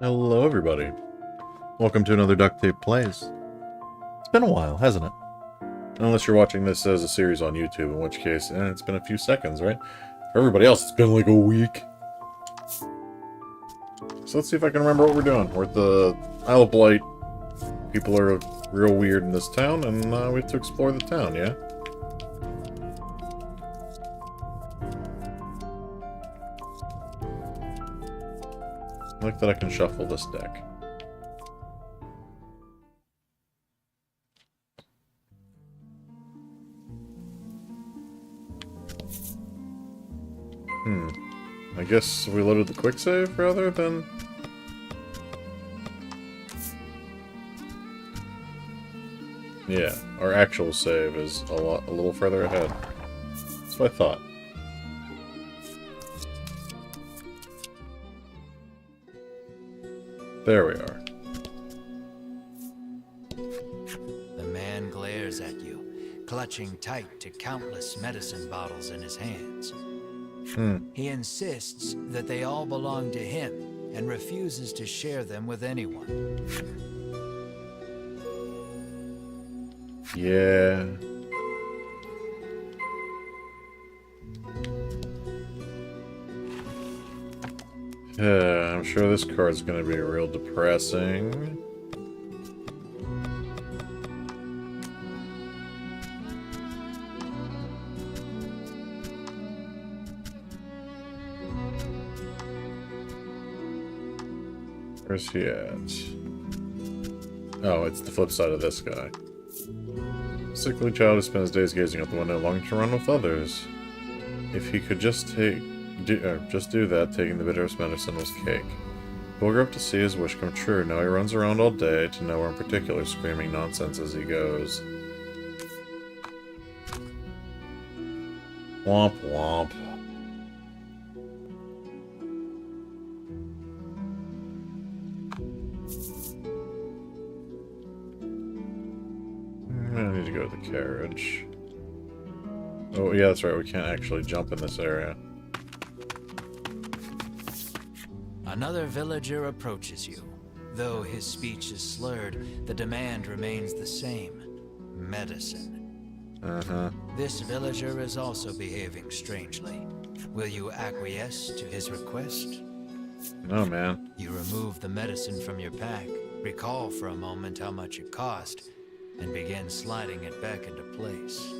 Hello, everybody. Welcome to another Duct Tape Plays. It's been a while, hasn't it? Unless you're watching this as a series on YouTube, in which case, it's been a few seconds, right? For everybody else, it's been like a week. So let's see if I can remember what we're doing. We're at the Isle of Blight. People are real weird in this town, and we have to explore the town, yeah? I like that I can shuffle this deck. I guess we loaded the quick save rather than... Yeah, our actual save is a little further ahead. That's what I thought. There we are. The man glares at you, clutching tight to countless medicine bottles in his hands. He insists that they all belong to him and refuses to share them with anyone. Yeah. I'm sure this card's gonna be real depressing. Where's he at? Oh, it's the flip side of this guy. Sickly child who spends days gazing out the window, longing to run with others. If he could just do that, taking the bitterest medicine was cake. He'll grow up to see his wish come true. Now he runs around all day, to nowhere in particular, screaming nonsense as he goes. Womp womp. I need to go to the carriage. Oh, yeah, that's right. We can't actually jump in this area. Another villager approaches you. Though his speech is slurred, the demand remains the same. Medicine. This villager is also behaving strangely. Will you acquiesce to his request? No, man. You remove the medicine from your pack, recall for a moment how much it cost, and begin sliding it back into place.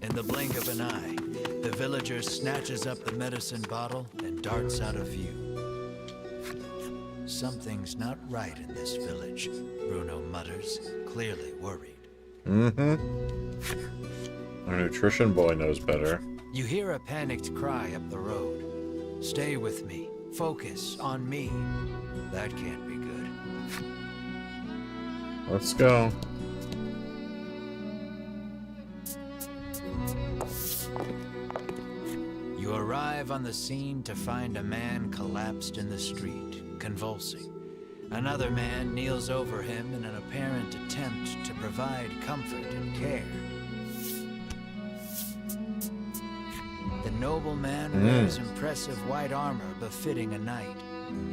In the blink of an eye, the villager snatches up the medicine bottle and darts out of view. Something's not right in this village, Bruno mutters, clearly worried. Our nutrition boy knows better. You hear a panicked cry up the road. Stay with me. Focus on me. That can't be good. Let's go. You arrive on the scene to find a man collapsed in the street, convulsing. Another man kneels over him in an apparent attempt to provide comfort and care. The nobleman wears impressive white armor befitting a knight.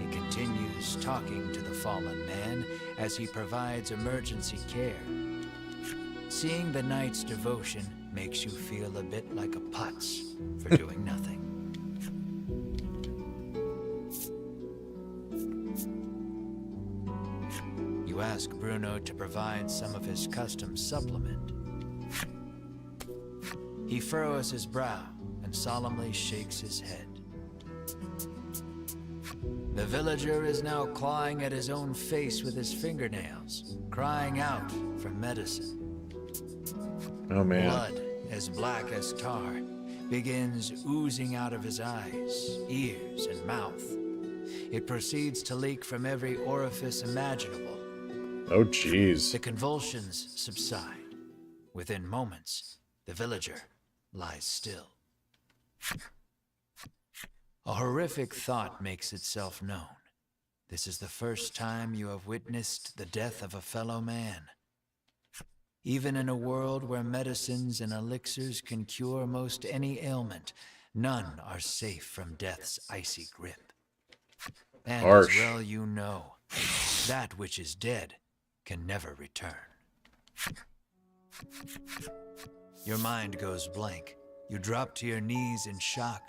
He continues talking to the fallen man as he provides emergency care. Seeing the knight's devotion makes you feel a bit like a putz for doing nothing. You ask Bruno to provide some of his custom supplement. He furrows his brow and solemnly shakes his head. The villager is now clawing at his own face with his fingernails, crying out for medicine. Oh, man. Blood, as black as tar, begins oozing out of his eyes, ears, and mouth. It proceeds to leak from every orifice imaginable. Oh, jeez. The convulsions subside. Within moments, the villager lies still. A horrific thought makes itself known. This is the first time you have witnessed the death of a fellow man. Even in a world where medicines and elixirs can cure most any ailment, none are safe from death's icy grip. And Harsh. as well you know, that which is dead can never return. Your mind goes blank. You drop to your knees in shock.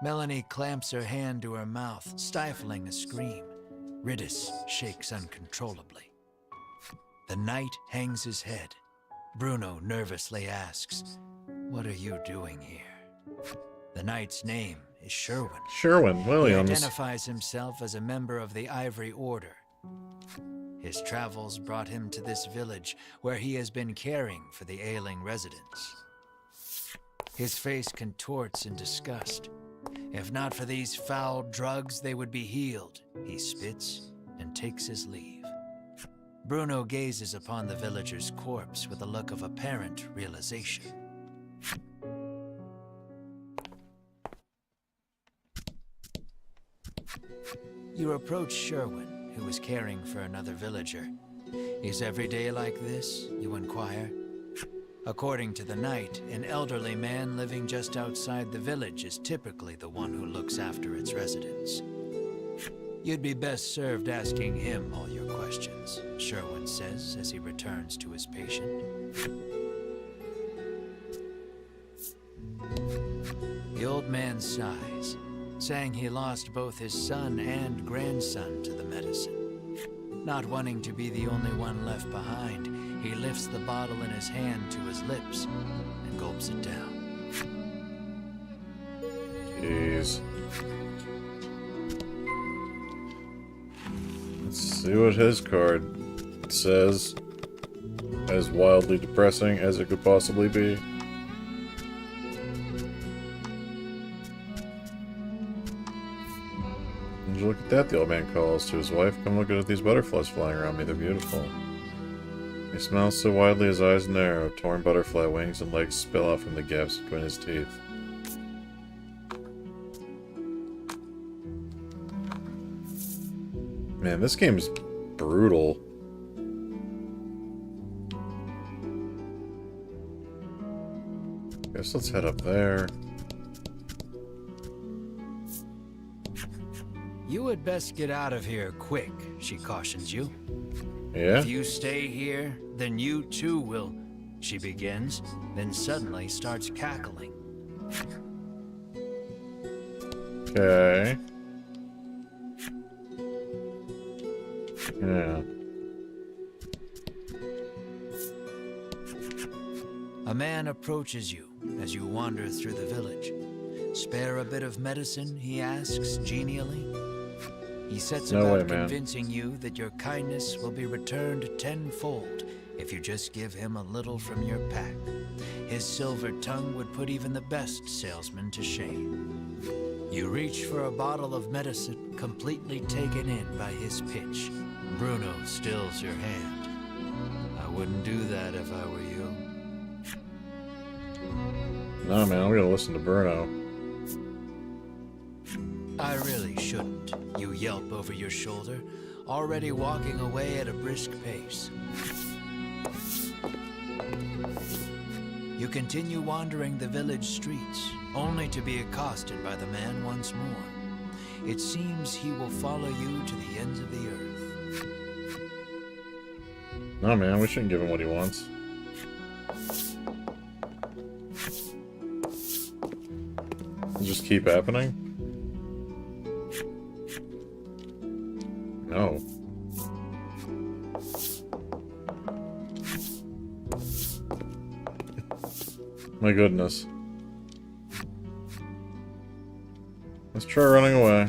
Melanie clamps her hand to her mouth, stifling a scream. Riddis shakes uncontrollably. The knight hangs his head. Bruno nervously asks, "What are you doing here?" The knight's name is Sherwin. Sherwin He Williams. identifies himself as a member of the Ivory Order. His travels brought him to this village, where he has been caring for the ailing residents. His face contorts in disgust. If not for these foul drugs, they would be healed. He spits and takes his leave. Bruno gazes upon the villager's corpse with a look of apparent realization. You approach Sherwin, who is caring for another villager. Is every day like this? You inquire. According to the knight, an elderly man living just outside the village is typically the one who looks after its residents. You'd be best served asking him all your questions, Sherwin says as he returns to his patient. The old man sighs, saying he lost both his son and grandson to the medicine. Not wanting to be the only one left behind, he lifts the bottle in his hand to his lips and gulps it down. Jeez. Let's see what his card says. As wildly depressing as it could possibly be. Would you look at that, the old man calls to his wife. Come look at these butterflies flying around me, they're beautiful. He smiles so widely his eyes narrow, torn butterfly wings and legs spill out from the gaps between his teeth. Man, this game's brutal. Guess let's head up there. You had best get out of here quick, she cautions you. Yeah? If you stay here, then you too will, she begins, then suddenly starts cackling. Okay. Yeah. A man approaches you as you wander through the village. Spare a bit of medicine, he asks genially. He sets No about way, man. convincing you that your kindness will be returned tenfold if you just give him a little from your pack. His silver tongue would put even the best salesman to shame. You reach for a bottle of medicine, completely taken in by his pitch. Bruno stills your hand. I wouldn't do that if I were you. No, man, I'm gonna listen to Bruno. I really shouldn't, you yelp over your shoulder, already walking away at a brisk pace. You continue wandering the village streets, only to be accosted by the man once more. It seems he will follow you to the ends of the earth. No, man, we shouldn't give him what he wants. It'll just keep happening? No. My goodness. Let's try running away.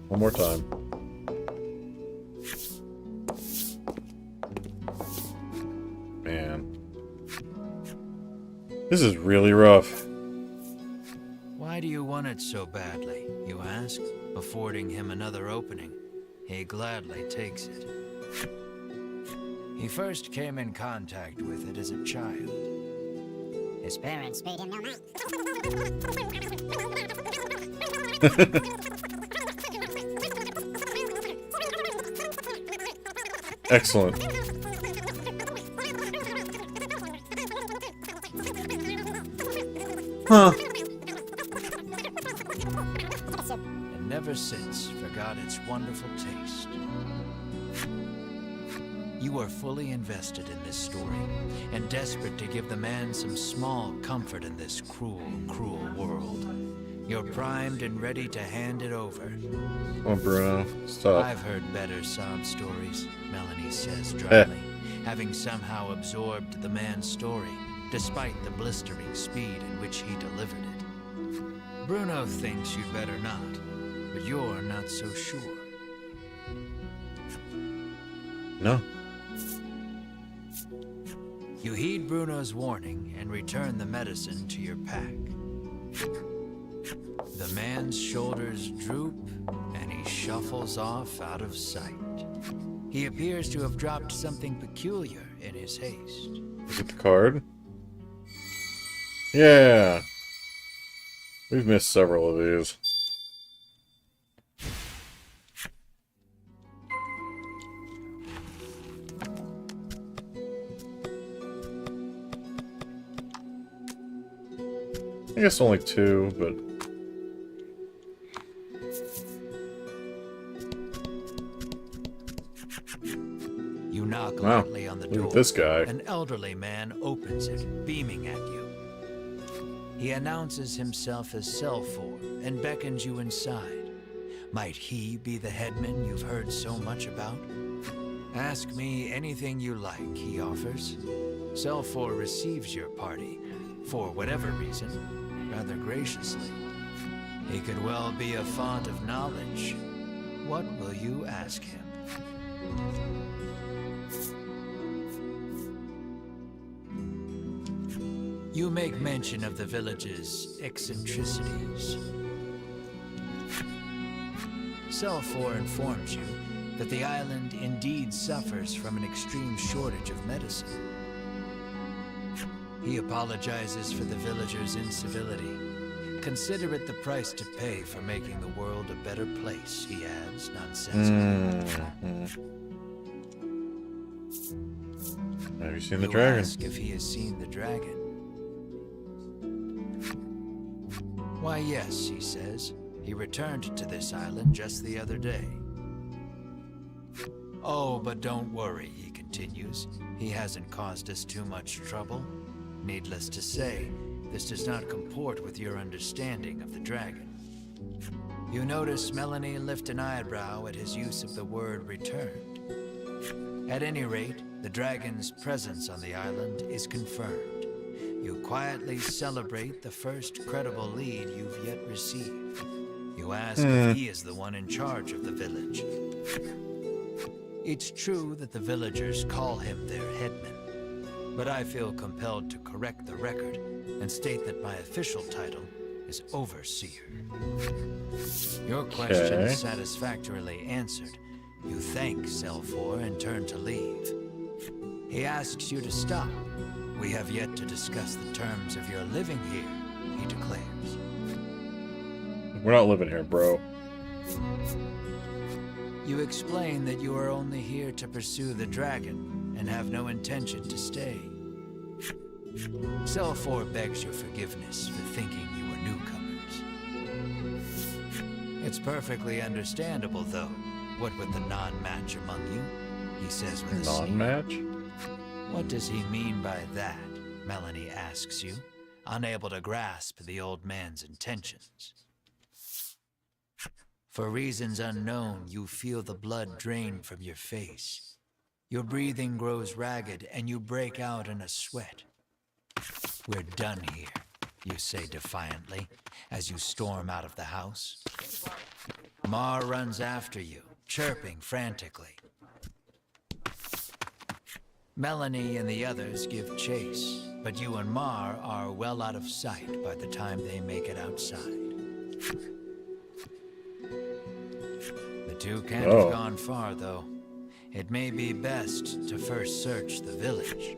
One more time. Man. This is really rough. Why do you want it so badly, you ask, affording him another opening. He gladly takes it. He first came in contact with it as a child. His parents paid him no mind. Excellent. Huh. and never since forgot its wonderful taste. You are fully invested in this story, and desperate to give the man some small comfort in this cruel, cruel world. You're primed and ready to hand it over. Oh, Bruno, stop. I've heard better sob stories, Melanie says dryly, having somehow absorbed the man's story, despite the blistering speed in which he delivered it. Bruno thinks you'd better not, but you're not so sure. No. You heed Bruno's warning and return the medicine to your pack. The man's shoulders droop, and he shuffles off out of sight. He appears to have dropped something peculiar in his haste. Is it the card? Yeah. We've missed several of these. I guess only two, but... You knock loudly on the door. Look at this guy. An elderly man opens it, beaming at you. He announces himself as Selfor and beckons you inside. Might he be the headman you've heard so much about? Ask me anything you like, he offers. Selfor receives your party, for whatever reason, rather graciously. He could well be a font of knowledge. What will you ask him? You make mention of the village's eccentricities. Selfor informs you that the island indeed suffers from an extreme shortage of medicine. He apologizes for the villagers' incivility. Consider it the price to pay for making the world a better place, he adds nonsensically. Have you seen the dragon? Ask if he has seen the dragon. Why, yes, he says. He returned to this island just the other day. Oh, but don't worry, he continues. He hasn't caused us too much trouble. Needless to say, this does not comport with your understanding of the dragon. You notice Melanie lift an eyebrow at his use of the word returned. At any rate, the dragon's presence on the island is confirmed. You quietly celebrate the first credible lead you've yet received. You ask if he is the one in charge of the village. It's true that the villagers call him their headman, but I feel compelled to correct the record and state that my official title is overseer. Your question is satisfactorily answered. You thank Selfor and turn to leave. He asks you to stop. We have yet to discuss the terms of your living here, he declares. We're not living here, bro. You explain that you are only here to pursue the dragon and have no intention to stay. Selfor begs your forgiveness for thinking you were newcomers. It's perfectly understandable, though, what with the non-match among you, he says with a sneer. Non-match? What does he mean by that? Melanie asks you, unable to grasp the old man's intentions. For reasons unknown, you feel the blood drain from your face. Your breathing grows ragged, and you break out in a sweat. We're done here, you say defiantly, as you storm out of the house. Mar runs after you, chirping frantically. Melanie and the others give chase, but you and Mar are well out of sight by the time they make it outside. The two can't have gone far, though. It may be best to first search the village.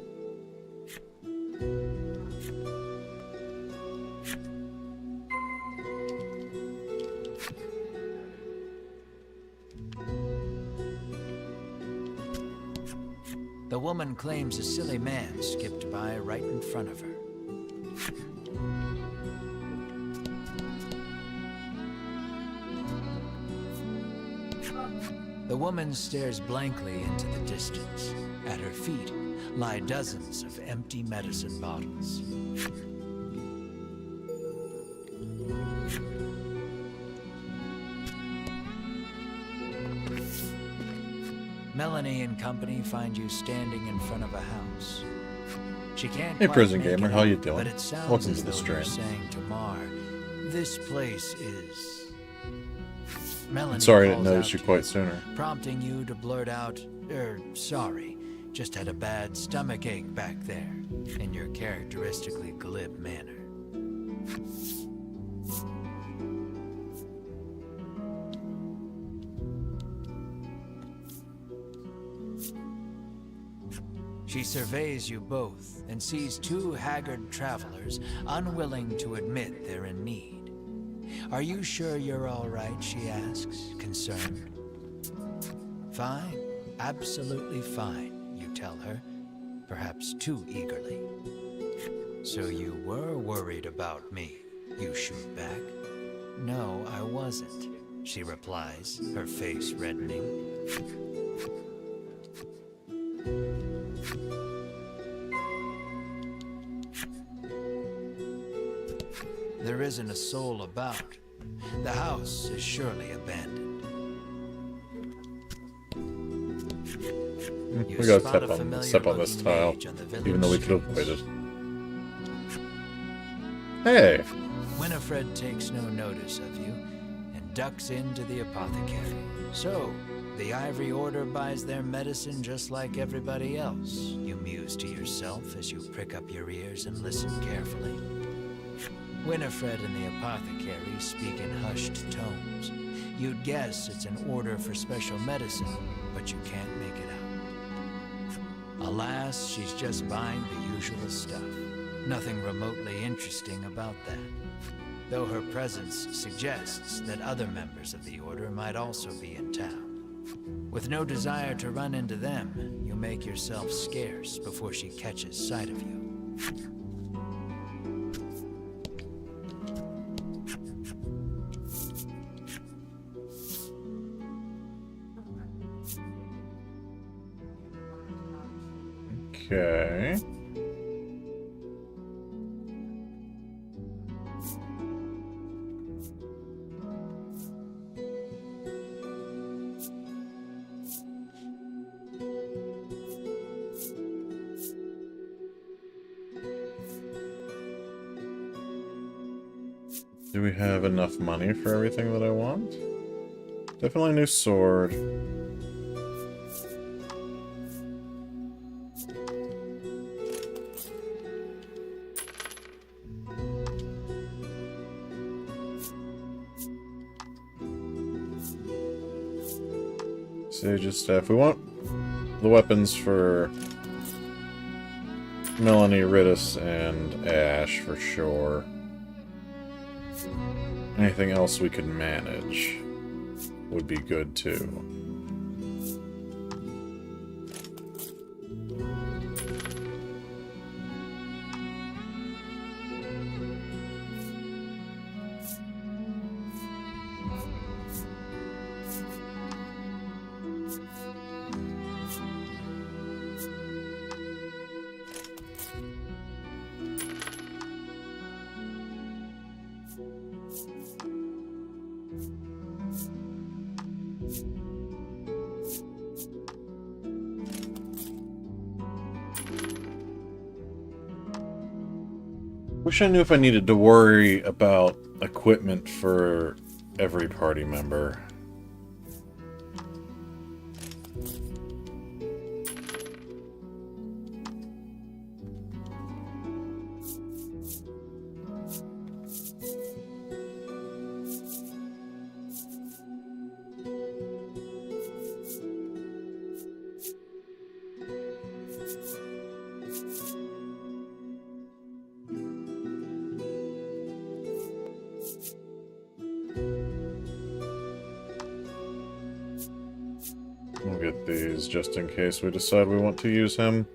The woman claims a silly man skipped by right in front of her. The woman stares blankly into the distance. At her feet lie dozens of empty medicine bottles. Melanie and company find you standing in front of a house. She can't Hey, quite Prison make Gamer, it how out, you doing? but it sounds Welcome as to the though you're stream. saying to Mar, this place is... Melanie Sorry I didn't calls notice out you to quite sooner. prompting you to blurt out, sorry, just had a bad stomach ache back there, in your characteristically glib manner. She surveys you both and sees two haggard travelers unwilling to admit they're in need. Are you sure you're all right, she asks, concerned. Fine, absolutely fine, you tell her, perhaps too eagerly. So you were worried about me, you shoot back. No, I wasn't, she replies, her face reddening. There isn't a soul about. The house is surely abandoned. You We gotta spot a step on familiar-looking this tile, mage on the village even though we could streets. avoid it. Hey! Winifred takes no notice of you and ducks into the apothecary. So, the Ivory Order buys their medicine just like everybody else, you muse to yourself as you prick up your ears and listen carefully. Winifred and the apothecary speak in hushed tones. You'd guess it's an order for special medicine, but you can't make it out. Alas, she's just buying the usual stuff. Nothing remotely interesting about that. Though her presence suggests that other members of the order might also be in town. With no desire to run into them, you make yourself scarce before she catches sight of you. Okay. Do we have enough money for everything that I want? Definitely a new sword. Sage's staff. We want the weapons for Melanie, Rittis, and Ash for sure. Anything else we could manage would be good too. Wish I knew if I needed to worry about equipment for every party member. We'll get these just in case we decide we want to use him.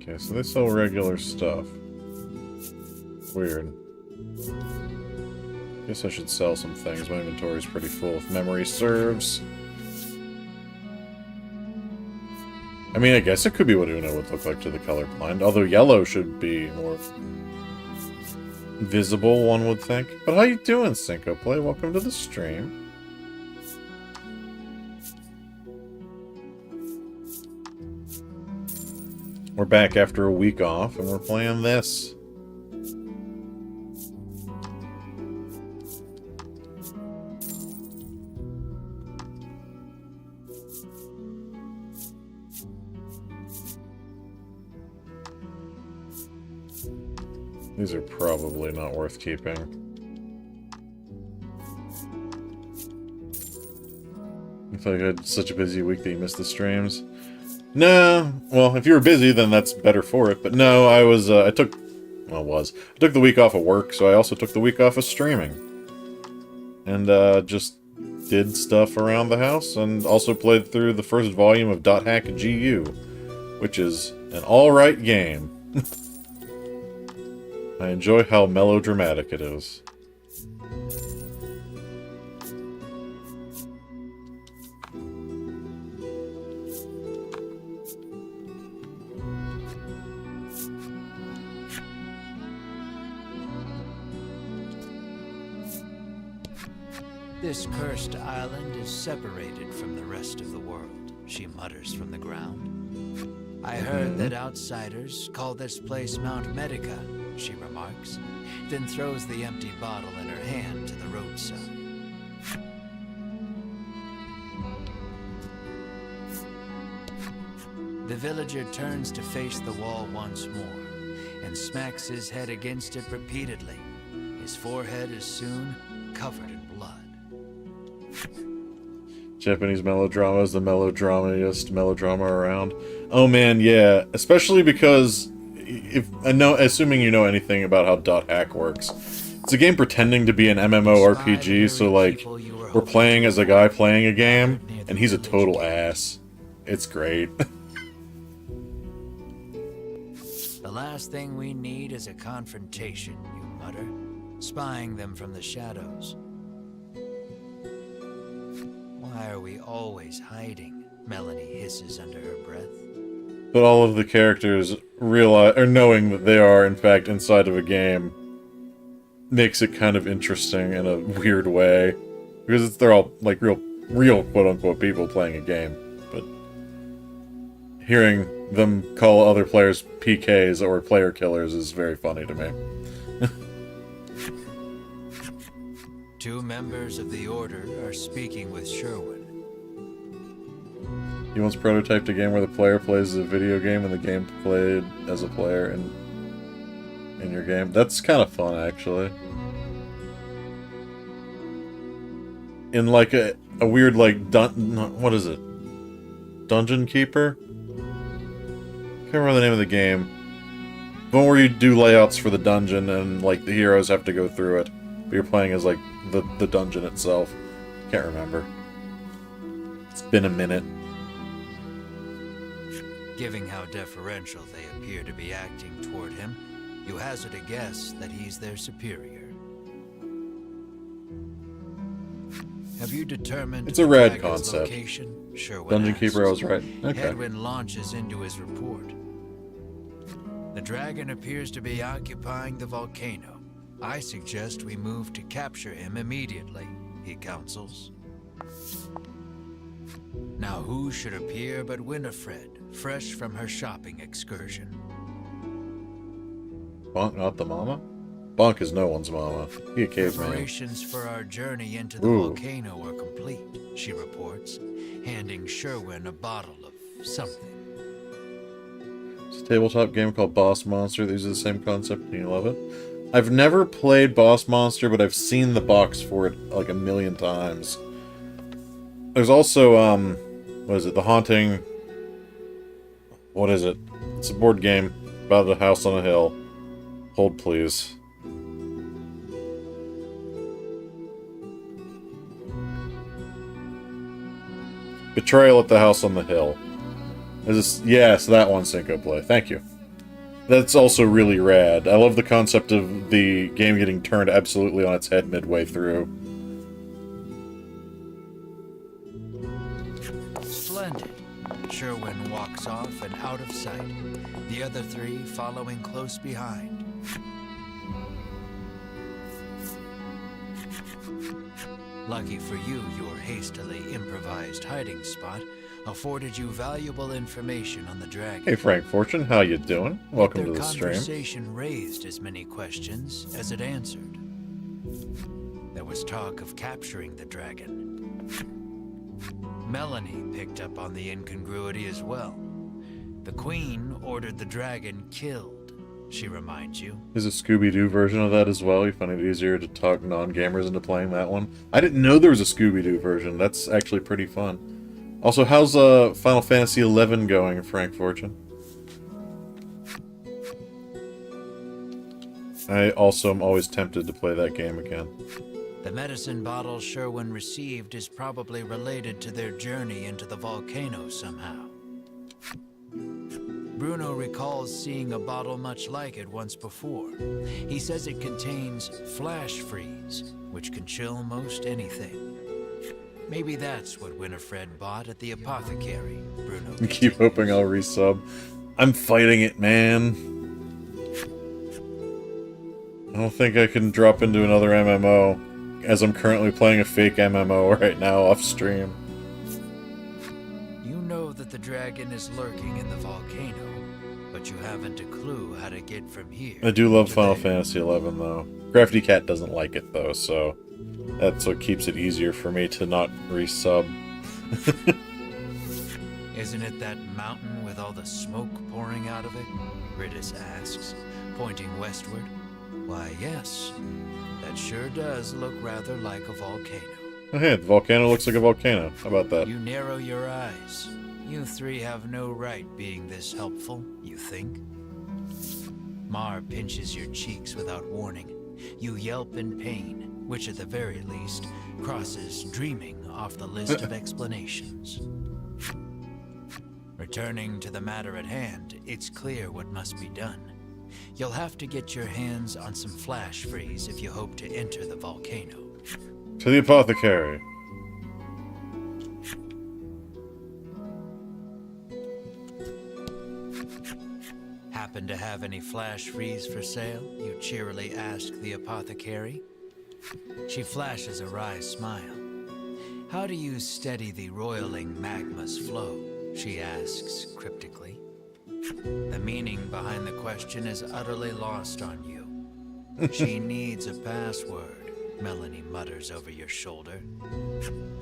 Okay, so they sell regular stuff. Weird. Guess I should sell some things. My inventory's pretty full if memory serves. I mean, I guess it could be what Uno would look like to the colorblind, although yellow should be more visible, one would think. But how you doing, Cinco Play? Welcome to the stream. We're back after a week off, and we're playing this. These are probably not worth keeping. I feel like I had such a busy week that you missed the streams. No, well, if you were busy, then that's better for it. But no, I took the week off of work, so I also took the week off of streaming. And, just did stuff around the house, and also played through the first volume of .hack GU, which is an alright game. I enjoy how melodramatic it is. This cursed island is separated from the rest of the world, she mutters from the ground. I heard that outsiders call this place Mount Medica, she remarks, then throws the empty bottle in her hand to the roadside. The villager turns to face the wall once more, and smacks his head against it repeatedly. His forehead is soon covered in blood. Japanese melodrama is the melodramaiest melodrama around. Oh man, yeah. Especially because, assuming you know anything about how .hack works, it's a game pretending to be an MMORPG, so like, we're playing as a guy playing a game, and he's a total ass. It's great. The last thing we need is a confrontation, you mutter, spying them from the shadows. Why are we always hiding? Melanie hisses under her breath. But all of the characters knowing that they are, in fact, inside of a game makes it kind of interesting in a weird way. Because they're all, like, real quote-unquote people playing a game. But hearing them call other players PKs or player killers is very funny to me. Two members of the Order are speaking with Sherwin. He once prototyped a game where the player plays a video game and the game played as a player in your game. That's kind of fun, actually. In like a weird, like, what is it? Dungeon Keeper? Can't remember the name of the game. The one where you do layouts for the dungeon and, like, the heroes have to go through it. But you're playing as, like, the dungeon itself. Can't remember. It's been a minute. Given how deferential they appear to be acting toward him, you hazard a guess that he's their superior. Have you determined it's a rad the concept. Location? Sherwin Dungeon asks. Keeper, I was right. Okay. Edwin launches into his report. The dragon appears to be occupying the volcano. I suggest we move to capture him immediately, he counsels. Now who should appear but Winifred, fresh from her shopping excursion. Bonk not the mama? Bonk is no one's mama. He a caveman. Preparations for our journey into the volcano are complete, she reports, handing Sherwin a bottle of something. It's a tabletop game called Boss Monster that uses the same concept, and you love it. I've never played Boss Monster, but I've seen the box for it like a million times. There's also, what is it? The Haunting... What is it? It's a board game about a house on a hill. Hold, please. Betrayal at the House on the Hill. Is this... Yes, that one, Cinco Play. Thank you. That's also really rad. I love the concept of the game getting turned absolutely on its head midway through. Splendid. Sherwin walks off and out of sight, the other three following close behind. Lucky for you, your hastily improvised hiding spot afforded you valuable information on the dragon. Hey Frank Fortune, how you doing? Welcome to the Their stream. conversation raised as many questions as it answered. There was talk of capturing the dragon. Melanie picked up on the incongruity as well. The Queen ordered the dragon killed, she reminds you. There's a Scooby-Doo version of that as well. You find it easier to talk non-gamers into playing that one. I didn't know there was a Scooby-Doo version. That's actually pretty fun. Also, how's Final Fantasy XI going, Frank Fortune? I also am always tempted to play that game again. The medicine bottle Sherwin received is probably related to their journey into the volcano somehow. Bruno recalls seeing a bottle much like it once before. He says it contains flash freeze, which can chill most anything. Maybe that's what Winifred bought at the apothecary, Bruno. I keep hoping I'll resub. I'm fighting it, man. I don't think I can drop into another MMO, as I'm currently playing a fake MMO right now off stream. You know that the dragon is lurking in the volcano, but you haven't a clue how to get from here. I do love Final Fantasy XI, though. Crafty Cat doesn't like it, though, so that's what keeps it easier for me to not resub. Isn't it that mountain with all the smoke pouring out of it? Ritus asks, pointing westward. Why, yes. That sure does look rather like a volcano. Oh, hey, the volcano looks like a volcano. How about that? You narrow your eyes. You three have no right being this helpful, you think? Mar pinches your cheeks without warning. You yelp in pain, which at the very least crosses dreaming off the list of explanations. Returning to the matter at hand, it's clear what must be done. You'll have to get your hands on some flash freeze if you hope to enter the volcano. To the apothecary. Happen to have any flash freeze for sale? You cheerily ask the apothecary. She flashes a wry smile. How do you steady the roiling magma's flow? She asks cryptically. The meaning behind the question is utterly lost on you. She needs a password, Melanie mutters over your shoulder.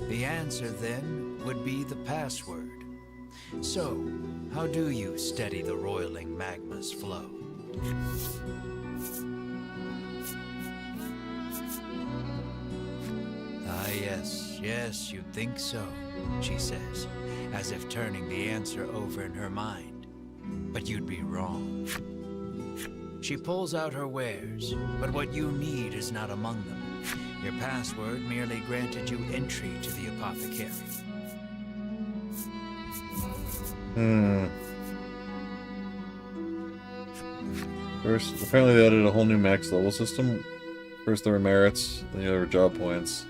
The answer, then, would be the password. So, how do you steady the roiling magma's flow? Ah, yes, you'd think so, she says, as if turning the answer over in her mind. But you'd be wrong. She pulls out her wares, but what you need is not among them. Your password merely granted you entry to the apothecary. First, apparently they added a whole new max level system. First there were merits, then there were job points.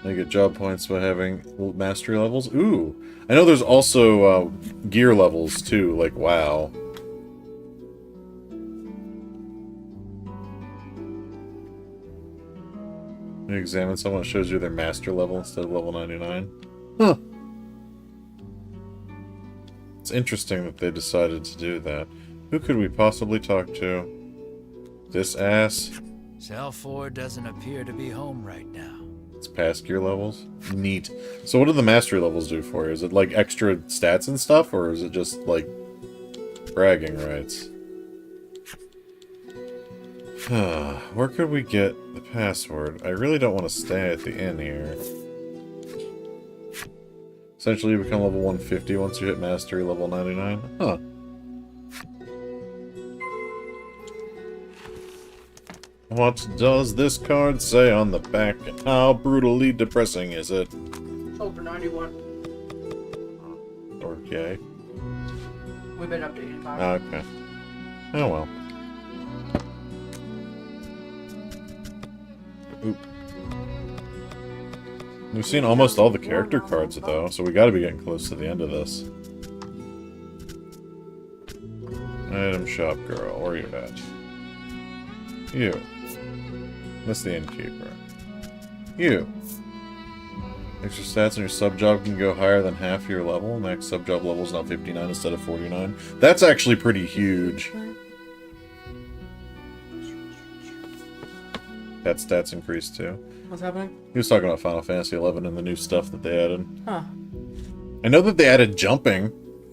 You get job points by having mastery levels. Ooh! I know there's also gear levels too, like WoW. You examine someone, it shows you their master level instead of level 99. Huh. It's interesting that they decided to do that. Who could we possibly talk to? This ass? Cell 4 doesn't appear to be home right now. It's past gear levels? Neat. So what do the mastery levels do for you? Is it like extra stats and stuff, or is it just like bragging rights? Where could we get the password? I really don't want to stay at the inn here. Essentially, you become level 150 once you hit mastery level 99. Huh. What does this card say on the back, and how brutally depressing is it? Over 91. Okay. We've been updating about Okay. Oh well. Oop. We've seen almost all the character cards, though, so we gotta be getting close to the end of this. Item shop girl, where you at? You. That's the innkeeper. You. Extra stats on your sub-job can go higher than half your level. Max sub-job level is now 59 instead of 49. That's actually pretty huge. That stats increased too. What's happening? He was talking about Final Fantasy XI and the new stuff that they added. Huh. I know that they added jumping,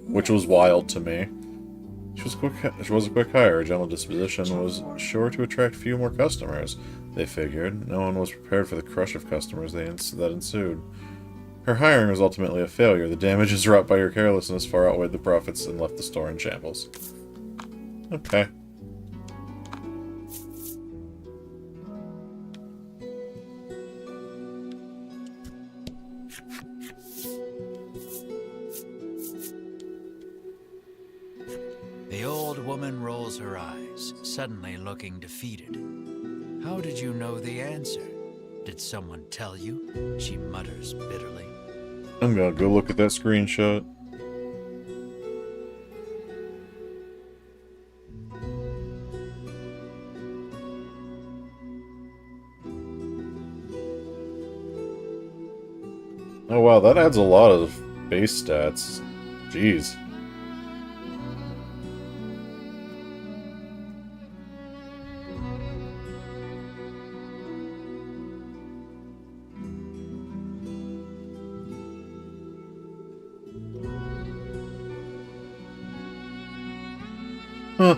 which was wild to me. She was a quick hire. Her gentle disposition was sure to attract few more customers, they figured. No one was prepared for the crush of customers that ensued. Her hiring was ultimately a failure. The damages wrought by her carelessness far outweighed the profits and left the store in shambles. Okay. The old woman rolls her eyes, suddenly looking defeated. How did you know the answer? Did someone tell you? She mutters bitterly. I'm gonna go look at that screenshot. Oh wow, that adds a lot of base stats. Jeez. Huh.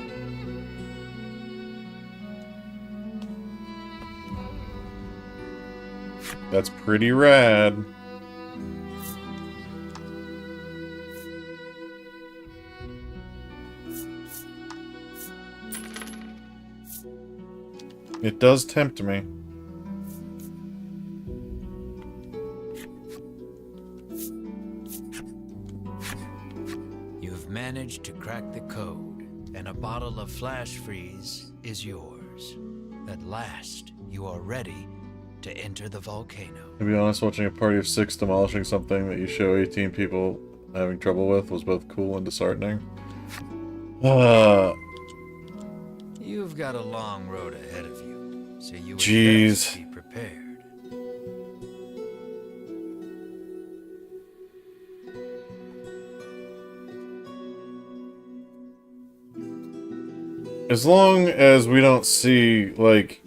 That's pretty rad. It does tempt me. You've managed to crack the code. And a bottle of flash freeze is yours. At last, you are ready to enter the volcano. To be honest, watching a party of 6 demolishing something that you show 18 people having trouble with was both cool and disheartening. You've got a long road ahead of you, so you would Jeez. best be prepared. As long as we don't see, like,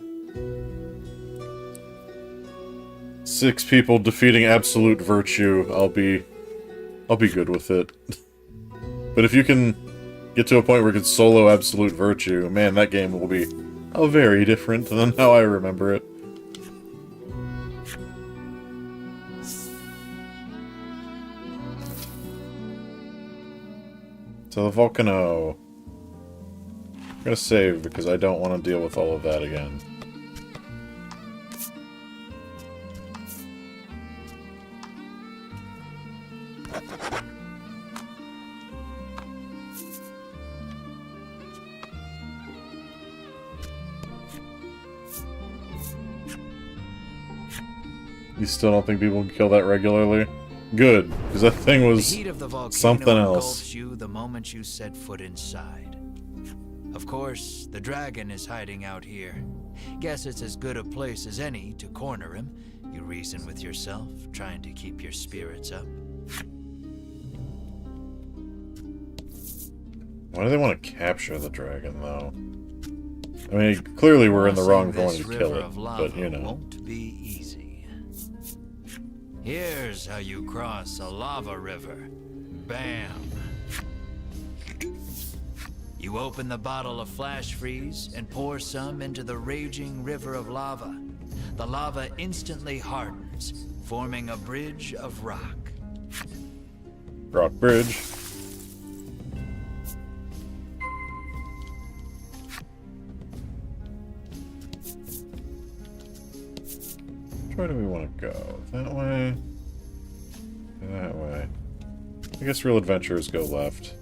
6 people defeating absolute virtue, I'll be good with it. But if you can get to a point where you can solo absolute virtue, man, that game will be very different than how I remember it. So the volcano. I'm gonna save because I don't want to deal with all of that again. You still don't think people can kill that regularly? Good, because that thing was The heat of the volcano something else. engulfs you the moment you set foot inside. Of course, the dragon is hiding out here. Guess it's as good a place as any to corner him. You reason with yourself, trying to keep your spirits up. Why do they want to capture the dragon, though? I mean, clearly we're in the wrong for wanting to Crossing kill this it, river of lava but, you know. won't be easy. Here's how you cross a lava river. Bam. You open the bottle of flash freeze and pour some into the raging river of lava. The lava instantly hardens, forming a bridge of rock. Rock Bridge. Which way do we want to go? That way? That way. I guess real adventurers go left.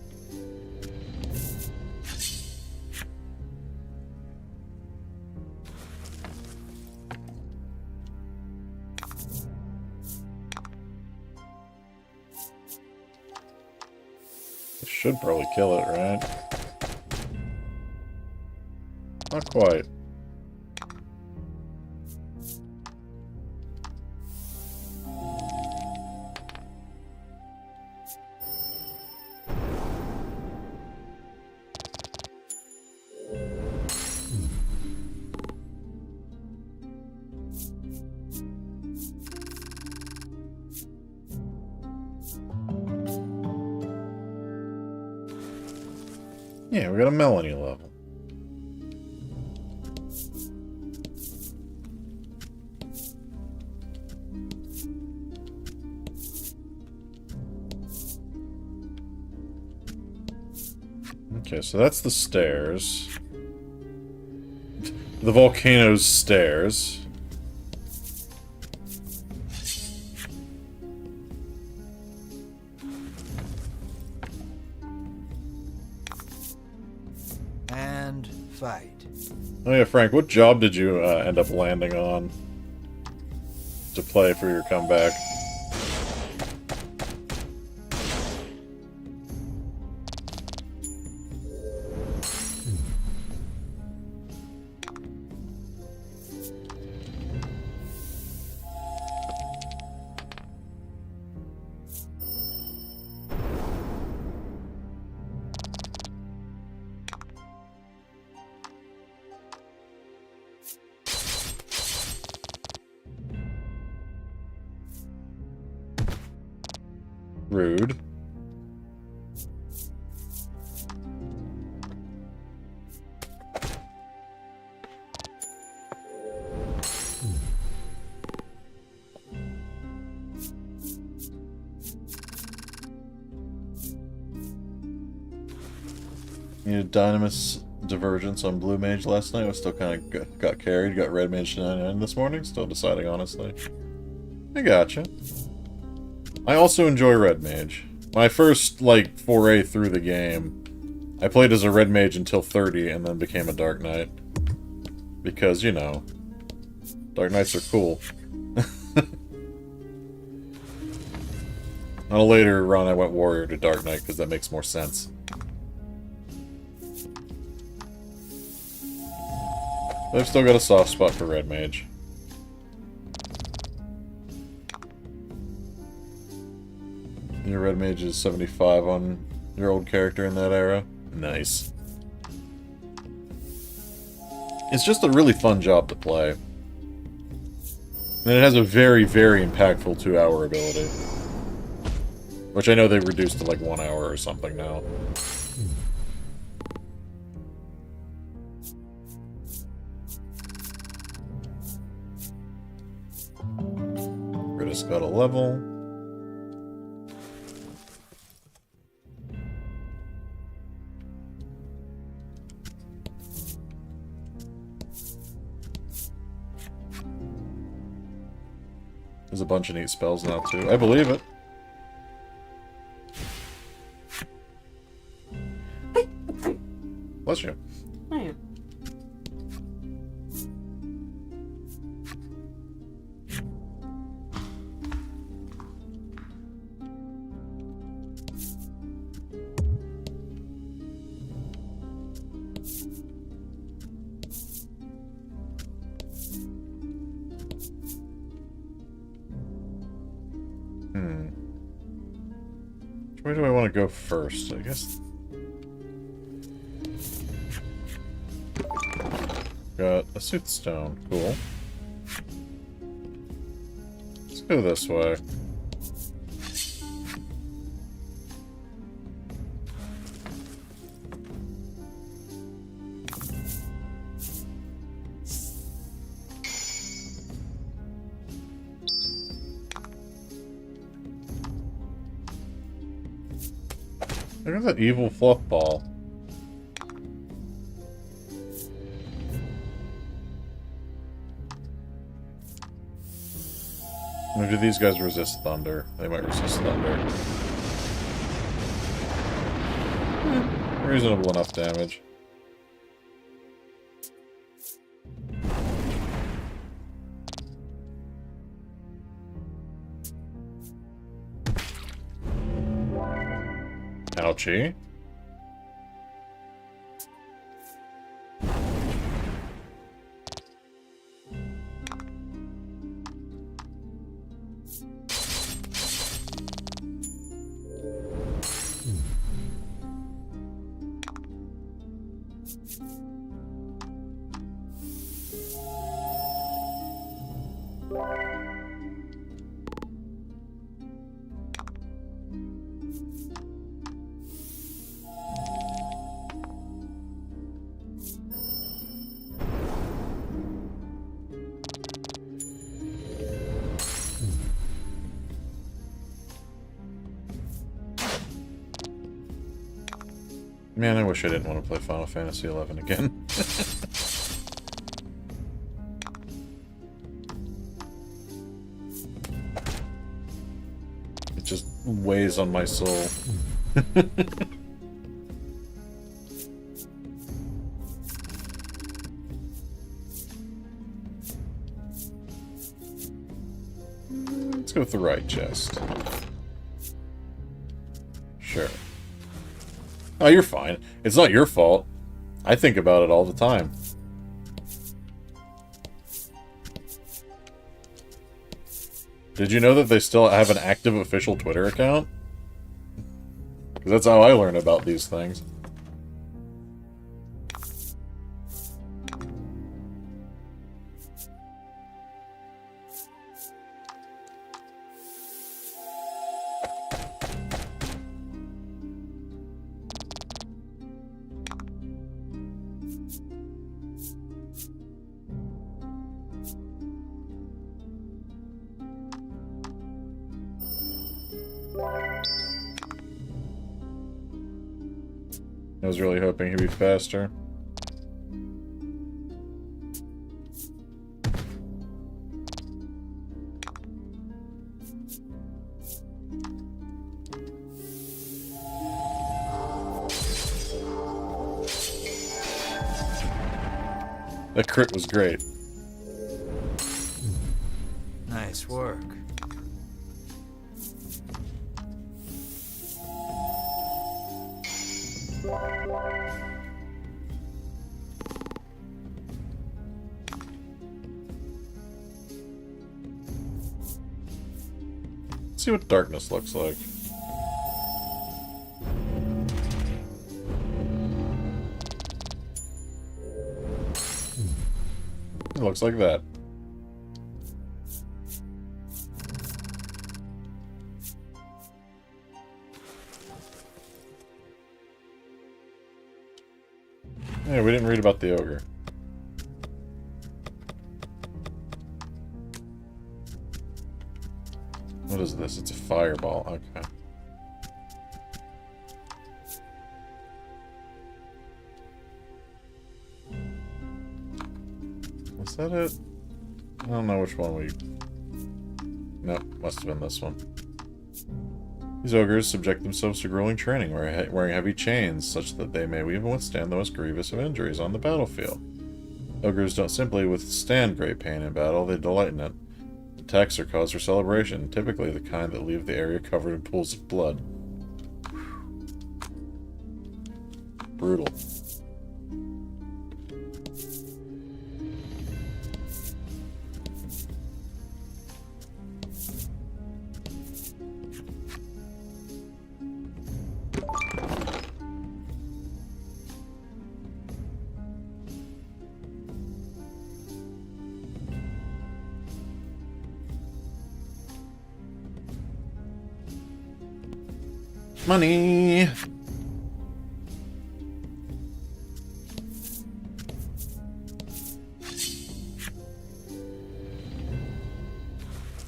should probably kill it, right? Not quite. Yeah, we got a Melanie level. Okay, so that's the stairs. The volcano's stairs. And fight. Oh yeah, Frank, what job did you end up landing on to play for your comeback? Rude. Needed Dynamis Divergence on Blue Mage last night. Was still kind of got carried. Got Red Mage 99 this morning. Still deciding, honestly. I gotcha. I also enjoy Red Mage. My first, like, foray through the game, I played as a Red Mage until 30 and then became a Dark Knight. Because, you know, Dark Knights are cool. On a later run, I went Warrior to Dark Knight because that makes more sense. But I've still got a soft spot for Red Mage. Your Red Mage is 75 on your old character in that era. Nice. It's just a really fun job to play. And it has a very, very impactful 2-hour ability. Which I know they reduced to like 1 hour or something now. Critis got a level. There's a bunch of neat spells now too. I believe it. Bless you. Right. Where do I want to go first? I guess... Got a Soothstone. Cool. Let's go this way. Look at that evil fluff ball. Or do these guys resist thunder? They might resist thunder. Reasonable enough damage. Ouchie. Man, I wish I didn't want to play Final Fantasy XI again. It just weighs on my soul. Let's go with the right chest. Sure. Oh, you're fine. It's not your fault. I think about it all the time. Did you know that they still have an active official Twitter account? Because that's how I learn about these things. I was really hoping he'd be faster. That crit was great. Nice work. Let's see what darkness looks like. It looks like that. Yeah, we didn't read about the ogre. What is this? It's a fireball. Okay. Is that it? I don't know which one we... Nope, must have been this one. These ogres subject themselves to grueling training, wearing heavy chains, such that they may even withstand the most grievous of injuries on the battlefield. Ogres don't simply withstand great pain in battle, they delight in it. Attacks are cause for celebration, typically the kind that leave the area covered in pools of blood. Brutal. Money!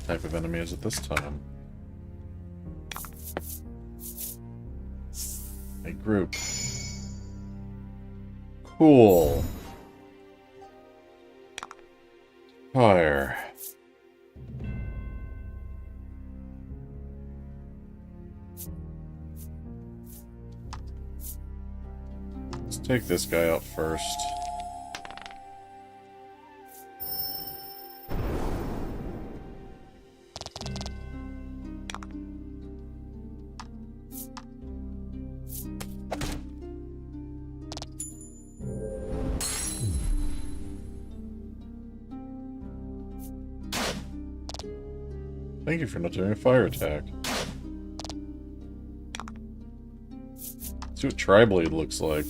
Type of enemy is it this time? A group. Cool. Fire. Let's take this guy out first. Thank you for not doing a fire attack. Let's see what Tri-Blade looks like.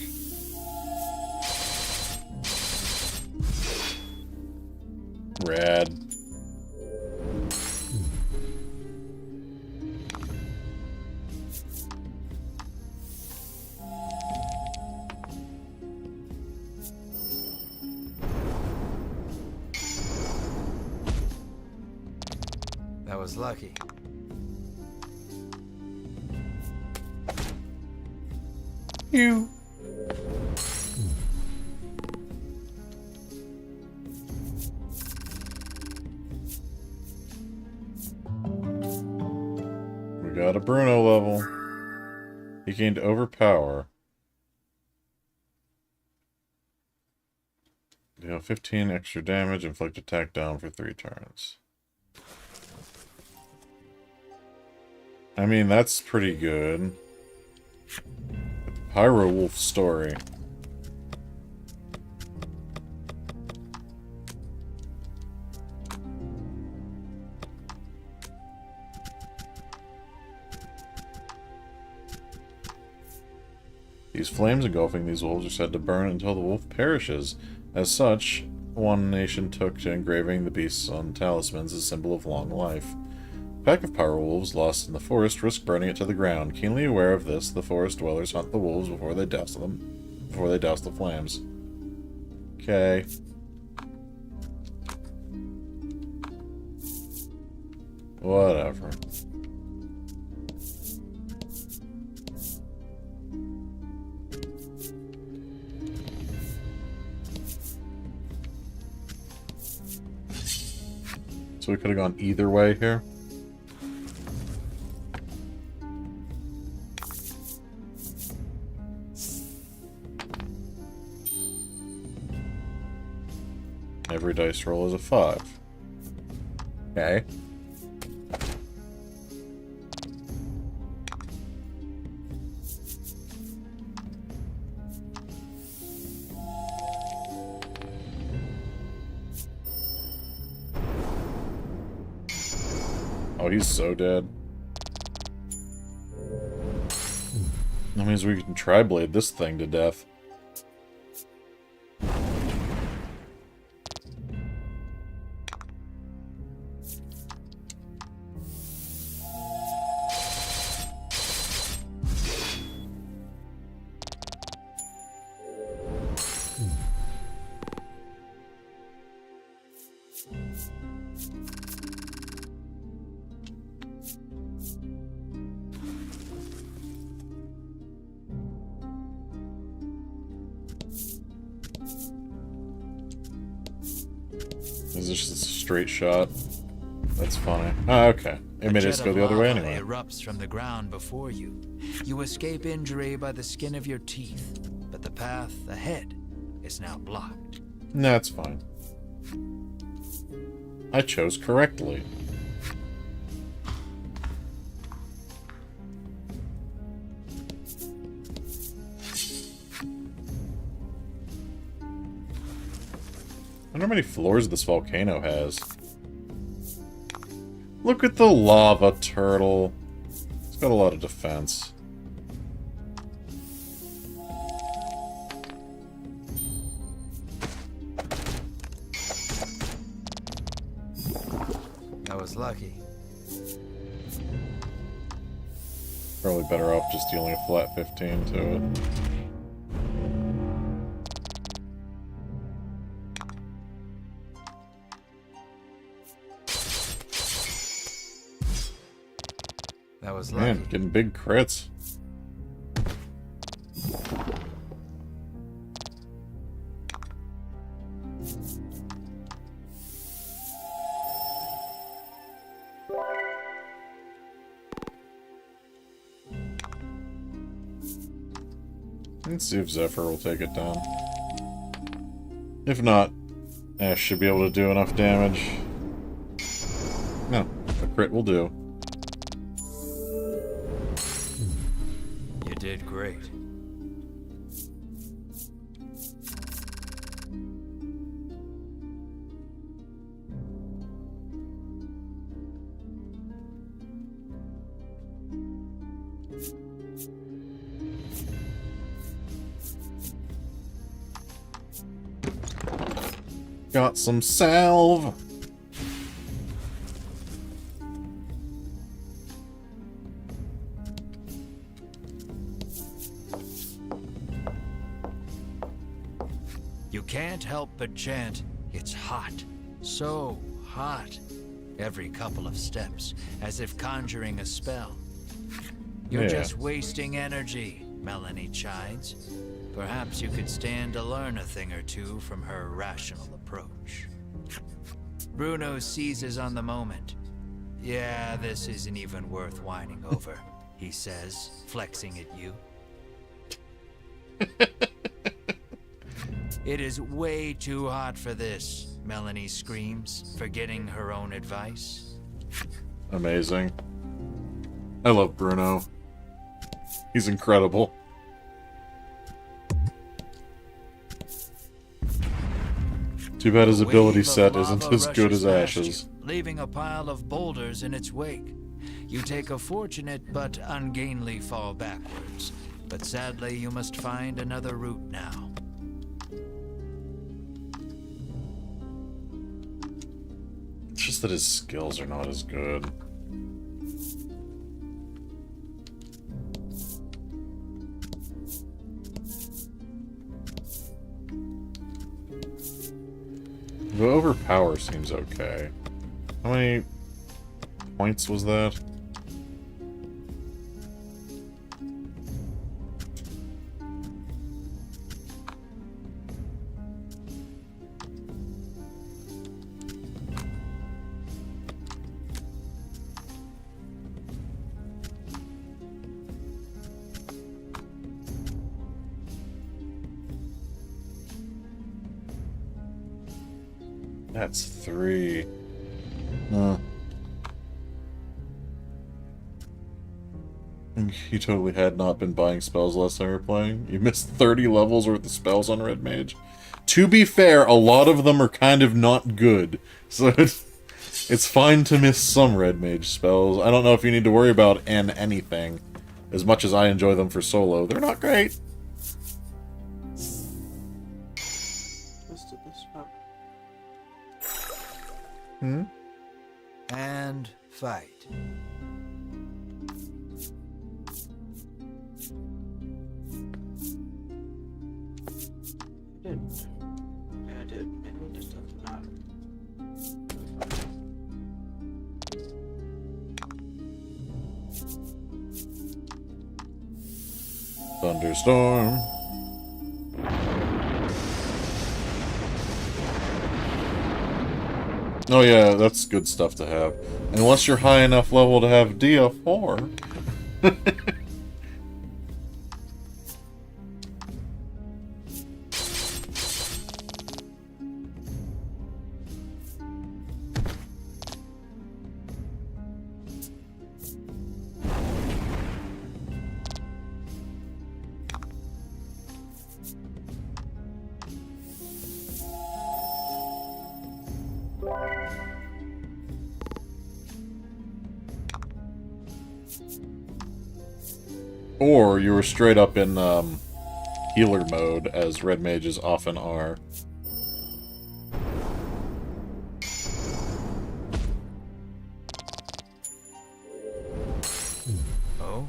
Rad. was lucky. You. We got a Bruno level. He gained overpower. Deal 15 extra damage, inflict attack down for 3 turns. I mean, that's pretty good. Pyro Wolf story. These flames engulfing these wolves are said to burn until the wolf perishes. As such, one nation took to engraving the beasts on talismans as a symbol of long life. A pack of pyro wolves lost in the forest risk burning it to the ground. Keenly aware of this, the forest dwellers hunt the wolves before they douse the flames. Okay. Whatever. So we could have gone either way here. Every dice roll is a 5. Okay. Oh, he's so dead. That means we can tri-blade this thing to death. Is this just a straight shot? That's funny. Oh, okay. It made us go the other way anyway. Erupts from the ground before you. You escape injury by the skin of your teeth, but the path ahead is now blocked. That's fine. I chose correctly. I wonder how many floors this volcano has. Look at the lava turtle. It's got a lot of defense. I was lucky. Probably better off just dealing a flat 15 to it. That was lucky. Man, getting big crits. Let's see if Zephyr will take it down. If not, Ash should be able to do enough damage. No, a crit will do. You did great. Got some salve. You can't help but chant, "It's hot, so hot." every couple of steps, as if conjuring a spell. You're Yeah. just wasting energy, Melanie chides. Perhaps you could stand to learn a thing or two from her rational approach. Bruno seizes on the moment. Yeah, this isn't even worth whining over, he says, flexing at you. It is way too hot for this, Melanie screams, forgetting her own advice. Amazing. I love Bruno. He's incredible. Too bad his ability set isn't as good as Ash's. Leaving a pile of boulders in its wake. You take a fortunate but ungainly fall backwards. But sadly, you must find another route now. It's just that his skills are not as good. The overpower seems okay. How many points was that? That's 3. You totally had not been buying spells last time you were playing. You missed 30 levels worth of spells on Red Mage. To be fair, a lot of them are kind of not good. So it's fine to miss some Red Mage spells. I don't know if you need to worry about anything. As much as I enjoy them for solo, they're not great. And fight. Didn't. Yeah, I did. Maybe it just doesn't matter. Thunderstorm. Oh yeah, that's good stuff to have. Unless you're high enough level to have DF4. Or you were straight up in healer mode, as red mages often are. Oh?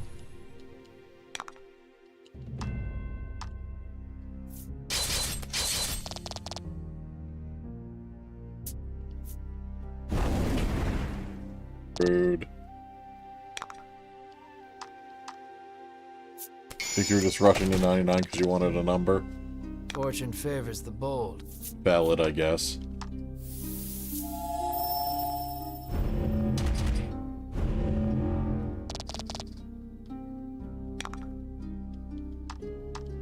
Rude. Think you were just rushing to 99 because you wanted a number? Fortune favors the bold. Valid, I guess.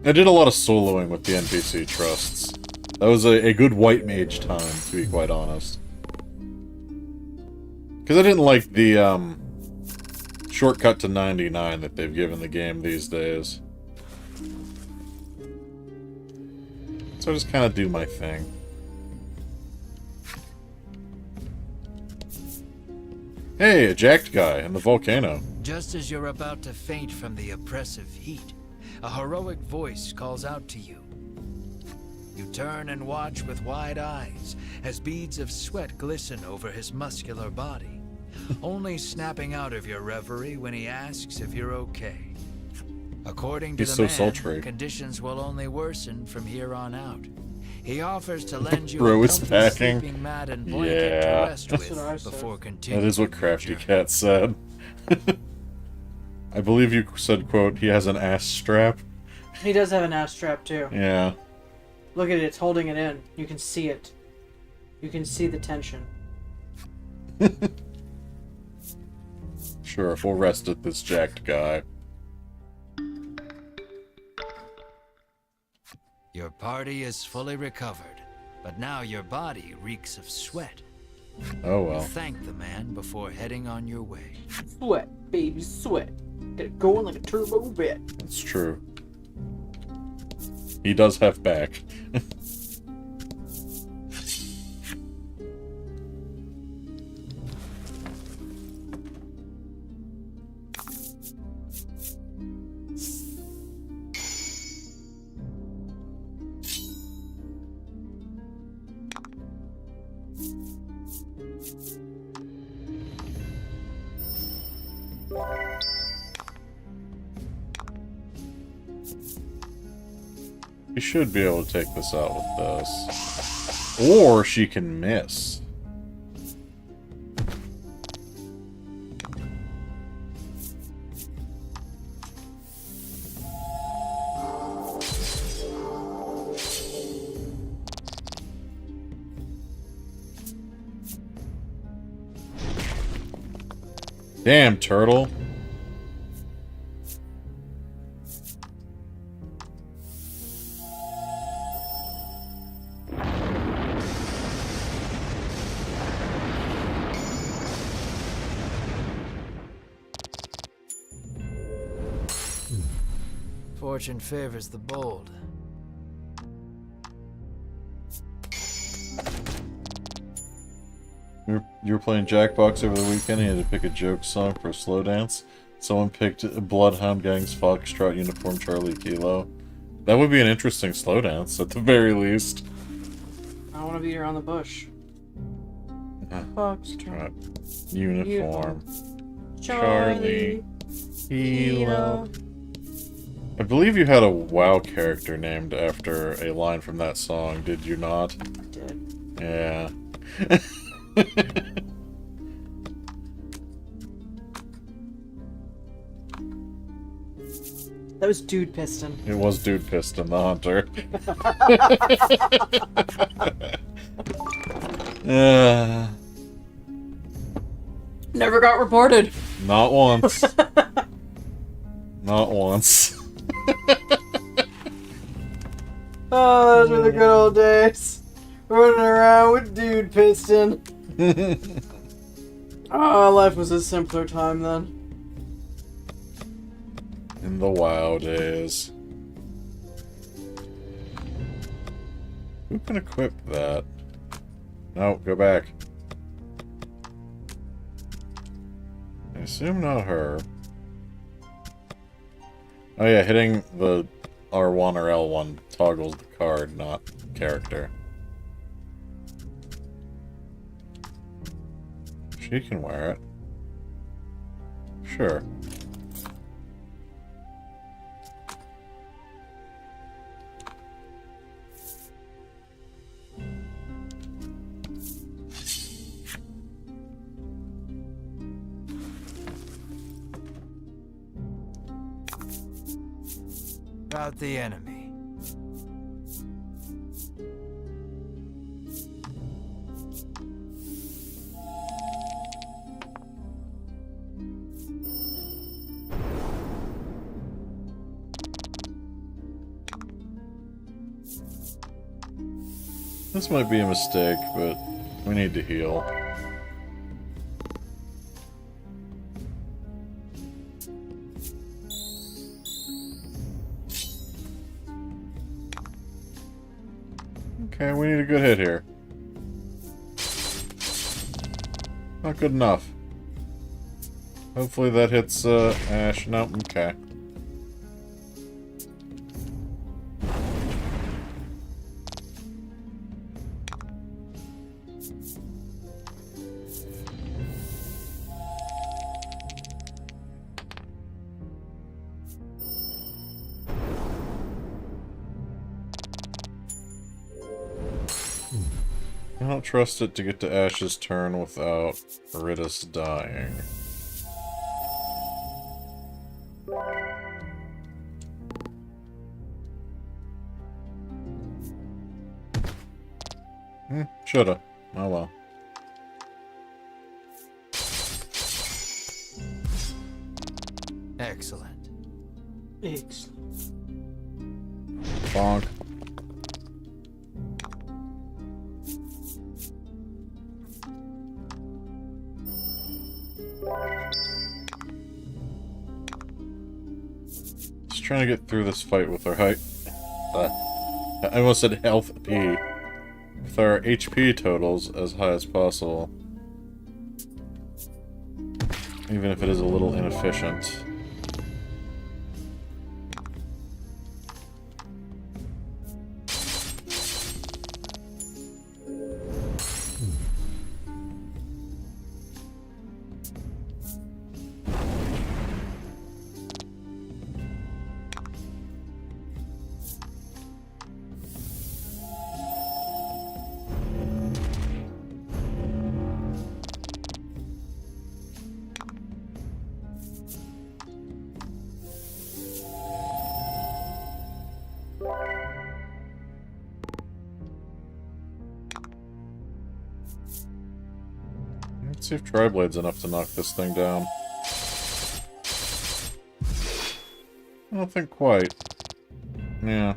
I did a lot of soloing with the NPC trusts. That was a good white mage time, to be quite honest. Because I didn't like the, shortcut to 99 that they've given the game these days. So I just kind of do my thing. Hey, a jacked guy in the volcano. Just as you're about to faint from the oppressive heat, a heroic voice calls out to you. You turn and watch with wide eyes as beads of sweat glisten over his muscular body, only snapping out of your reverie when he asks if you're okay. According to He's the so man, sultry. conditions will only worsen from here on out. He offers to lend you Bro a is comfy packing. sleeping mat and blanket Yeah. to rest That's with what I said. before continuing. That is what your Crafty journey. Cat said. I believe you said, quote, he has an ass strap. He does have an ass strap too. Yeah. Look at it, it's holding it in. You can see it. You can see the tension. Sure, if we'll rest at this jacked guy. Your party is fully recovered, but now your body reeks of sweat. Oh You well. thank the man before heading on your way. Sweat, baby, sweat. Get it going like a turbo vet. It's true. He does have back. She should be able to take this out with this. Or she can miss. Damn, turtle. Fortune favors the bold. You were playing Jackbox over the weekend, you had to pick a joke song for a slow dance. Someone picked Bloodhound Gang's Foxtrot Uniform Charlie Kilo. That would be an interesting slow dance, at the very least. I want to be around the bush. Foxtrot. Uniform. Charlie. Kilo. I believe you had a WoW character named after a line from that song, did you not? I did. Yeah. That was Dude Piston. It was Dude Piston, the hunter. Never got reported. Not once. Not once. Oh, those were the good old days. Running around with Dude Piston. Oh, life was a simpler time then. In the WoW days. Who can equip that? No, go back. I assume not her. Oh yeah, hitting the R1 or L1 toggles the card, not character. She can wear it. Sure. About the enemy. This might be a mistake, but we need to heal. Okay, we need a good hit here. Not good enough. Hopefully that hits, Ash. No, okay. I don't trust it to get to Ash's turn without Ritus dying. Shoulda. Oh well. Excellent. Excellent. Bonk. Just trying to get through this fight with our height. I almost said health P. With our HP totals as high as possible. Even if it is a little inefficient. Let's see if Tri-Blade's enough to knock this thing down. I don't think quite. Yeah.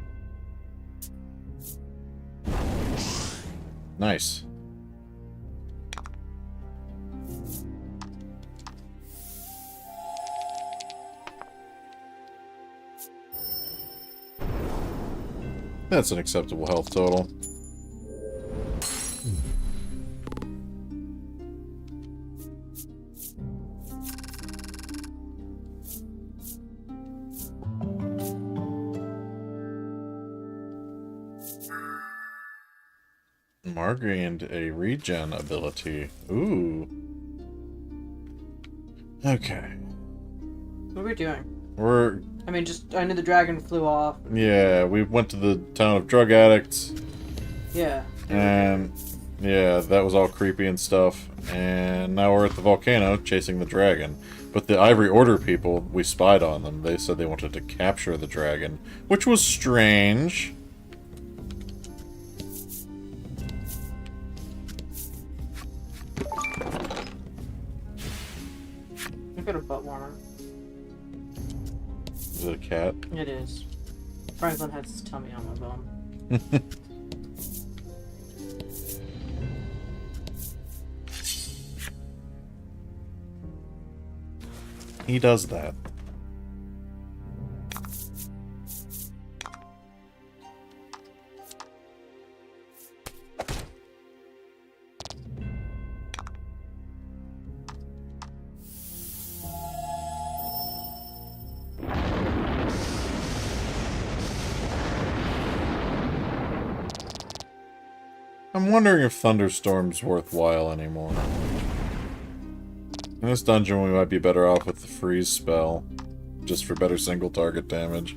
Nice. That's an acceptable health total. Mark gained a regen ability. Ooh. Okay. What are we doing? I mean, I knew the dragon flew off. Yeah, we went to the town of drug addicts. Yeah. And, yeah, that was all creepy and stuff. And now we're at the volcano chasing the dragon. But the Ivory Order people, we spied on them. They said they wanted to capture the dragon, which was strange. Got a butt warmer. Is it a cat? It is. Franklin has his tummy on my bone. He does that. I'm wondering if Thunderstorm's worthwhile anymore. In this dungeon, we might be better off with the freeze spell, just for better single target damage.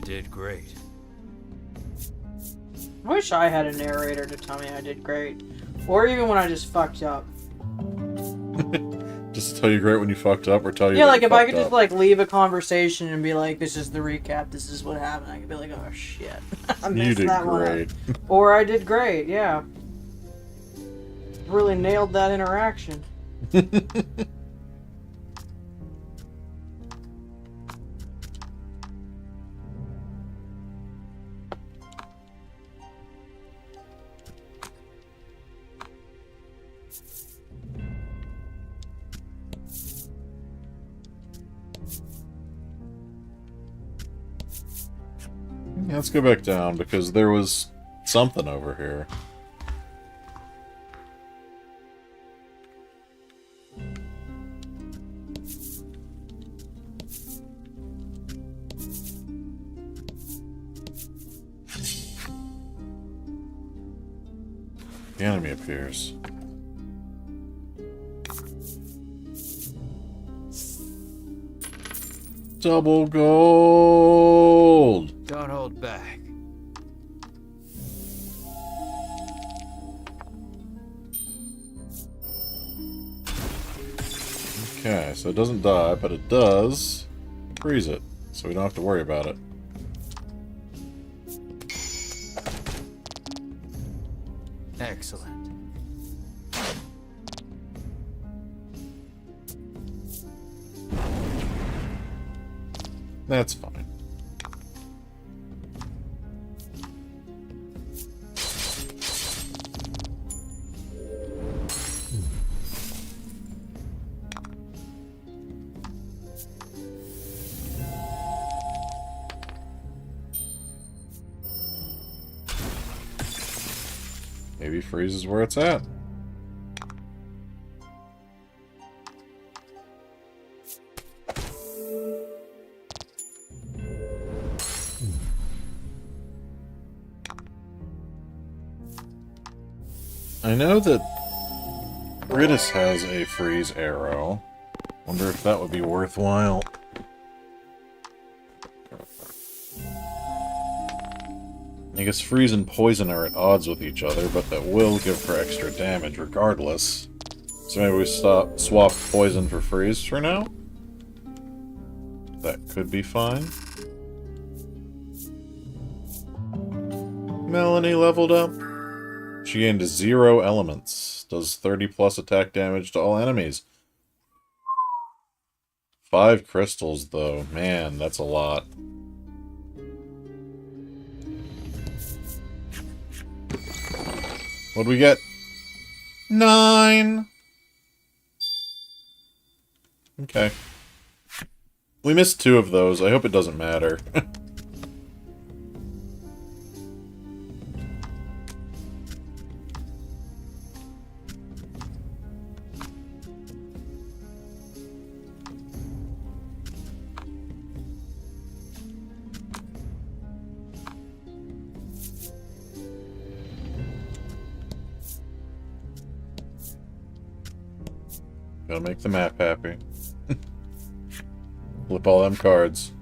Did great. I wish I had a narrator to tell me I did great. Or even when I just fucked up. Just tell you great when you fucked up, or tell you yeah, that like you if I fucked could up. just like leave a conversation and be like, this is the recap, this is what happened, I could be like, oh shit. I You messed did that great. one up. Or I did great, yeah. Really nailed that interaction. Yeah, let's go back down, because there was something over here. The enemy appears. Double gold! Don't hold back. Okay, so it doesn't die, but it does freeze it, so we don't have to worry about it. Excellent. That's fine. Maybe freeze is where it's at. I know that Ritus has a freeze arrow. Wonder if that would be worthwhile. I guess freeze and poison are at odds with each other, but that will give her extra damage regardless. So maybe we swap poison for freeze for now? That could be fine. Melanie leveled up. She gained 0 elements. Does 30 plus attack damage to all enemies. 5 crystals, though. Man, that's a lot. What'd we get? 9! Okay. We missed 2 of those. I hope it doesn't matter. Gotta make the map happy. Flip all them cards.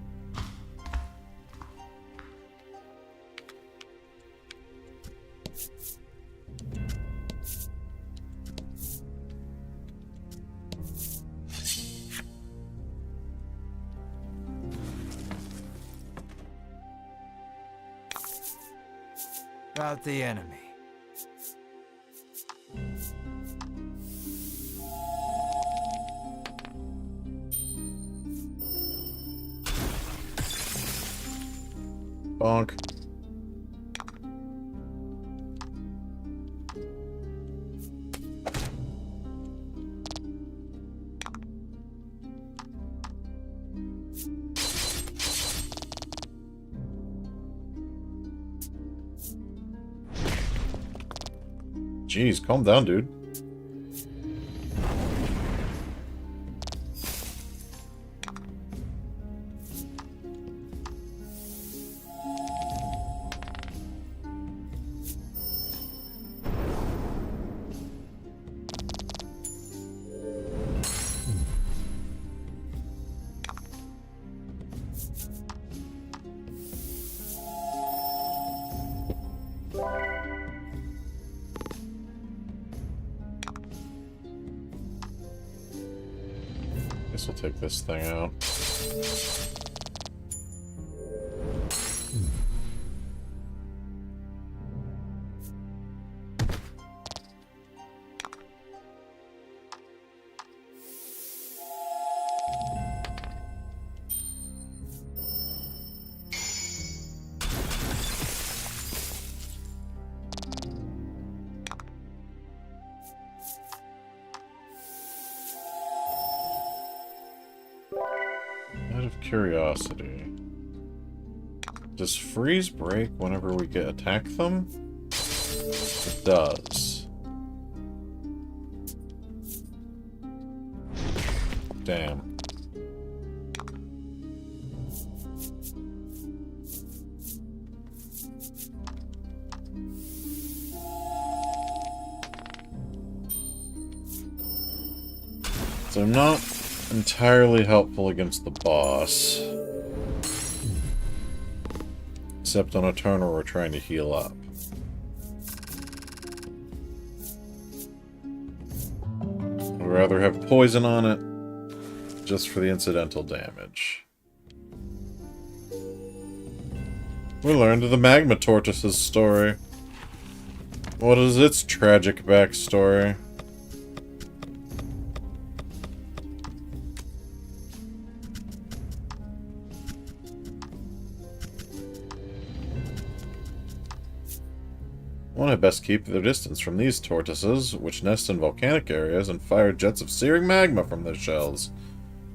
About the enemy. Bonk. Jeez, calm down, dude. Guess we'll take this thing out. Out of curiosity, Does freeze break whenever we attack them? It does. Damn. So I'm not entirely helpful against the boss. Except on a turn where we're trying to heal up. I'd rather have poison on it, just for the incidental damage. We learned the magma tortoise's story. What is its tragic backstory? One had best keep their distance from these tortoises, which nest in volcanic areas and fire jets of searing magma from their shells.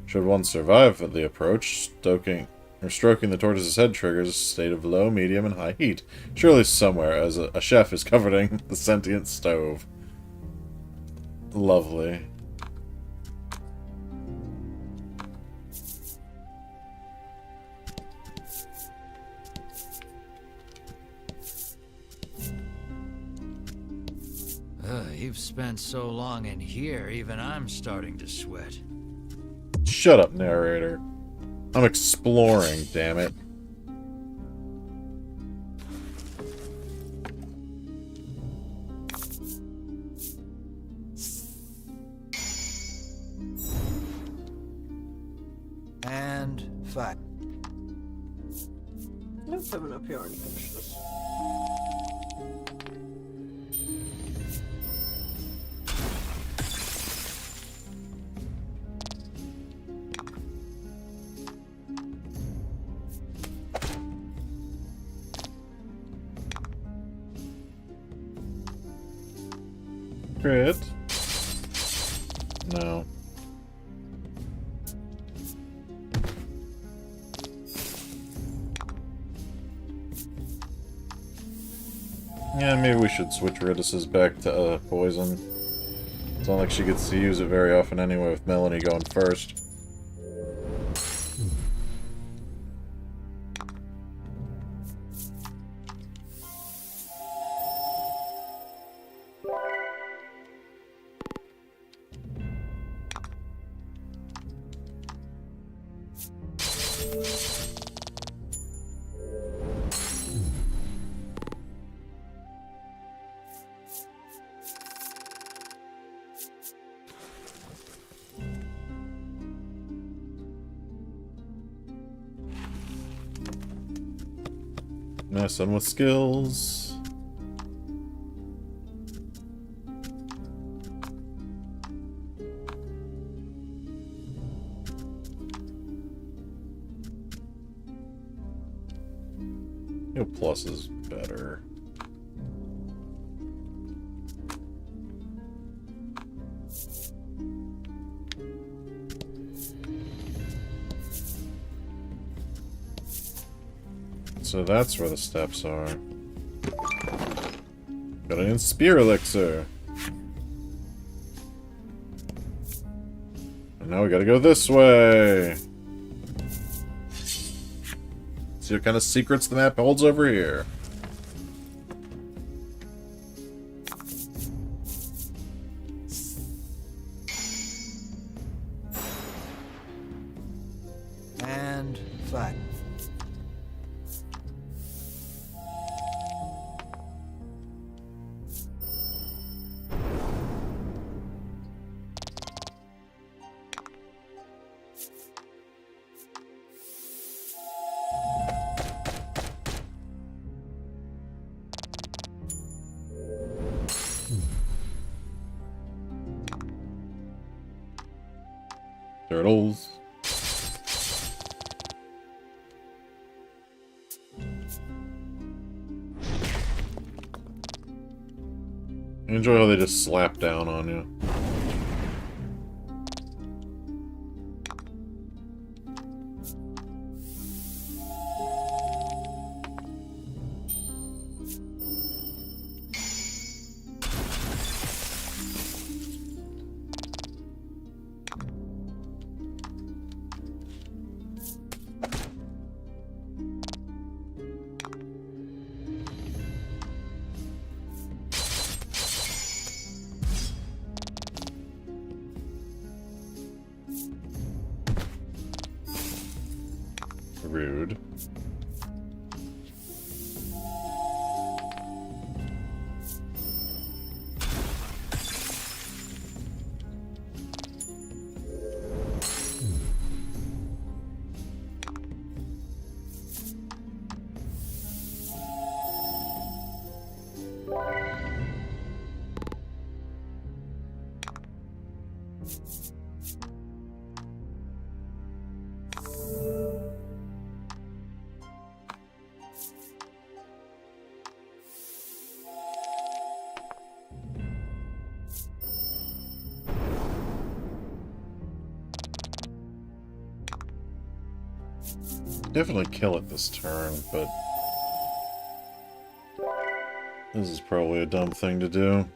Should one survive the approach, stroking the tortoise's head triggers a state of low, medium, and high heat. Surely somewhere, as a chef is covering the sentient stove. Lovely. You've spent so long in here, even I'm starting to sweat. Shut up, narrator. I'm exploring, damn it. And fight. Let's have an up here and finish this. Crit? No. Yeah, maybe we should switch Ridis's back to poison. It's not like she gets to use it very often anyway, with Melanie going first. Messing with skills. Plus is better. So that's where the steps are. Got an spear elixir. And now we gotta go this way. See what kind of secrets the map holds over here. And fight. Turtles. I enjoy how they just slap down on you. dude. Definitely kill it this turn, but this is probably a dumb thing to do.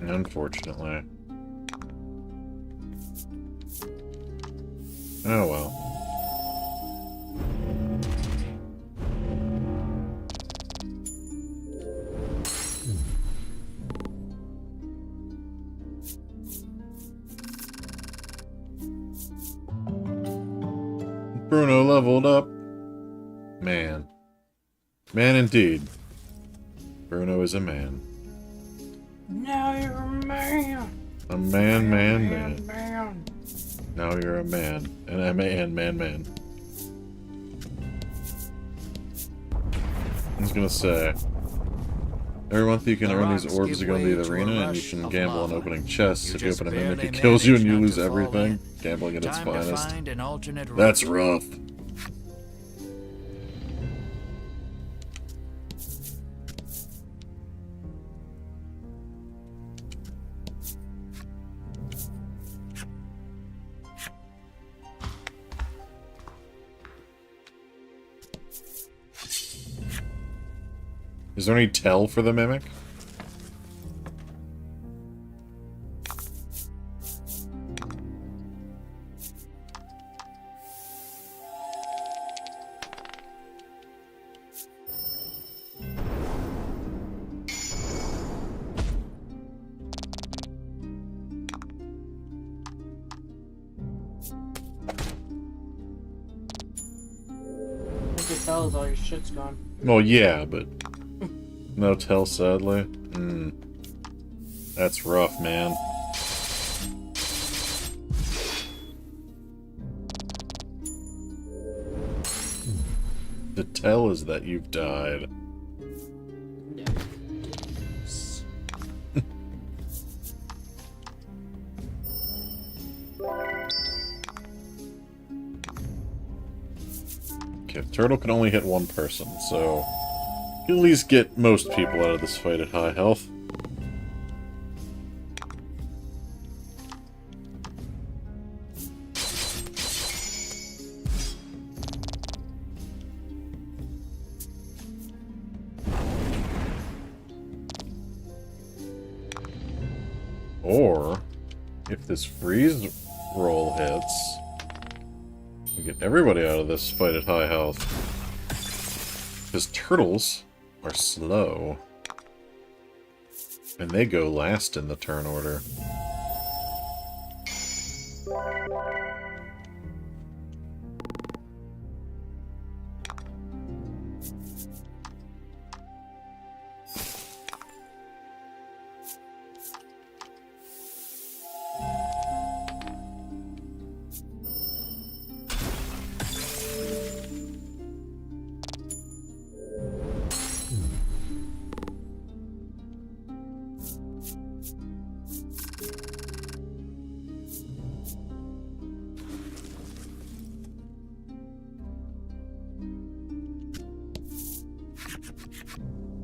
Unfortunately. Oh well. Bruno leveled up. Man. Man indeed. Bruno is a man. Now you're a man. A man. Now you're a man. And a man. I was gonna say, every month you can earn these orbs to go into the arena, and you can gamble on opening chests. If you open a mimic, it kills you and you lose everything. Gambling at its finest. That's rough. Is there any tell for the mimic? I can tell as all your shit's gone. Well, yeah, but no tell, sadly. That's rough, man. The tell is that you've died. Yes. Okay, Turtle can only hit one person, so at least get most people out of this fight at high health. Or, if this freeze roll hits, we get everybody out of this fight at high health. Because turtles are slow. And they go last in the turn order.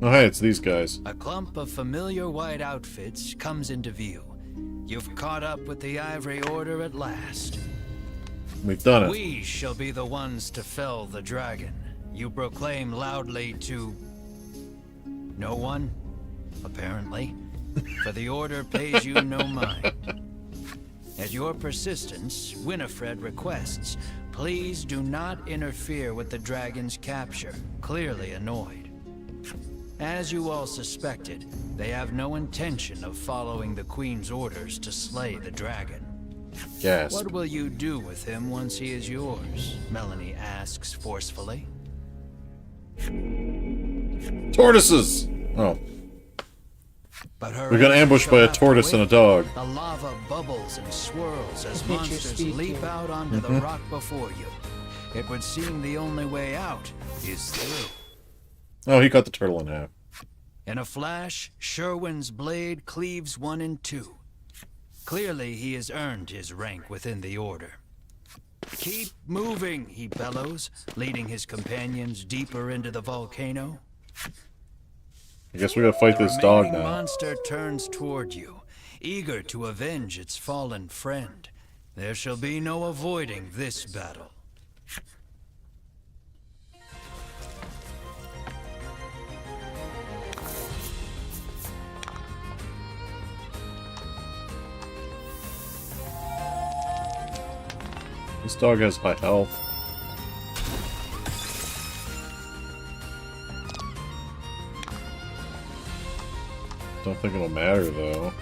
Oh hey, it's these guys. A clump of familiar white outfits comes into view. You've caught up with the Ivory Order at last. We've done it. We shall be the ones to fell the dragon. You proclaim loudly to no one, apparently, for the Order pays you no mind. At your persistence, Winifred requests, please do not interfere with the dragon's capture, clearly annoyed. As you all suspected, they have no intention of following the Queen's orders to slay the dragon. Yes. What will you do with him once he is yours? Melanie asks forcefully. Tortoises! Oh. But her We got answer ambushed shall by a have to tortoise and a wait. dog. The lava bubbles and swirls as Picture monsters speaking. leap out onto the rock before you. It would seem the only way out is through. Oh, he cut the turtle in half. In a flash, Sherwin's blade cleaves one in two. Clearly, he has earned his rank within the order. Keep moving, he bellows, leading his companions deeper into the volcano. I guess we gotta fight this The dog remaining now. monster turns toward you, eager to avenge its fallen friend. There shall be no avoiding this battle. This dog has high health. Don't think it'll matter, though.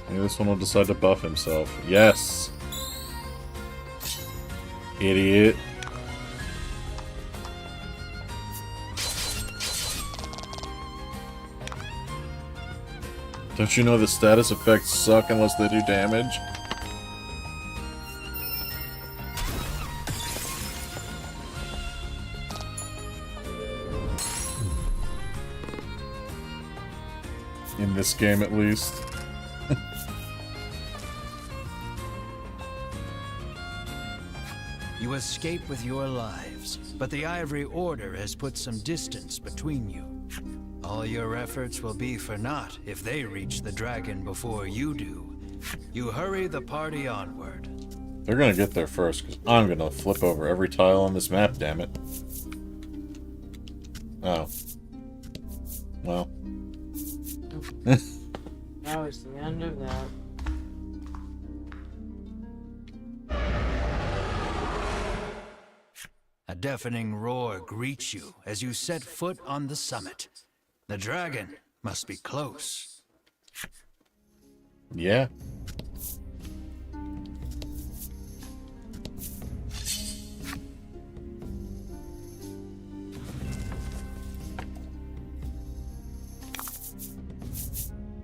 Maybe this one will decide to buff himself. Yes! Idiot. Don't you know the status effects suck unless they do damage? In this game, at least. You escape with your lives, but the Ivory Order has put some distance between you. All your efforts will be for naught if they reach the dragon before you do. You hurry the party onward. They're gonna get there first, because I'm gonna flip over every tile on this map, damn it. Oh. Well. Now it's the end of that. A deafening roar greets you as you set foot on the summit. The dragon must be close. Yeah.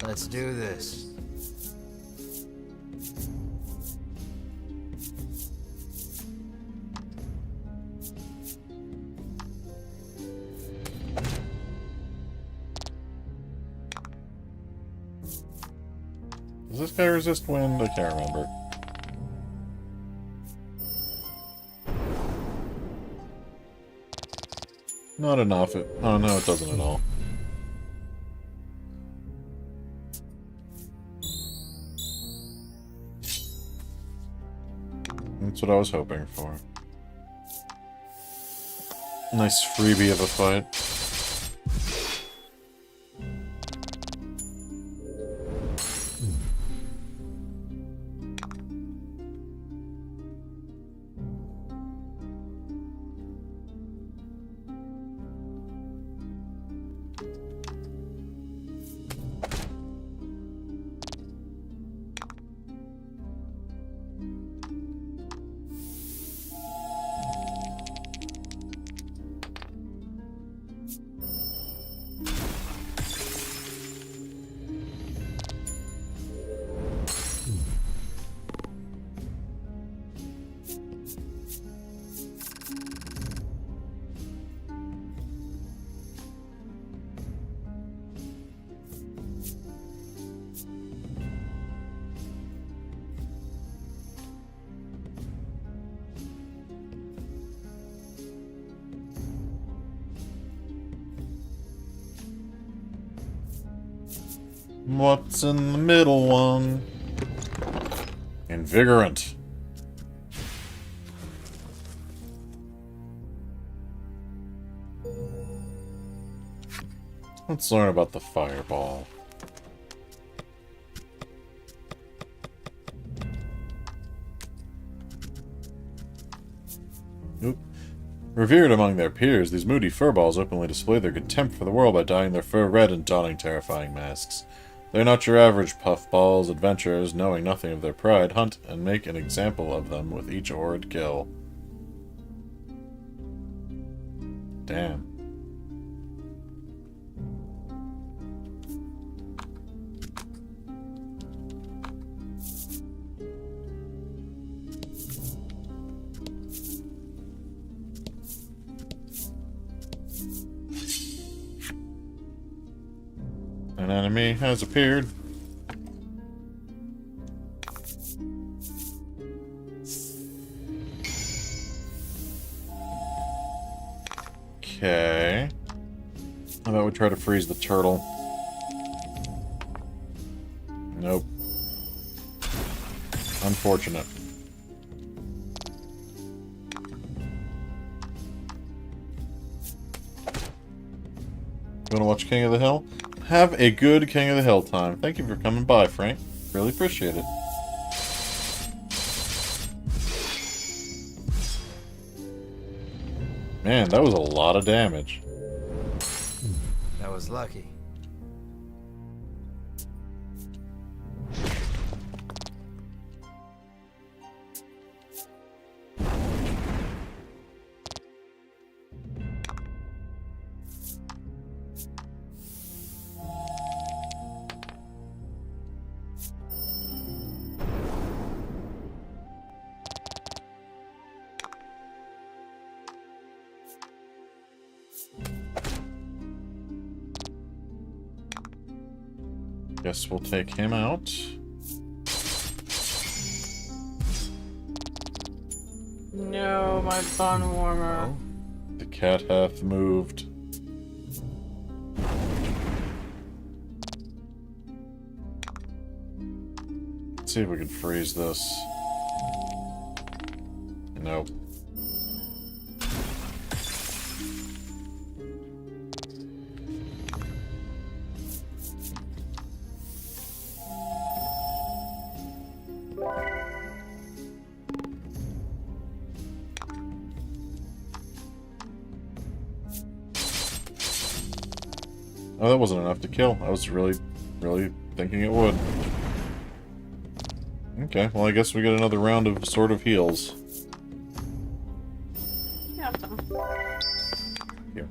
Let's do this. Does this guy resist wind? I can't remember. Not enough. Oh no, it doesn't at all. That's what I was hoping for. Nice freebie of a fight. What's in the middle one? Invigorant. Let's learn about the fireball. Revered among their peers, these moody furballs openly display their contempt for the world by dyeing their fur red and donning terrifying masks. They're not your average puffballs. Adventurers, knowing nothing of their pride, hunt and make an example of them with each horrid kill. Damn. An enemy has appeared. Okay. How about we try to freeze the turtle? Nope. Unfortunate. You wanna watch King of the Hill? Have a good King of the Hill time. Thank you for coming by, Frank. Really appreciate it. Man, that was a lot of damage. That was lucky. Guess we'll take him out. No, my bun warmer. The cat hath moved. Let's see if we can freeze this. Nope. Oh, that wasn't enough to kill. I was really thinking it would. Okay, well I guess we get another round of Sword of Heals. Yeah, some. Here.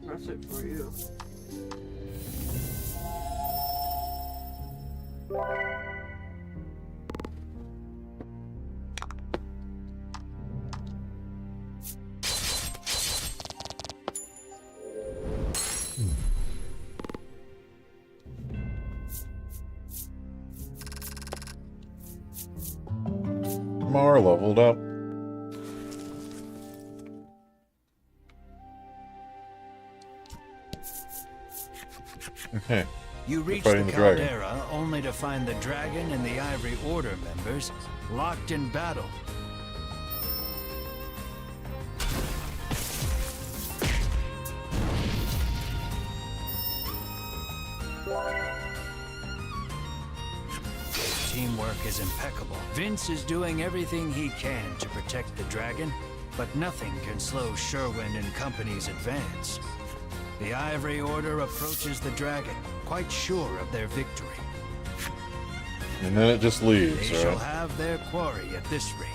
That's it for you. Mar leveled up. Okay. You reach fighting the the dragon. caldera only to find the dragon and the Ivory Order members locked in battle. Teamwork is impeccable. Vince is doing everything he can to protect the dragon, but nothing can slow Sherwin and company's advance. The Ivory Order approaches the dragon, quite sure of their victory. And then it just leaves, They shall right? have their quarry at this rate.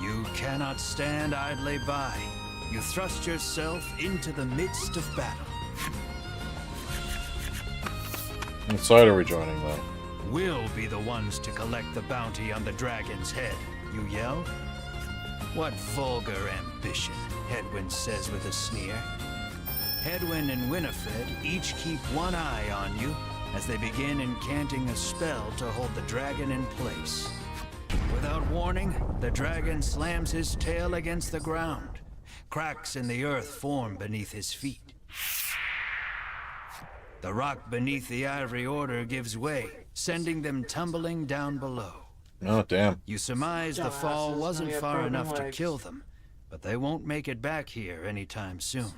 You cannot stand idly by. You thrust yourself into the midst of battle. What side are we joining, then? We'll be the ones to collect the bounty on the dragon's head, you yell? What vulgar ambition, Hedwyn says with a sneer. Hedwyn and Winifred each keep one eye on you as they begin incanting a spell to hold the dragon in place. Without warning, the dragon slams his tail against the ground. Cracks in the earth form beneath his feet. The rock beneath the Ivory Order gives way, sending them tumbling down below. Oh, damn. You surmise the fall Dumbasses, wasn't we have far broken enough to legs. kill them, but they won't make it back here anytime soon.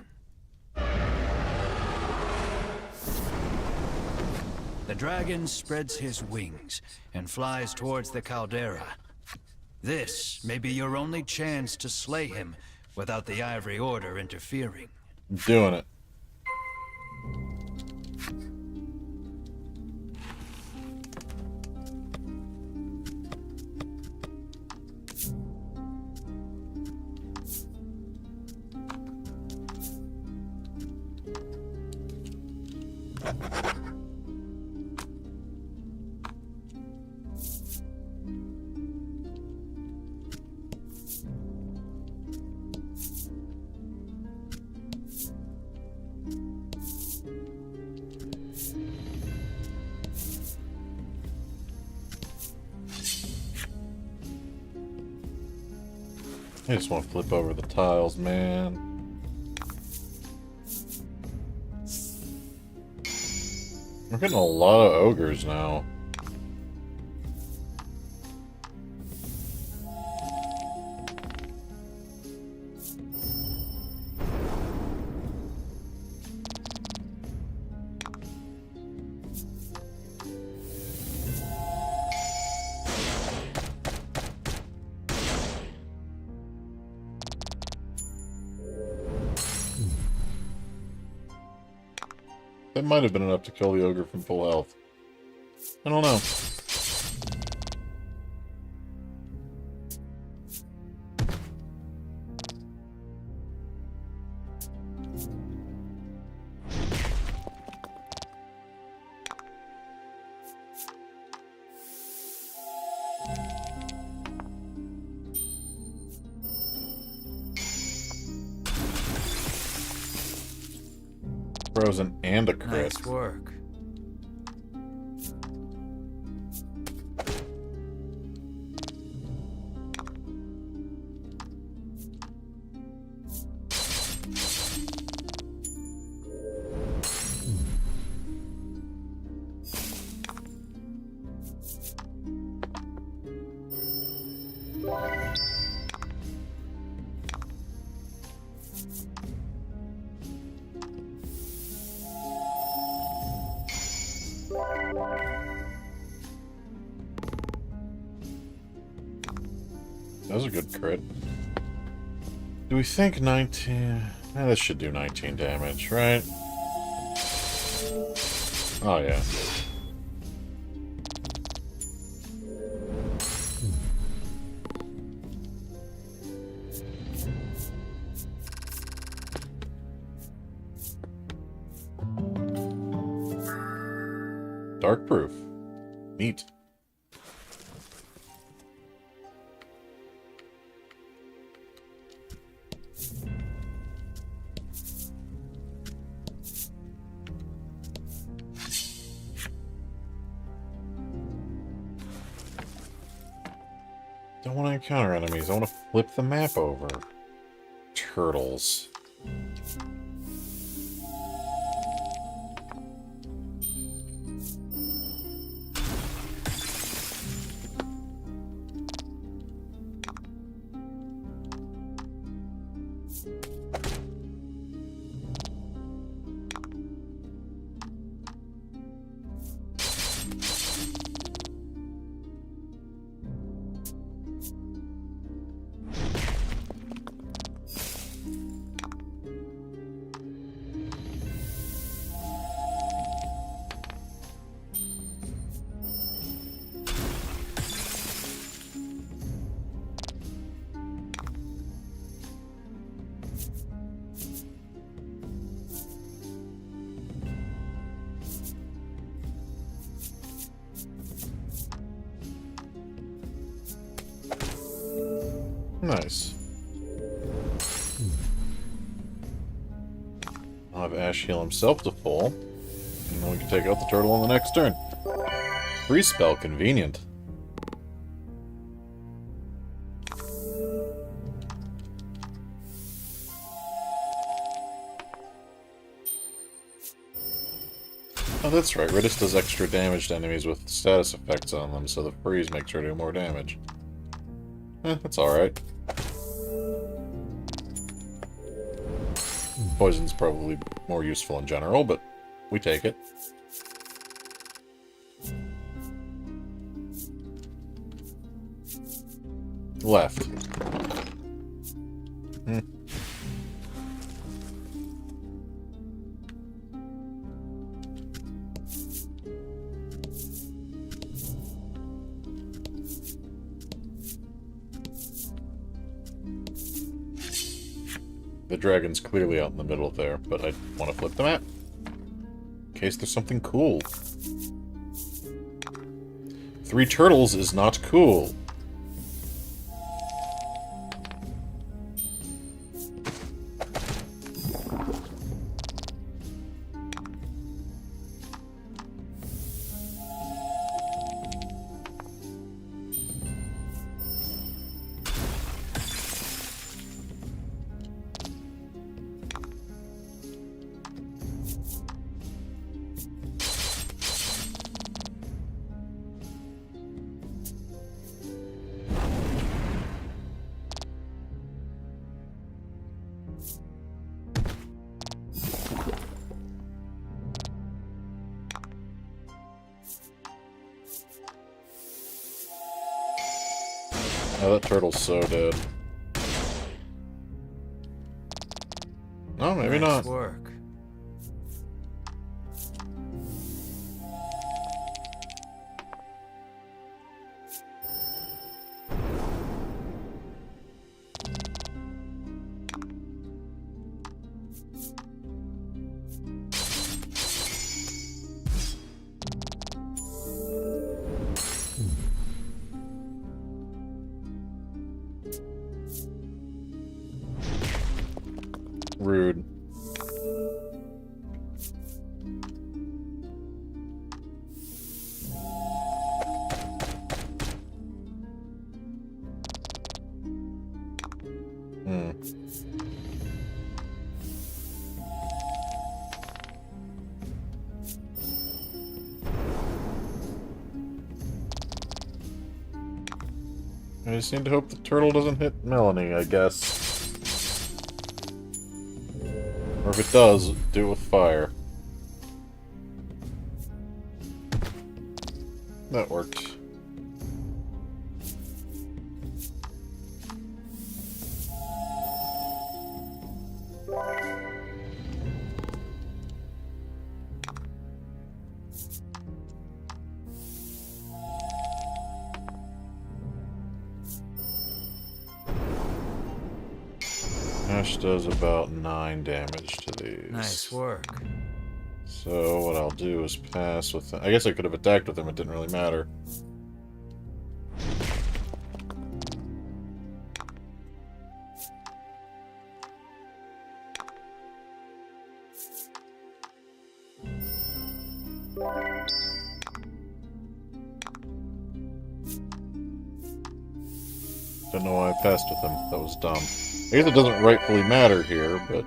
The the dragon spreads his wings and flies towards the caldera. This may be your only chance to slay him without the Ivory Order interfering. I'm doing it. I just want to flip over the tiles, man. We're getting a lot of ogres now. That might have been enough to kill the ogre from full health. I don't know. Frozen and a crit. Nice work. That was a good crit. Do we think 19... this should do 19 damage, right? Oh, yeah. Dark proof. Neat. Don't want to encounter enemies. I want to flip the map over. Turtles. Nice. I'll have Ash heal himself to full, and then we can take out the turtle on the next turn. Free spell, convenient. Oh, that's right. Redis does extra damage to enemies with status effects on them, so the freeze makes her do more damage. That's alright. Poison's probably more useful in general, but we take it. Left. Hmm. The dragon's clearly out in the middle there, but I want to flip the map. In case there's something cool. 3 turtles is not cool. Oh, that turtle's so dead. No, maybe Nice not. work. Rude. Hmm. I just need to hope the turtle doesn't hit Melanie, I guess. Or if it does, do it with fire. That worked. Ash does about 9 damage to these. Nice work. So what I'll do is pass with... I guess I could have attacked with him, it didn't really matter. Don't know why I passed with him. That was dumb. I guess it doesn't rightfully matter here, but...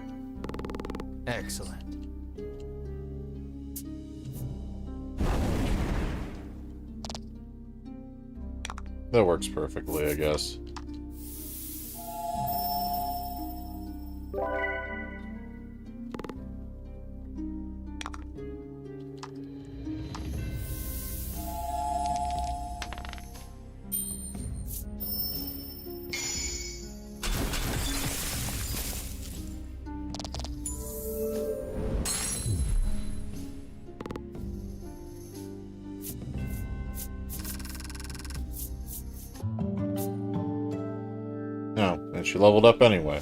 Excellent. that works perfectly, I guess. No, and she leveled up anyway.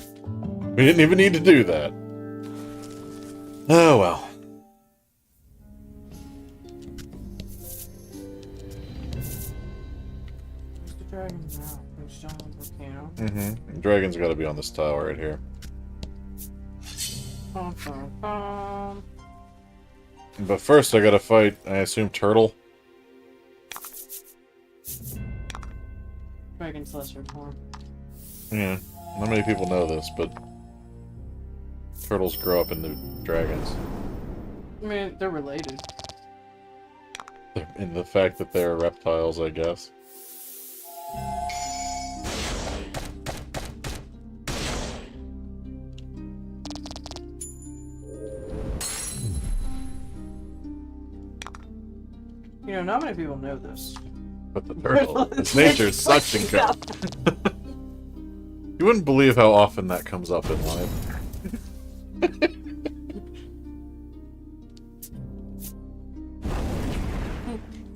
We didn't even need to do that. Oh well. Where's the dragon now? Where's John Volcano? Mm-hmm. Dragon's gotta be on this tile right here. Bum, bum, bum. But first I gotta fight, I assume, Turtle. Dragon's lesser form. Yeah, not many people know this, but turtles grow up into dragons. I mean, they're related. In the fact that they're reptiles, I guess. You know, not many people know this. With the turtle. It's nature's suction cup. You wouldn't believe how often that comes up in life.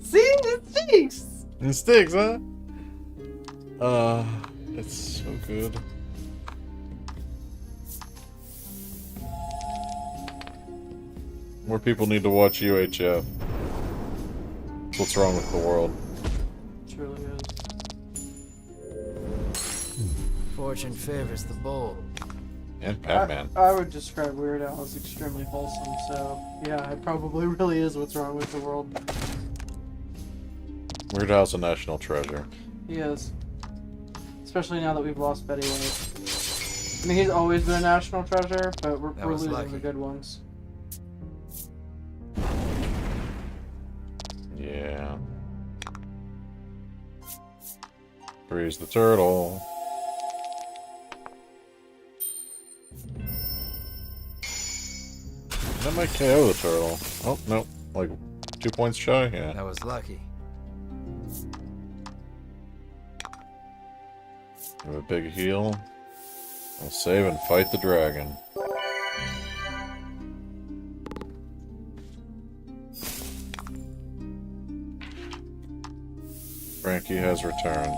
See? It stinks! It stinks, huh? It's so good. More people need to watch UHF. What's wrong with the world? It really is. Fortune favors the bold. And Batman. I would describe Weird Al as extremely wholesome, so yeah, it probably really is what's wrong with the world. Weird Al's a national treasure. He is. Especially now that we've lost Betty White. I mean, he's always been a national treasure, but we're was losing lucky. the good ones. Yeah. Freeze the turtle. That might KO the turtle. Oh, no. Like, 2 points shy? Yeah. That was lucky. Have a big heal. I'll save and fight the dragon. Frankie has returned.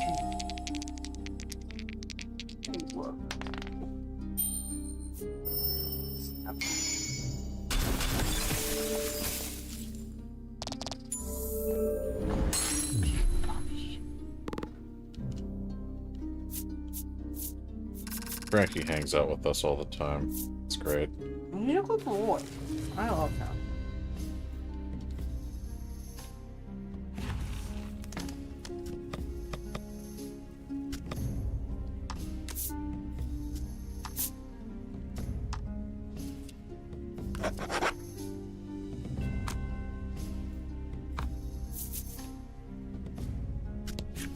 Frankie hangs out with us all the time. It's great. You look like a boy. I love him.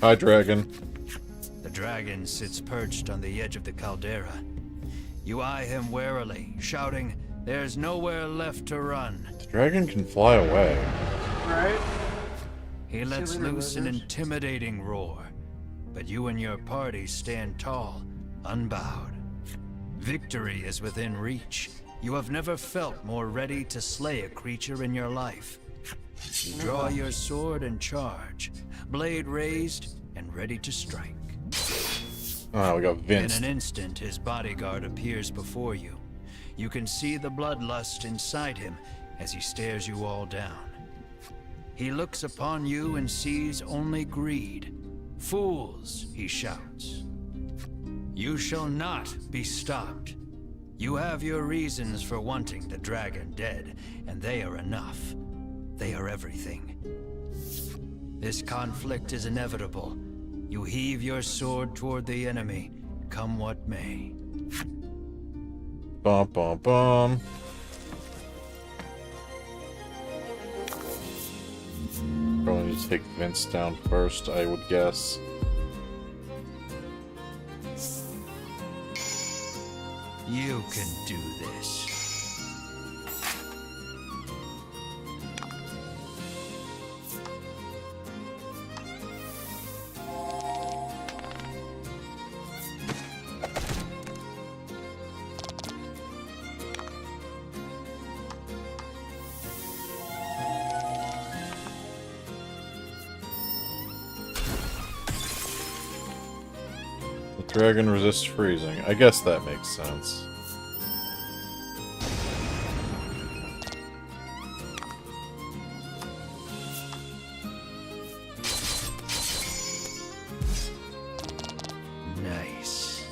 Hi, dragon. The dragon sits perched on the edge of the caldera. You eye him warily, shouting, "There's nowhere left to run." The dragon can fly away. Right? He lets Silly loose an lizard. intimidating roar, but you and your party stand tall, unbowed. Victory is within reach. You have never felt more ready to slay a creature in your life. You draw your sword and charge, blade raised and ready to strike. Oh, we got In Vince. an instant, his bodyguard appears before you. You can see the bloodlust inside him as he stares you all down. He looks upon you and sees only greed. "Fools," he shouts. "You shall not be stopped. You have your reasons for wanting the dragon dead, and they are enough. They are everything. This conflict is inevitable. You heave your sword toward the enemy, come what may." Bum, bum, bum. Probably need to take Vince down first, I would guess. You can do this. The dragon resists freezing. I guess that makes sense. Nice.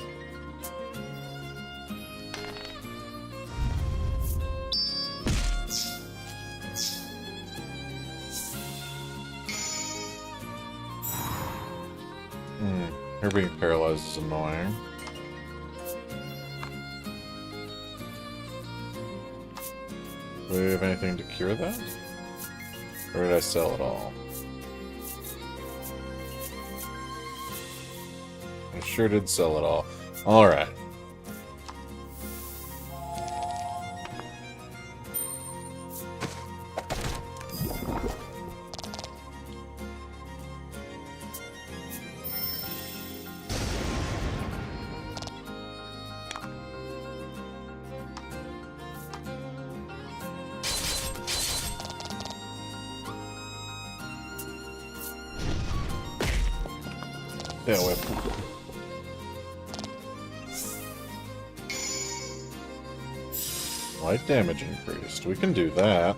Her being paralyzed is annoying. Do we have anything to cure that? Or did I sell it all? I sure did sell it all. Alright. Tail whip. Light damage increased. We can do that.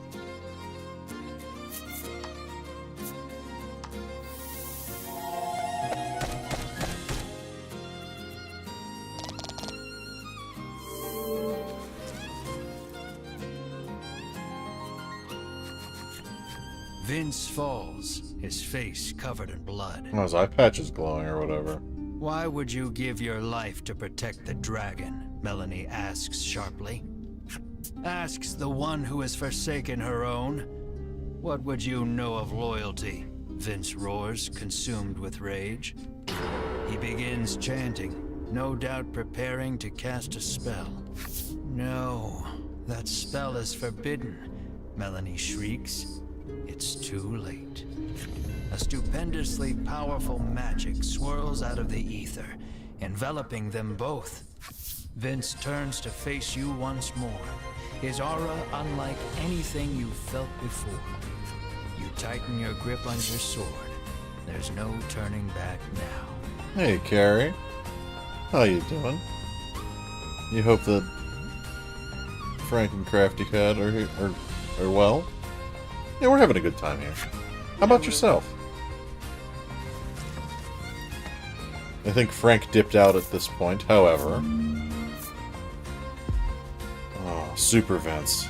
Vince falls, his face covered in blood. Oh, his eye patch is glowing or whatever. Why would you give your life to protect the dragon? Melanie asks sharply. Asks the one who has forsaken her own. What would you know of loyalty? Vince roars, consumed with rage. He begins chanting, no doubt preparing to cast a spell. No, that spell is forbidden, Melanie shrieks. It's too late. A stupendously powerful magic swirls out of the ether, enveloping them both. Vince turns to face you once more, his aura unlike anything you've felt before. You tighten your grip on your sword. There's no turning back now. Hey, Carrie. How you doing? You hope that Frank and Crafty Cat are well? Yeah, we're having a good time here. How about yourself? I think Frank dipped out at this point, however. Oh, super Vince.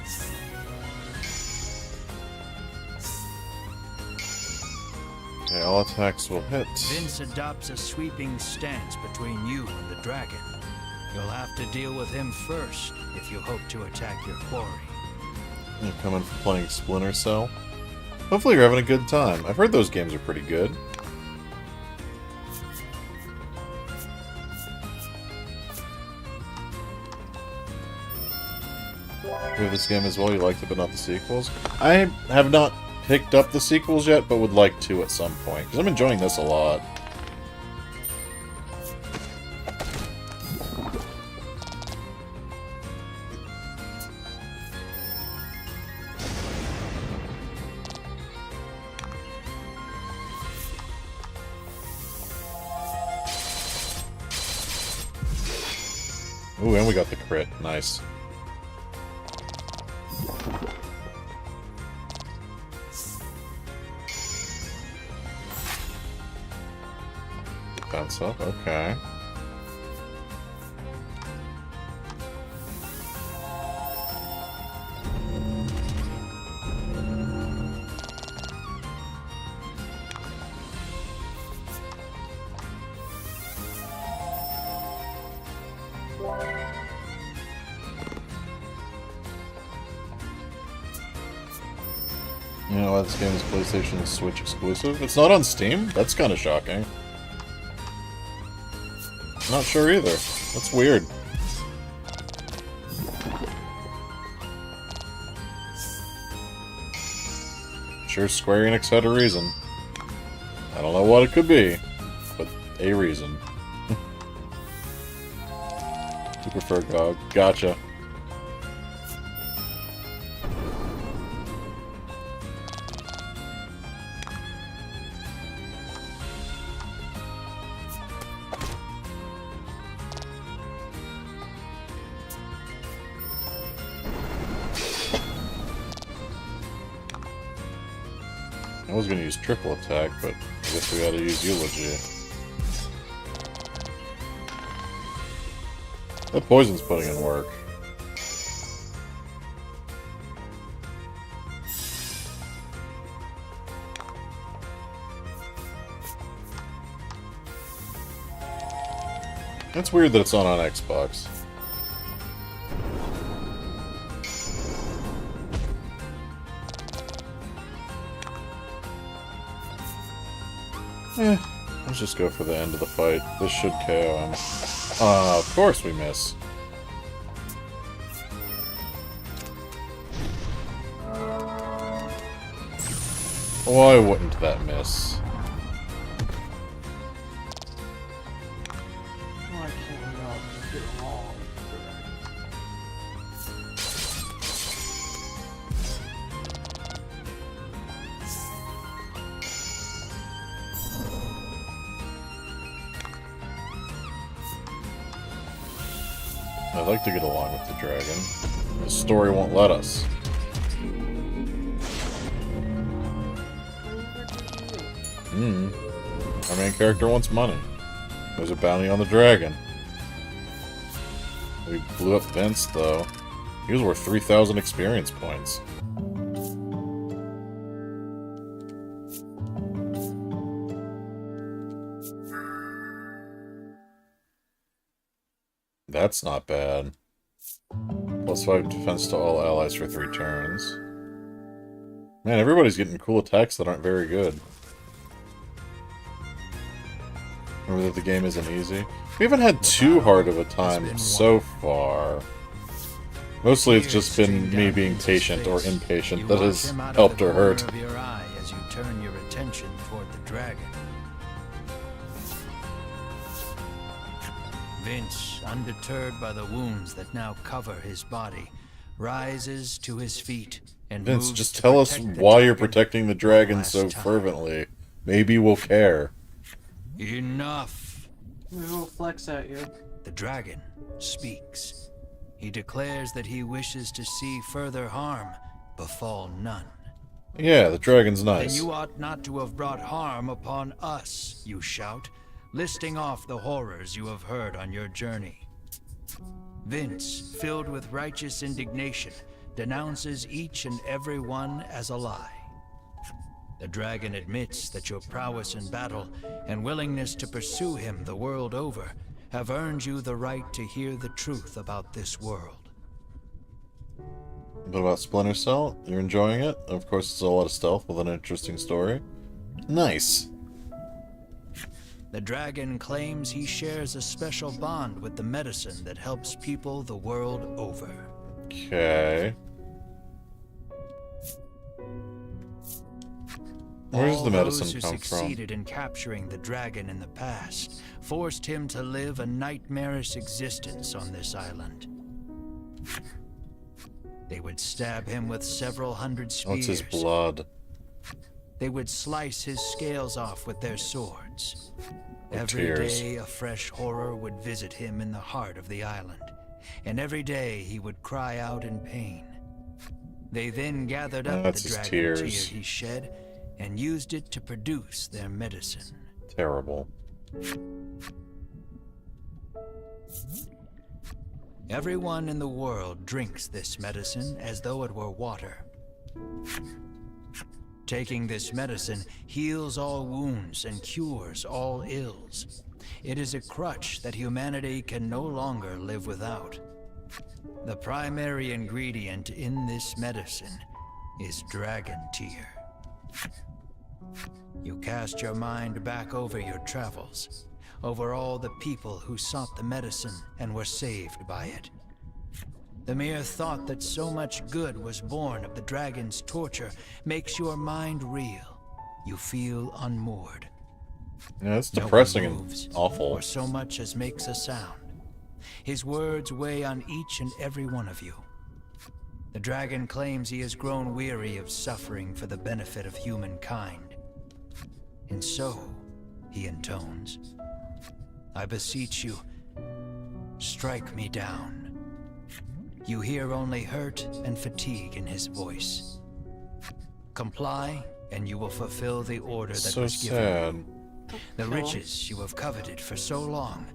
Okay, all attacks will hit. Vince adopts a sweeping stance between you and the dragon. You'll have to deal with him first if you hope to attack your quarry. You're coming for playing Splinter Cell? Hopefully you're having a good time. I've heard those games are pretty good. You have this game as well, you liked it but not the sequels? I have not picked up the sequels yet, but would like to at some point, because I'm enjoying this a lot. Ooh, and we got the crit. Nice. Defense up, okay. You know, this game is PlayStation and Switch exclusive. It's not on Steam? That's kind of shocking. Not sure either. That's weird. Sure, Square Enix had a reason. I don't know what it could be, but a reason. You prefer GOG. Gotcha. I was gonna use triple attack, but I guess we gotta use Eulogy. That poison's putting in work. It's weird that it's not on Xbox. Let's just go for the end of the fight. This should KO him. Of course we miss. Why wouldn't that miss? Why can't we all just get along? I'd like to get along with the dragon. The story won't let us. Our main character wants money. There's a bounty on the dragon. We blew up Vince, though. He was worth 3,000 experience points. That's not bad. +5 defense to all allies for 3 turns. Man, everybody's getting cool attacks that aren't very good. Remember that the game isn't easy? We haven't had too hard of a time so far. Mostly it's just been me being patient or impatient that has helped or hurt. Of your eye as you turn your attention toward the dragon. Vince, undeterred by the wounds that now cover his body, rises to his feet and Vince, moves just to tell us protect the why you're dragon protecting the dragon one so last time. fervently. Maybe we'll care. Enough. We will flex at you. The dragon speaks. He declares that he wishes to see further harm befall none. Yeah, the dragon's Then nice. you ought not to have brought harm upon us, you shout, listing off the horrors you have heard on your journey. Vince, filled with righteous indignation, denounces each and every one as a lie. The dragon admits that your prowess in battle and willingness to pursue him the world over have earned you the right to hear the truth about this world. What about Splinter Cell? You're enjoying it? Of course, it's a lot of stealth with an interesting story. Nice. The dragon claims he shares a special bond with the medicine that helps people the world over. Okay. Where does All the those medicine who come from? succeeded in capturing the dragon in the past forced him to live a nightmarish existence on this island. They would stab him with several hundred spears. What's his blood? They would slice his scales off with their swords. Or Every tears. day a fresh horror would visit him in the heart of the island, and every day he would cry out in pain. They then gathered up That's the his dragon tears. tear he shed and used it to produce their medicine. Terrible. Everyone in the world drinks this medicine as though it were water. Taking this medicine heals all wounds and cures all ills. It is a crutch that humanity can no longer live without. The primary ingredient in this medicine is dragon tear. You cast your mind back over your travels, over all the people who sought the medicine and were saved by it. The mere thought that so much good was born of the dragon's torture makes your mind reel. You feel unmoored. Yeah, it's No one depressing moves, and awful. or so much as makes a sound. His words weigh on each and every one of you. The dragon claims he has grown weary of suffering for the benefit of humankind. And so, he intones, I beseech you, strike me down. You hear only hurt and fatigue in his voice. Comply, and you will fulfill the order that So was given. sad. The riches you have coveted for so long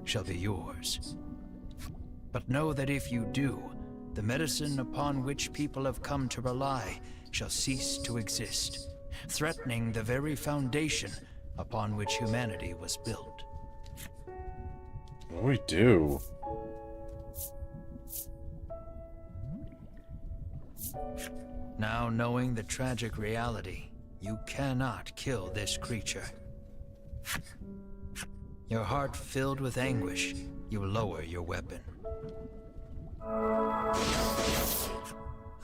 shall be yours. But know that if you do, the medicine upon which people have come to rely shall cease to exist, threatening the very foundation upon which humanity was built. What do we do? Now, knowing the tragic reality, you cannot kill this creature. Your heart filled with anguish, you lower your weapon.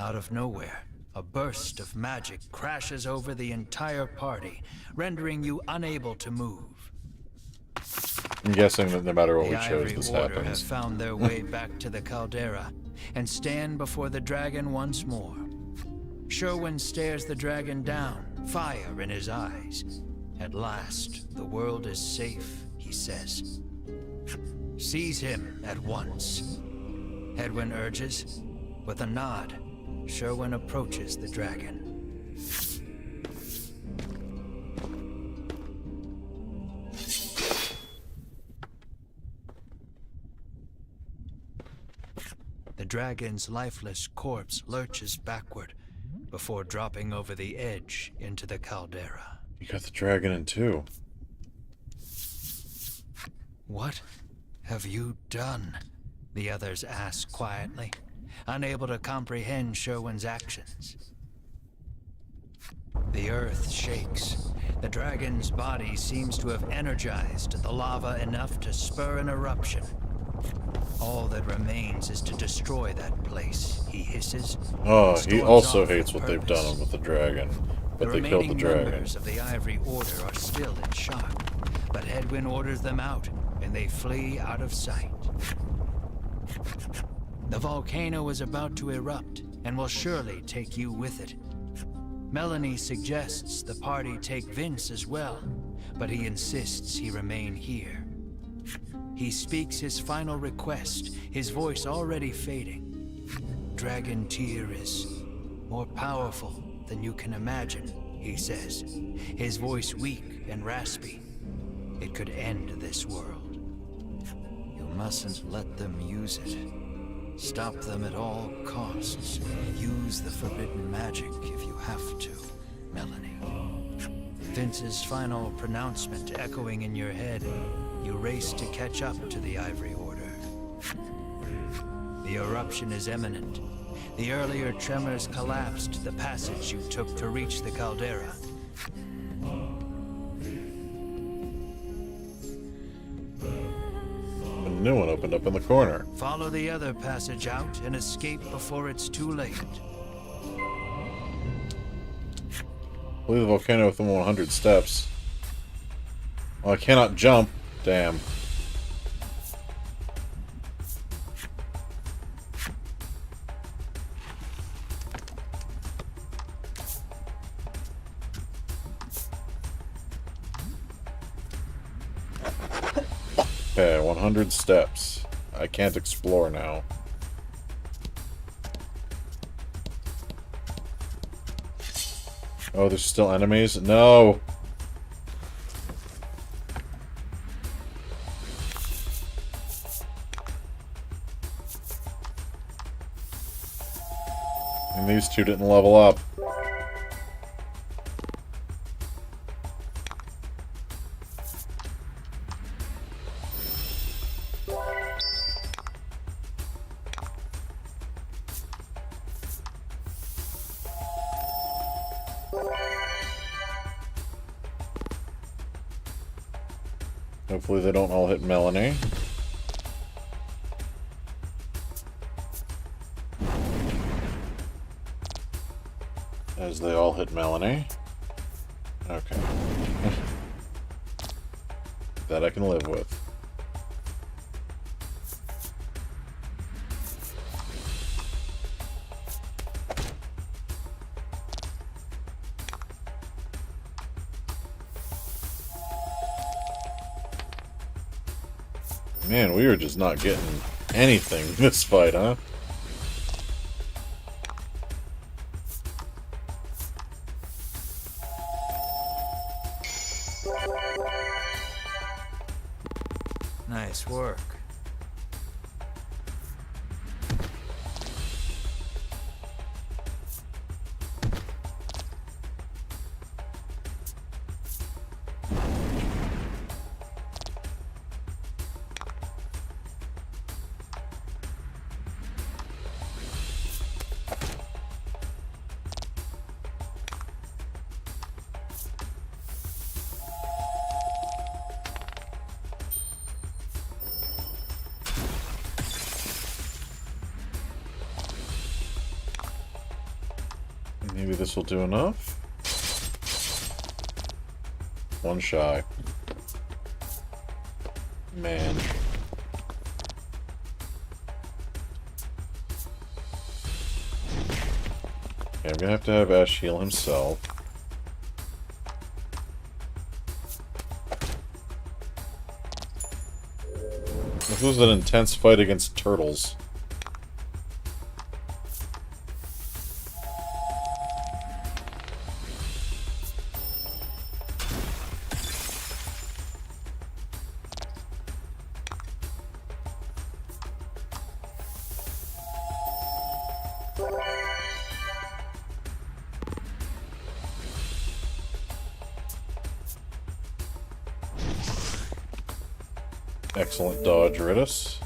Out of nowhere, a burst of magic crashes over the entire party, rendering you unable to move. I'm guessing that no matter what we The chose, Ivory this Order have happens. found their way back to the caldera and stand before the dragon once more. Sherwin stares the dragon down, fire in his eyes. At last, the world is safe, he says. Seize him at once. Hedwyn urges. With a nod, Sherwin approaches the dragon. The dragon's lifeless corpse lurches backward before dropping over the edge into the caldera. You got the dragon in too. What have you done? The others ask quietly, unable to comprehend Sherwin's actions. The earth shakes. The dragon's body seems to have energized the lava enough to spur an eruption. All that remains is to destroy that place, he hisses. Oh, he Storms also off hates with what they've purpose. done with the dragon. But The they killed the remaining dragon. members of the Ivory Order are still in shock, but Hedwyn orders them out, and they flee out of sight. The volcano is about to erupt, and will surely take you with it. Melanie suggests the party take Vince as well, but he insists he remain here. He speaks his final request, his voice already fading. Dragon Tear is more powerful than you can imagine, he says, his voice weak and raspy. It could end this world. You mustn't let them use it. Stop them at all costs. Use the forbidden magic if you have to, Melanie. Vince's final pronouncement echoing in your head, you race to catch up to the Ivory Order. The eruption is imminent. The earlier tremors collapsed the passage you took to reach the caldera. A new one opened up in the corner. Follow the other passage out and escape before it's too late. Leave the volcano within 100 steps. Well, I cannot jump. Damn. Okay, 100 steps. I can't explore now. Oh, there's still enemies? No! And these two didn't level up. Hopefully they don't all hit Melanie. As they all hit Melanie. Okay. That I can live with. Man, we are just not getting anything this fight, huh? Nice work. Maybe this will do enough. One shy. Man. Okay, I'm gonna have to have Ash heal himself. This was an intense fight against turtles. Excellent dodge, Ridus.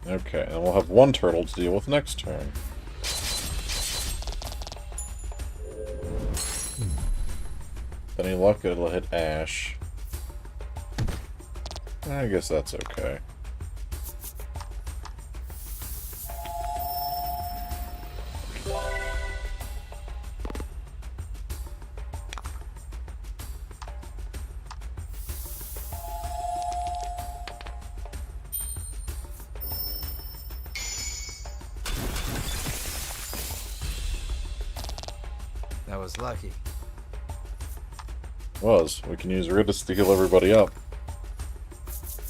Okay, and we'll have one turtle to deal with next turn. Any luck, it'll hit Ash. I guess that's okay. That was lucky. We can use Ridus to heal everybody up.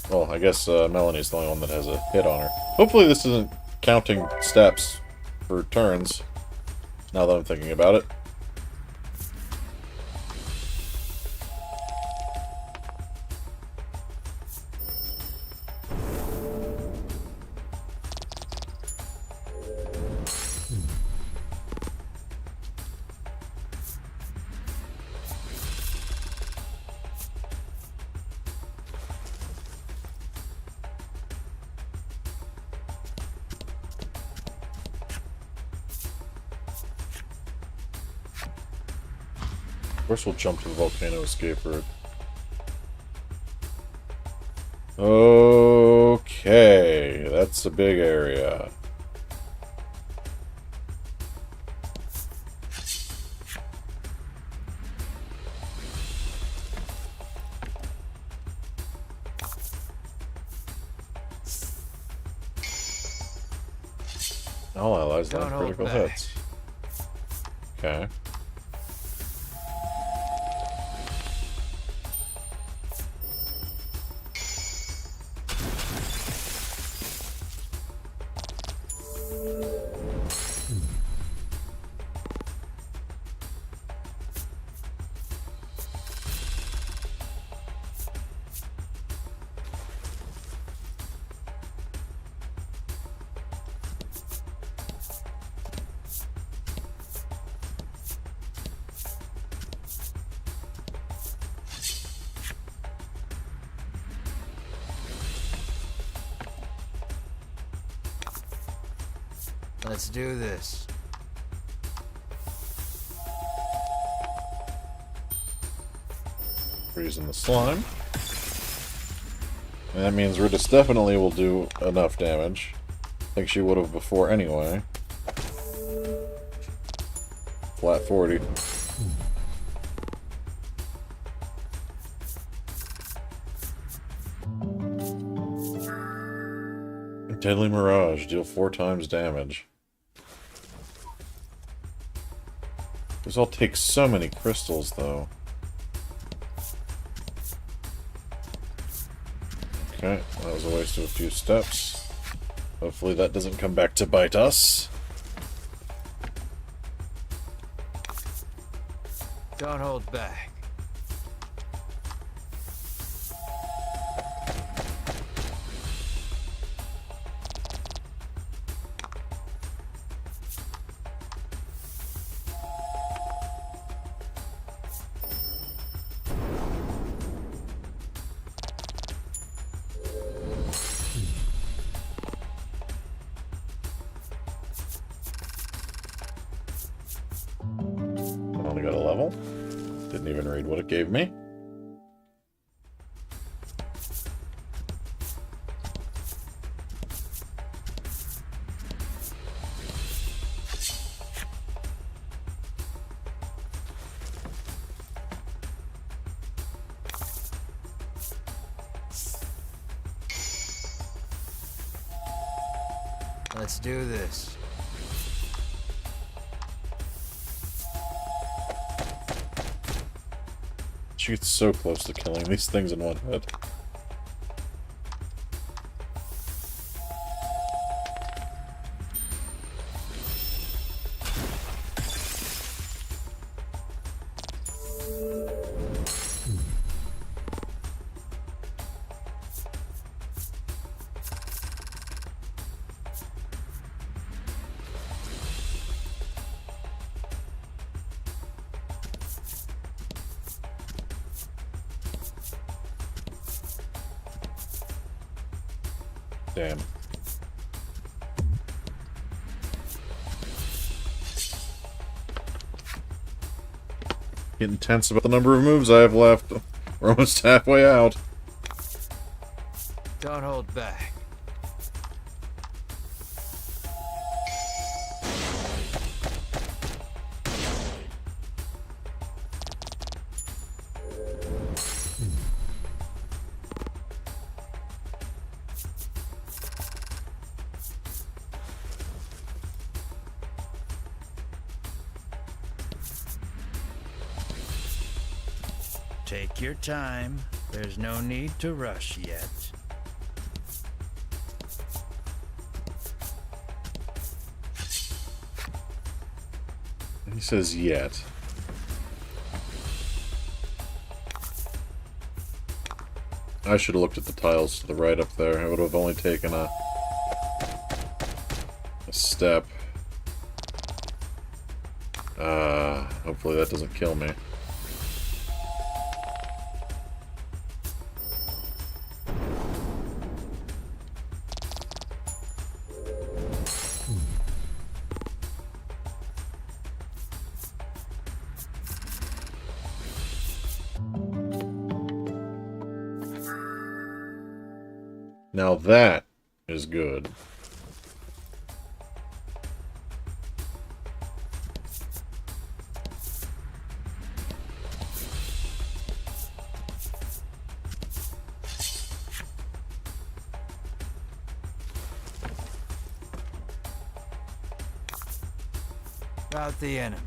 Well, I guess Melanie's the only one that has a hit on her. Hopefully this isn't counting steps for turns, now that I'm thinking about it. Of course we'll jump to the volcano escape route. Okay, that's a big area. All allies land critical hits. Okay. Let's do this. Freezing the slime. And that means Ridus definitely will do enough damage. I think she would have before anyway. Flat 40. Deadly Mirage, deal 4 times damage. These all take so many crystals, though. Okay, that was a waste of a few steps. Hopefully that doesn't come back to bite us. Don't hold back. Only got a level. Didn't even read what it gave me. Let's do this. She gets so close to killing these things in one hit. Damn. Getting tense about the number of moves I have left. We're almost halfway out. Don't hold back. Take your time. There's no need to rush yet. He says yet. I should have looked at the tiles to the right up there. I would have only taken a step. Hopefully that doesn't kill me. Now that is good. About the enemy.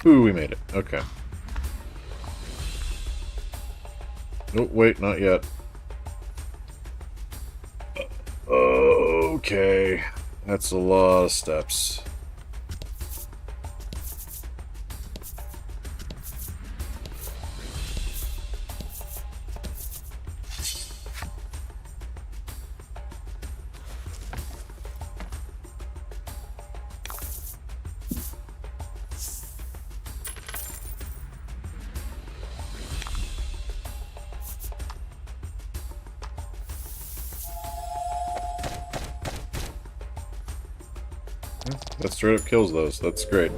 Ooh, we made it. Okay. Oh, wait, not yet. Okay. That's a lot of steps. That straight up kills those. That's great.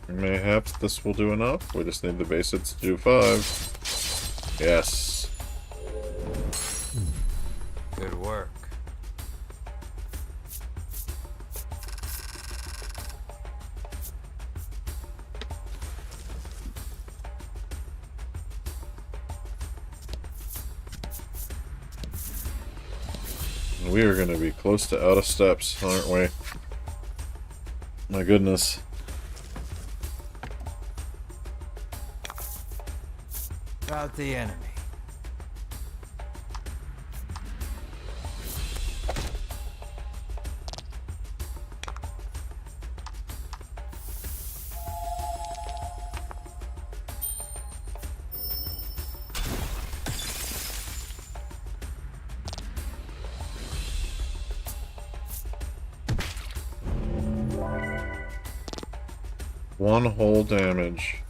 Mayhaps this will do enough. We just need the base hits to do 5. Yes. Good work. We are going to be close to out of steps, aren't we? My goodness. About the enemy. One whole damage.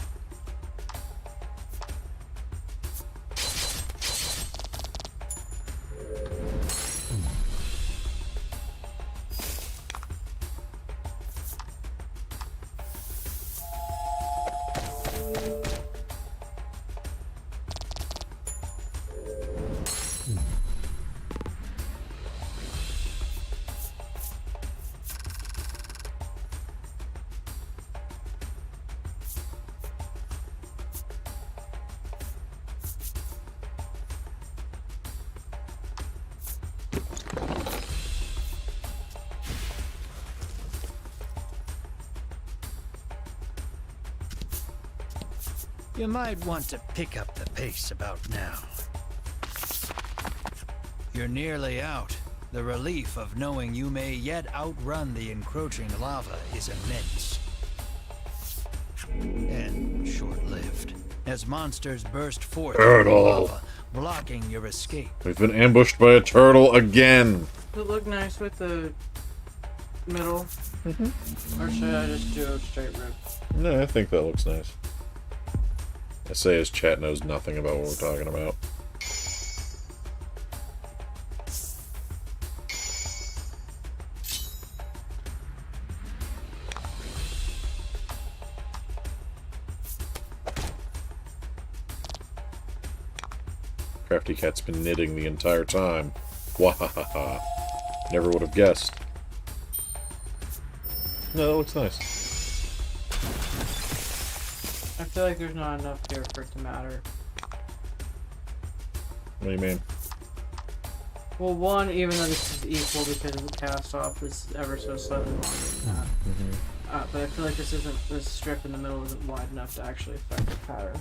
You might want to pick up the pace about now. You're nearly out. The relief of knowing you may yet outrun the encroaching lava is immense. And short-lived, as monsters burst forth from the lava, blocking your escape. We've been ambushed by a turtle again! Does it look nice with the middle? Or should I just do a straight rip? No, I think that looks nice. I say as chat knows nothing about what we're talking about. Crafty Cat's been knitting the entire time. Wahahaha. Never would have guessed. No, that looks nice. I feel like there's not enough here for it to matter. What do you mean? Well, one, even though this is equal because the cast off is ever so slightly longer than that. But I feel like this strip in the middle isn't wide enough to actually affect the pattern.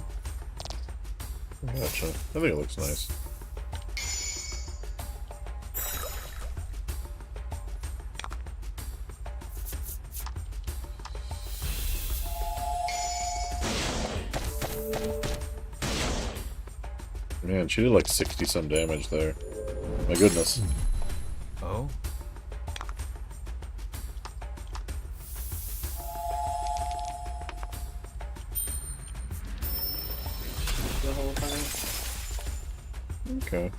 Gotcha. I think it looks nice. Man, she did like 60 some damage there. My goodness. Oh? The whole thing. Okay.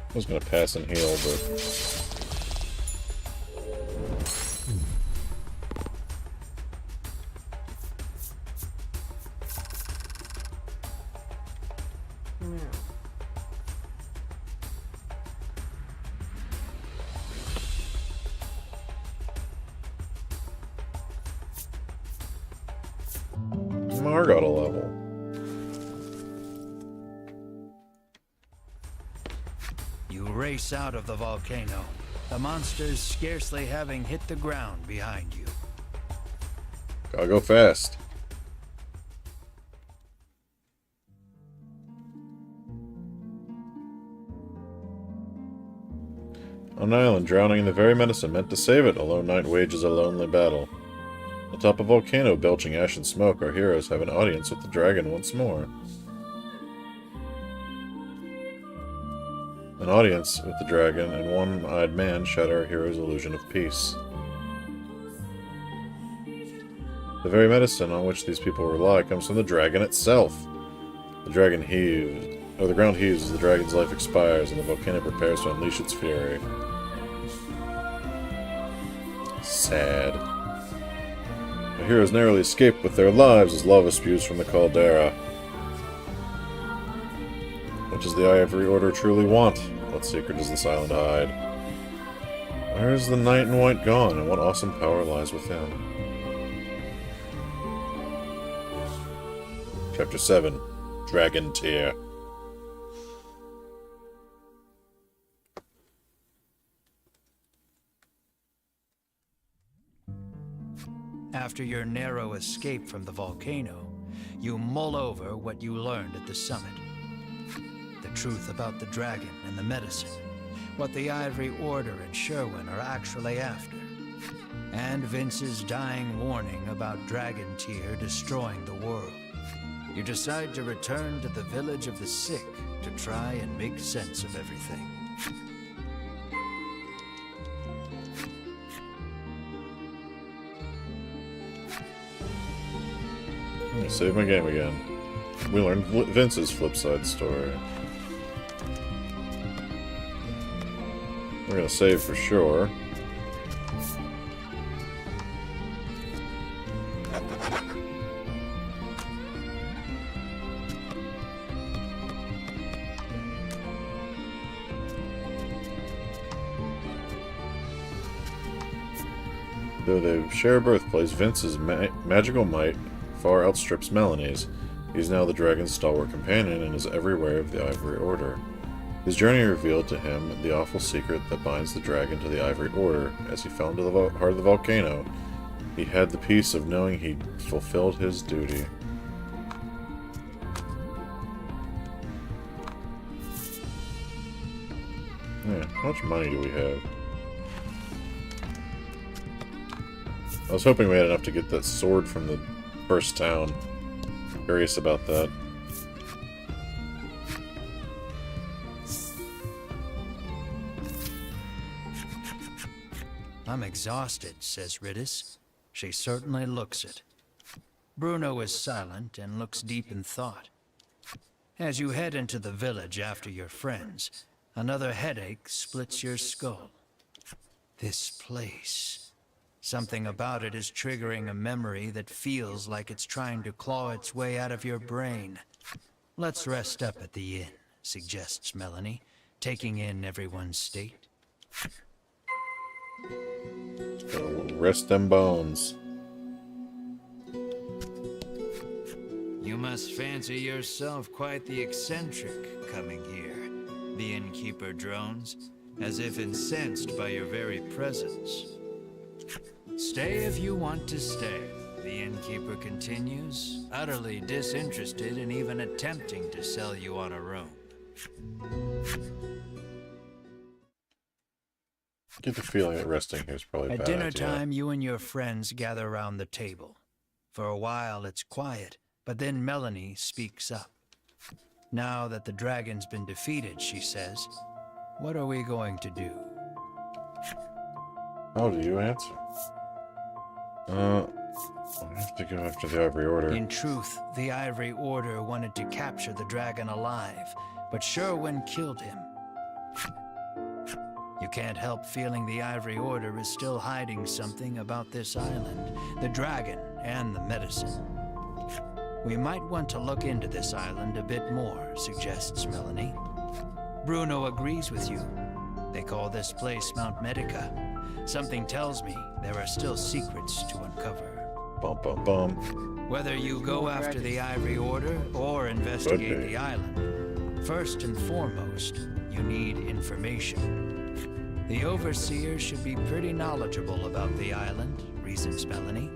I was gonna pass and heal, but... Mar got a level. You race out of the volcano, the monsters scarcely having hit the ground behind you. Gotta go fast. On an island, drowning in the very medicine meant to save it, a lone knight wages a lonely battle. Atop a volcano belching ash and smoke, our heroes have an audience with the dragon once more. An audience with the dragon and one-eyed man shatter our hero's illusion of peace. The very medicine on which these people rely comes from the dragon itself. The dragon heaves, or the ground heaves as the dragon's life expires and the volcano prepares to unleash its fury. Sad. The heroes narrowly escape with their lives as lava spews from the caldera. What does the Ivory Order truly want? What secret does this island hide? Where is the knight in white gone, and what awesome power lies within? Chapter 7. Dragon Tear. After your narrow escape from the volcano, you mull over what you learned at the summit. The truth about the dragon and the medicine, what the Ivory Order and Sherwin are actually after, and Vince's dying warning about Dragon Tear destroying the world. You decide to return to the village of the sick to try and make sense of everything. Save my game again. We learned Vince's flip side story. We're gonna save for sure. Though they share a birthplace, Vince's magical might far outstrips Melanie's. He's now the dragon's stalwart companion and is everywhere of the Ivory Order. His journey revealed to him the awful secret that binds the dragon to the Ivory Order. As he fell into the heart of the volcano, he had the peace of knowing he'd fulfilled his duty. Yeah, how much money do we have? I was hoping we had enough to get that sword from the first town. Curious about that. I'm exhausted, says Ridis. She certainly looks it. Bruno is silent and looks deep in thought. As you head into the village after your friends, another headache splits your skull. This place. Something about it is triggering a memory that feels like it's trying to claw its way out of your brain. Let's rest up at the inn, suggests Melanie, taking in everyone's state. Rest them bones. You must fancy yourself quite the eccentric coming here, the innkeeper drones, as if incensed by your very presence. Stay if you want to stay, the innkeeper continues, utterly disinterested in even attempting to sell you on a room. Get the feeling that resting here is probably a At bad dinner idea. time, you and your friends gather around the table. For a while, it's quiet, but then Melanie speaks up. Now that the dragon's been defeated, she says, what are we going to do? How do you answer? I have to go after the Ivory Order. In truth, the Ivory Order wanted to capture the dragon alive, but Sherwin killed him. You can't help feeling the Ivory Order is still hiding something about this island, the dragon and the medicine. We might want to look into this island a bit more, suggests Melanie. Bruno agrees with you. They call this place Mount Medica. Something tells me there are still secrets to uncover. Bum bum bum. Whether you go after the Ivory Order or investigate the island, first and foremost, you need information. The Overseer should be pretty knowledgeable about the island, reasons Melanie.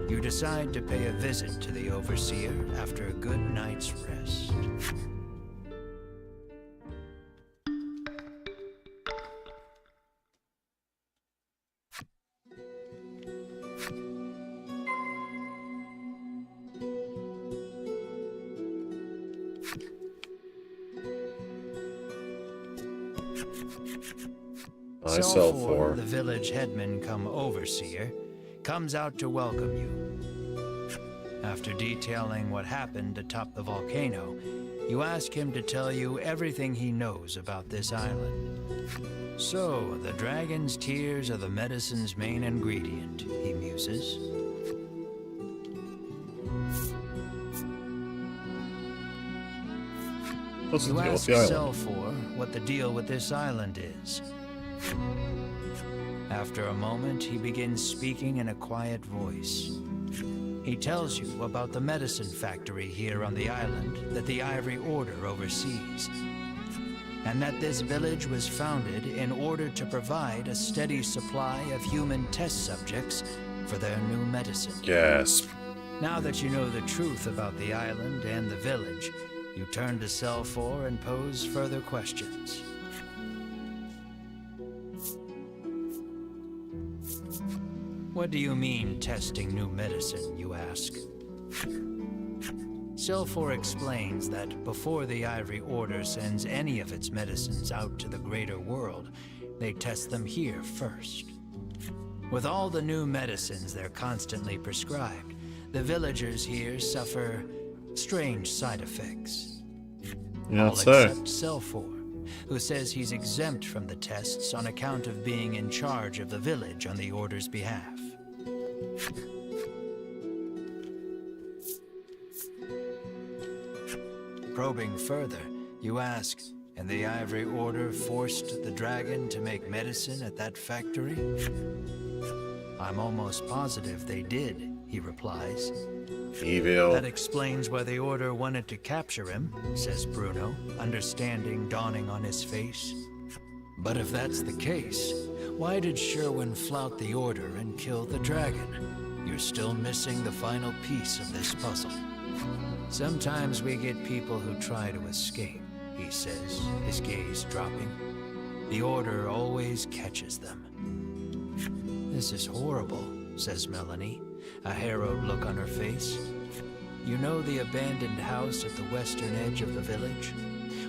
You decide to pay a visit to the Overseer after a good night's rest. I sell for. The village headman come Overseer comes out to welcome you. After detailing what happened atop the volcano, you ask him to tell you everything he knows about this island. So, the dragon's tears are the medicine's main ingredient, he muses. What's the You deal with ask the island? Selfor what the deal with this island is. After a moment, he begins speaking in a quiet voice. He tells you about the medicine factory here on the island that the Ivory Order oversees, and that this village was founded in order to provide a steady supply of human test subjects for their new medicine. Gasp. Now that you know the truth about the island and the village, you turn to Selfor and pose further questions. What do you mean, testing new medicine, you ask? Selfor explains that before the Ivory Order sends any of its medicines out to the greater world, they test them here first. With all the new medicines they're constantly prescribed, the villagers here suffer strange side effects. You All don't say. except Selfor, who says he's exempt from the tests on account of being in charge of the village on the Order's behalf. Probing further, you ask, and the Ivory Order forced the dragon to make medicine at that factory? I'm almost positive they did, he replies. Evil. That explains why the Order wanted to capture him, says Bruno, understanding dawning on his face. But if that's the case, why did Sherwin flout the Order and kill the dragon? You're still missing the final piece of this puzzle. Sometimes we get people who try to escape, he says, his gaze dropping. The Order always catches them. This is horrible, says Melanie, a harrowed look on her face. You know the abandoned house at the western edge of the village?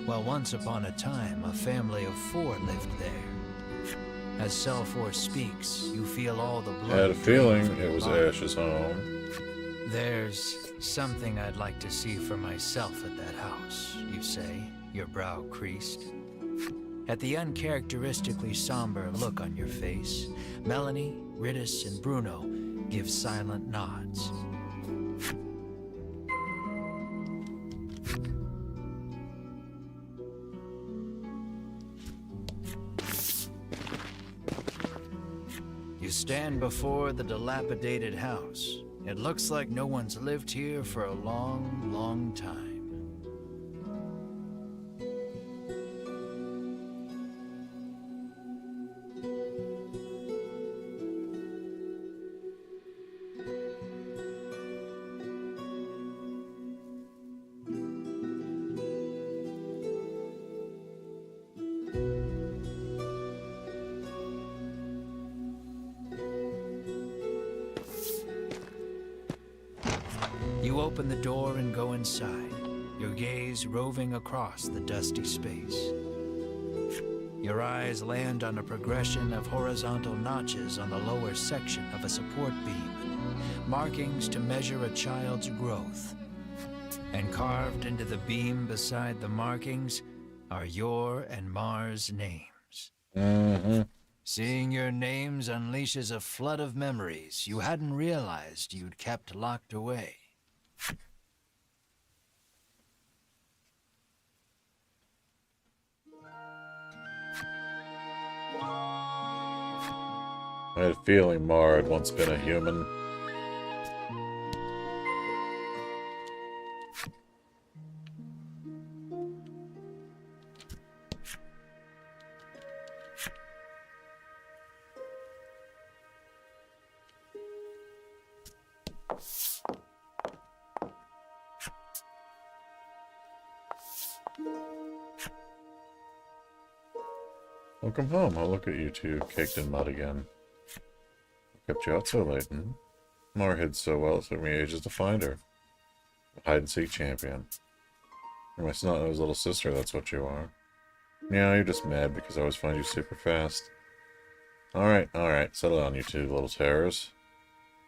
Well, once upon a time, a family of 4 lived there. As Selfor speaks, you feel all the blood. I had a feeling drain from it your was body. Ash's home. There's something I'd like to see for myself at that house, you say, your brow creased. At the uncharacteristically somber look on your face, Melanie, Riddis, and Bruno give silent nods. You stand before the dilapidated house. It looks like no one's lived here for a long, long time. You open the door and go inside, your gaze roving across the dusty space. Your eyes land on a progression of horizontal notches on the lower section of a support beam, markings to measure a child's growth. And carved into the beam beside the markings are your and Mars' names. Mm-hmm. Seeing your names unleashes a flood of memories you hadn't realized you'd kept locked away. I had a feeling Mar had once been a human. Welcome home. I'll look at you two, caked in mud again. Kept you out so late, hmm? Mar hid so well, it took me ages to find her. A hide-and-seek champion. You're my snot-nosed little sister, that's what you are. Yeah, you're just mad because I always find you super fast. Alright, settle down, you two little terrors.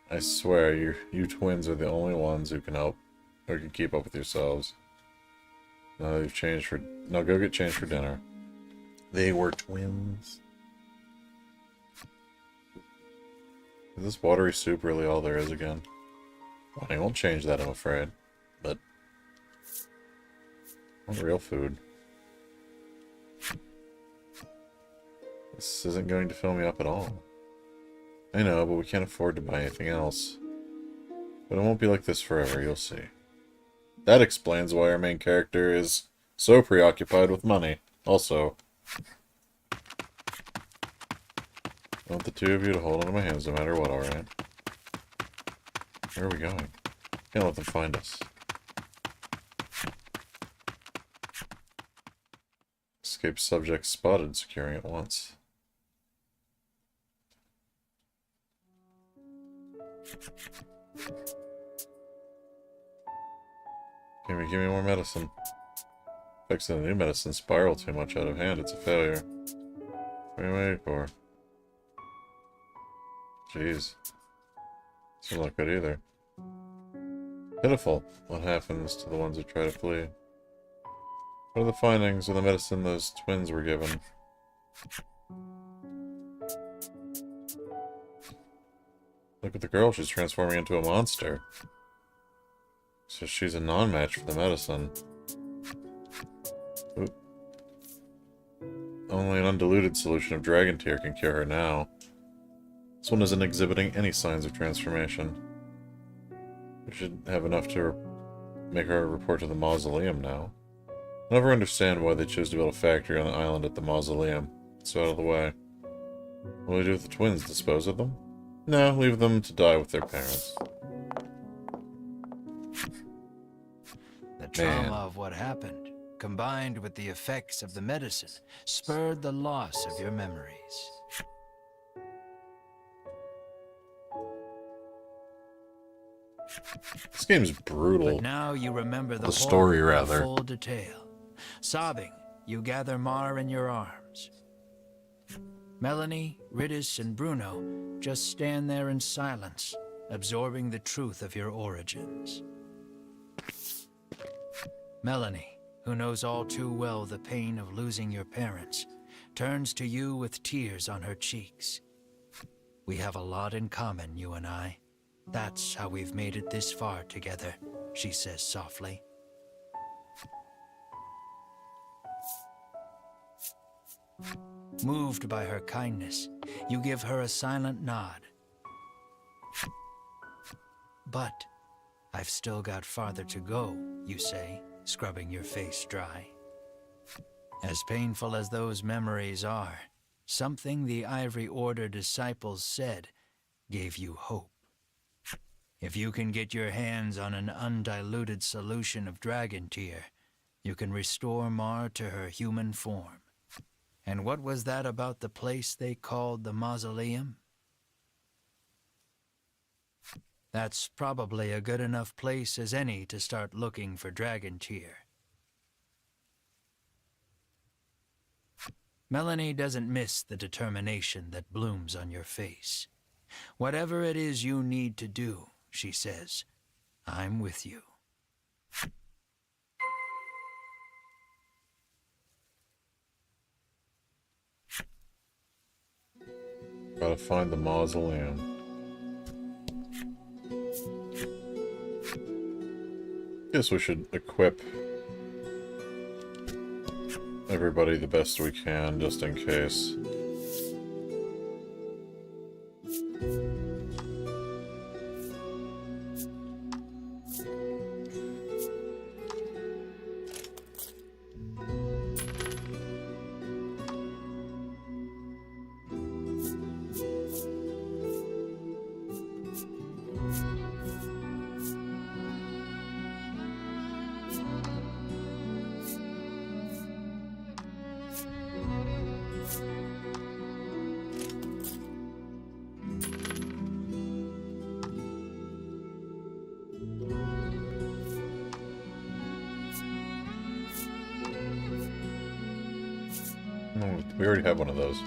I swear, you twins are the only ones who can help, or can keep up with yourselves. Now they've changed for... Now go get changed for dinner. They were twins. Is this watery soup really all there is again? Well, I won't change that, I'm afraid. But... I want real food. This isn't going to fill me up at all. I know, but we can't afford to buy anything else. But it won't be like this forever, you'll see. That explains why our main character is so preoccupied with money. Also, I want the two of you to hold onto my hands no matter what, alright? Where are we going? Can't let them find us. Escape subject spotted, securing at once. Give me more medicine. Fixing the new medicine spiral too much out of hand, it's a failure. What are you waiting for? Jeez. Doesn't look good either. Pitiful. What happens to the ones who try to flee? What are the findings of the medicine those twins were given? Look at the girl, she's transforming into a monster. So she's a non-match for the medicine. Oop. Only an undiluted solution of dragon tear can cure her now. This one isn't exhibiting any signs of transformation. We should have enough to make our report to the mausoleum now. I'll never understand why they chose to build a factory on the island at the mausoleum. It's out of the way. What do we do with the twins? Dispose of them? No, leave them to die with their parents. The trauma of what happened, combined with the effects of the medicine, spurred the loss of your memories. This game's brutal. But now you remember the story, horror in rather. full detail. Sobbing, you gather Mar in your arms. Melanie, Riddis, and Bruno just stand there in silence, absorbing the truth of your origins. Melanie, who knows all too well the pain of losing your parents, turns to you with tears on her cheeks. We have a lot in common, you and I. That's how we've made it this far together, she says softly. Moved by her kindness, you give her a silent nod. But I've still got farther to go, you say, scrubbing your face dry. As painful as those memories are, something the Ivory Order disciples said gave you hope. If you can get your hands on an undiluted solution of dragon tear, you can restore Mar to her human form. And what was that about the place they called the mausoleum? That's probably a good enough place as any to start looking for dragon tear. Melanie doesn't miss the determination that blooms on your face. Whatever it is you need to do, she says, I'm with you. Gotta find the mausoleum. Guess we should equip everybody the best we can, just in case. We already have one of those.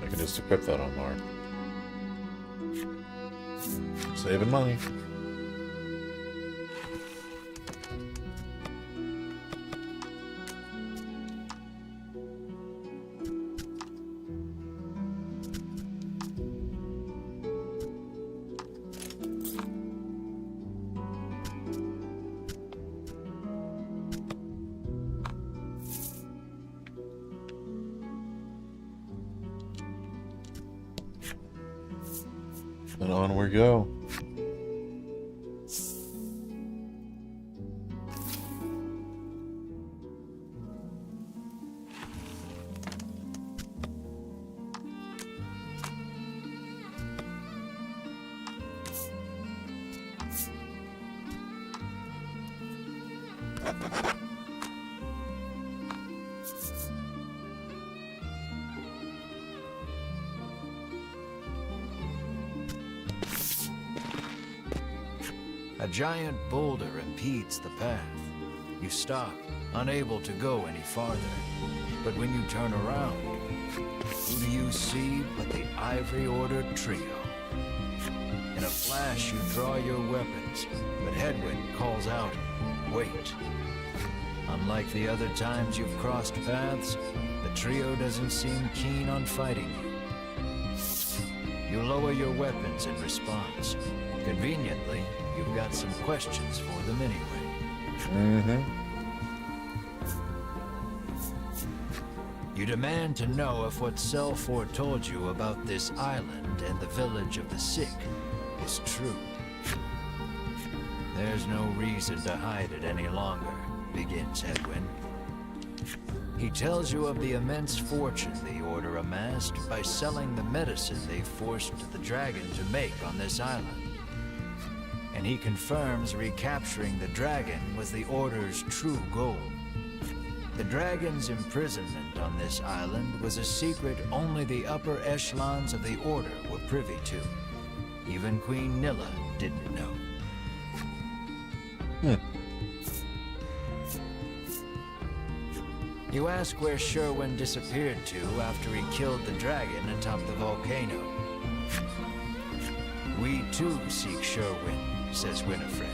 I can just equip that on Mar. Saving money. And on we go. A giant boulder impedes the path. You stop, unable to go any farther. But when you turn around, who do you see but the Ivory Order trio? In a flash, you draw your weapons, but Hedwig calls out, "Wait." Unlike the other times you've crossed paths, the trio doesn't seem keen on fighting you. You lower your weapons in response. Conveniently, you've got some questions for them anyway. You demand to know if what Sel foretold you about this island and the village of the sick is true. There's no reason to hide it any longer, begins Hedwyn. He tells you of the immense fortune the Order amassed by selling the medicine they forced the dragon to make on this island. And he confirms recapturing the dragon was the Order's true goal. The dragon's imprisonment on this island was a secret only the upper echelons of the Order were privy to. Even Queen Nilla didn't know. You ask where Sherwin disappeared to after he killed the dragon atop the volcano. We too seek Sherwin, says Winifred.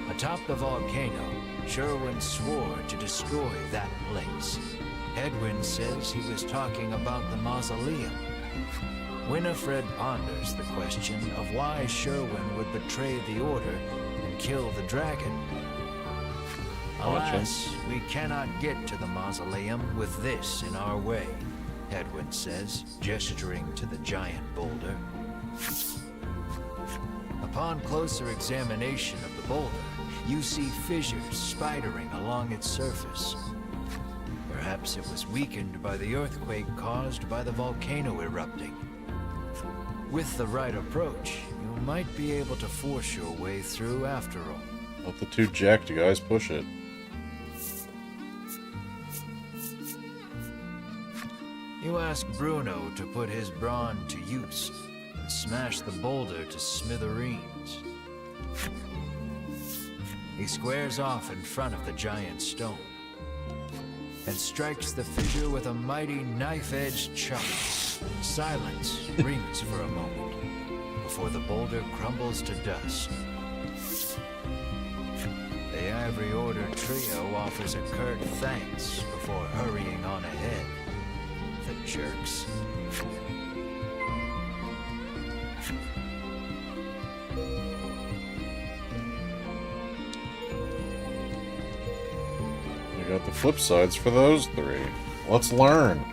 Atop the volcano, Sherwin swore to destroy that place. Hedwyn says he was talking about the mausoleum. Winifred ponders the question of why Sherwin would betray the Order and kill the dragon. Alas, we cannot get to the mausoleum with this in our way, Hedwyn says, gesturing to the giant boulder. Upon closer examination of the boulder, you see fissures spidering along its surface. Perhaps it was weakened by the earthquake caused by the volcano erupting. With the right approach, you might be able to force your way through after all. Let the two jacked guys push it. You ask Bruno to put his brawn to use and smash the boulder to smithereens. He squares off in front of the giant stone and strikes the fissure with a mighty knife-edged chop. Silence rings for a moment before the boulder crumbles to dust. The Ivory Order trio offers a curt thanks before hurrying on ahead. The jerks. We got the flip sides for those three. Let's learn.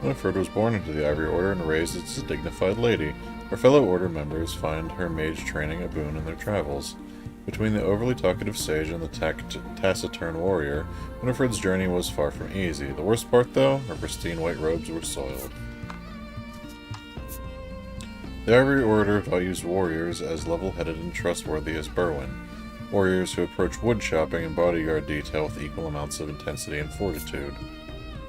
Winifred was born into the Ivory Order and raised as a dignified lady. Her fellow Order members find her mage training a boon in their travels. Between the overly talkative sage and the taciturn warrior, Winifred's journey was far from easy. The worst part, though, her pristine white robes were soiled. The Ivory Order values warriors as level-headed and trustworthy as Berwyn, warriors who approach woodchopping and bodyguard detail with equal amounts of intensity and fortitude.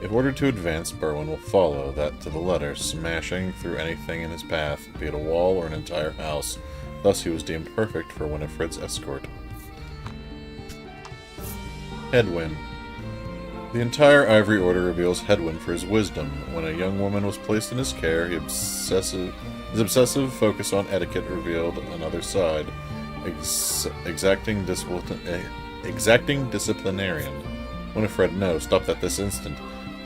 If ordered to advance, Berwyn will follow that to the letter, smashing through anything in his path, be it a wall or an entire house. Thus he was deemed perfect for Winifred's escort. Hedwyn. The entire Ivory Order reveals Hedwyn for his wisdom. When a young woman was placed in his care, his obsessive focus on etiquette revealed another side, exacting disciplinarian. Winifred, no, stop that this instant.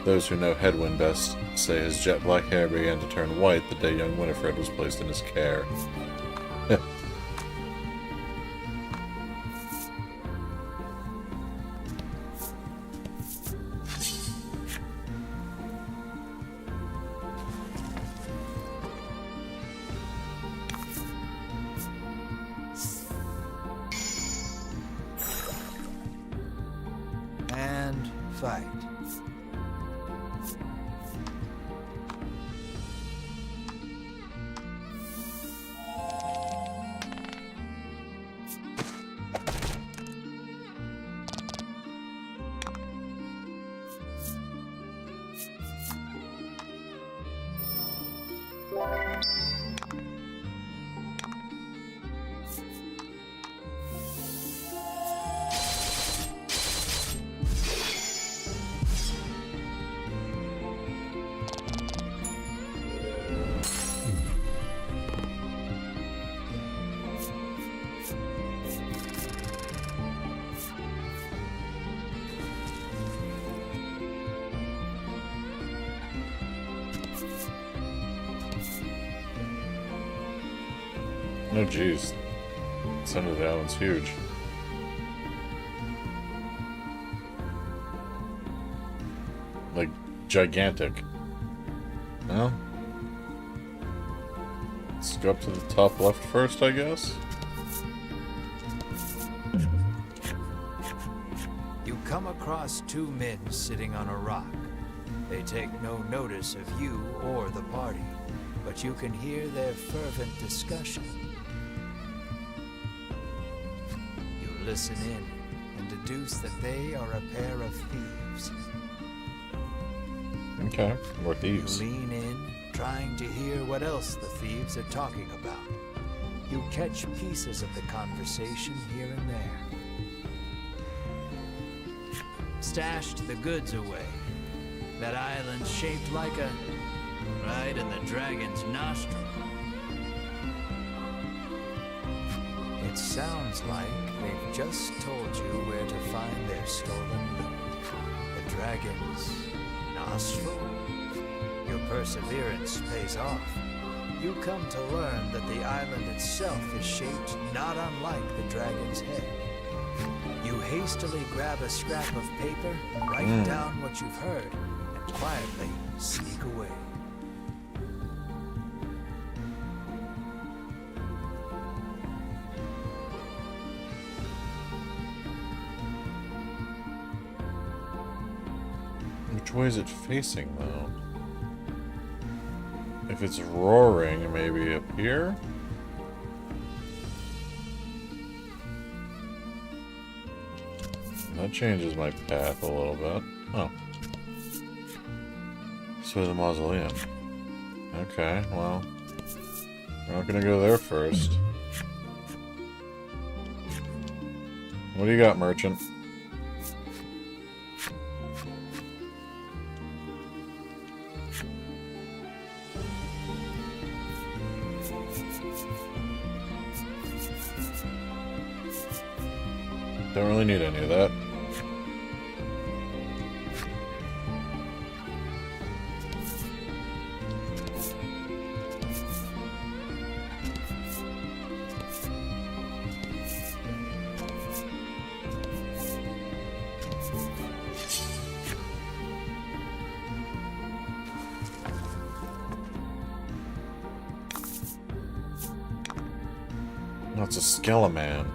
Those who know Hedwyn best say his jet black hair began to turn white the day young Winifred was placed in his care. And fight. Oh jeez. The center of the island's huge. like, gigantic. No? Let's go up to the top left first, I guess? You come across two men sitting on a rock. They take no notice of you or the party, but you can hear their fervent discussion. You listen in and deduce that they are a pair of thieves. Okay, more thieves. You lean in, trying to hear what else the thieves are talking about. You catch pieces of the conversation here and there. Stashed the goods away. That island shaped like a... right in the dragon's nostril. It sounds like they've just told you where to find their stolen loot. The dragon's nostril? Your perseverance pays off. You come to learn that the island itself is shaped not unlike the dragon's head. You hastily grab a scrap of paper, write down what you've heard, and quietly sneak away. Which way is it facing, though? If it's roaring, maybe up here? That changes my path a little bit. Oh. So the mausoleum. Okay, well. We're not gonna go there first. What do you got, merchant? Don't really need any of that. That's a skeleman.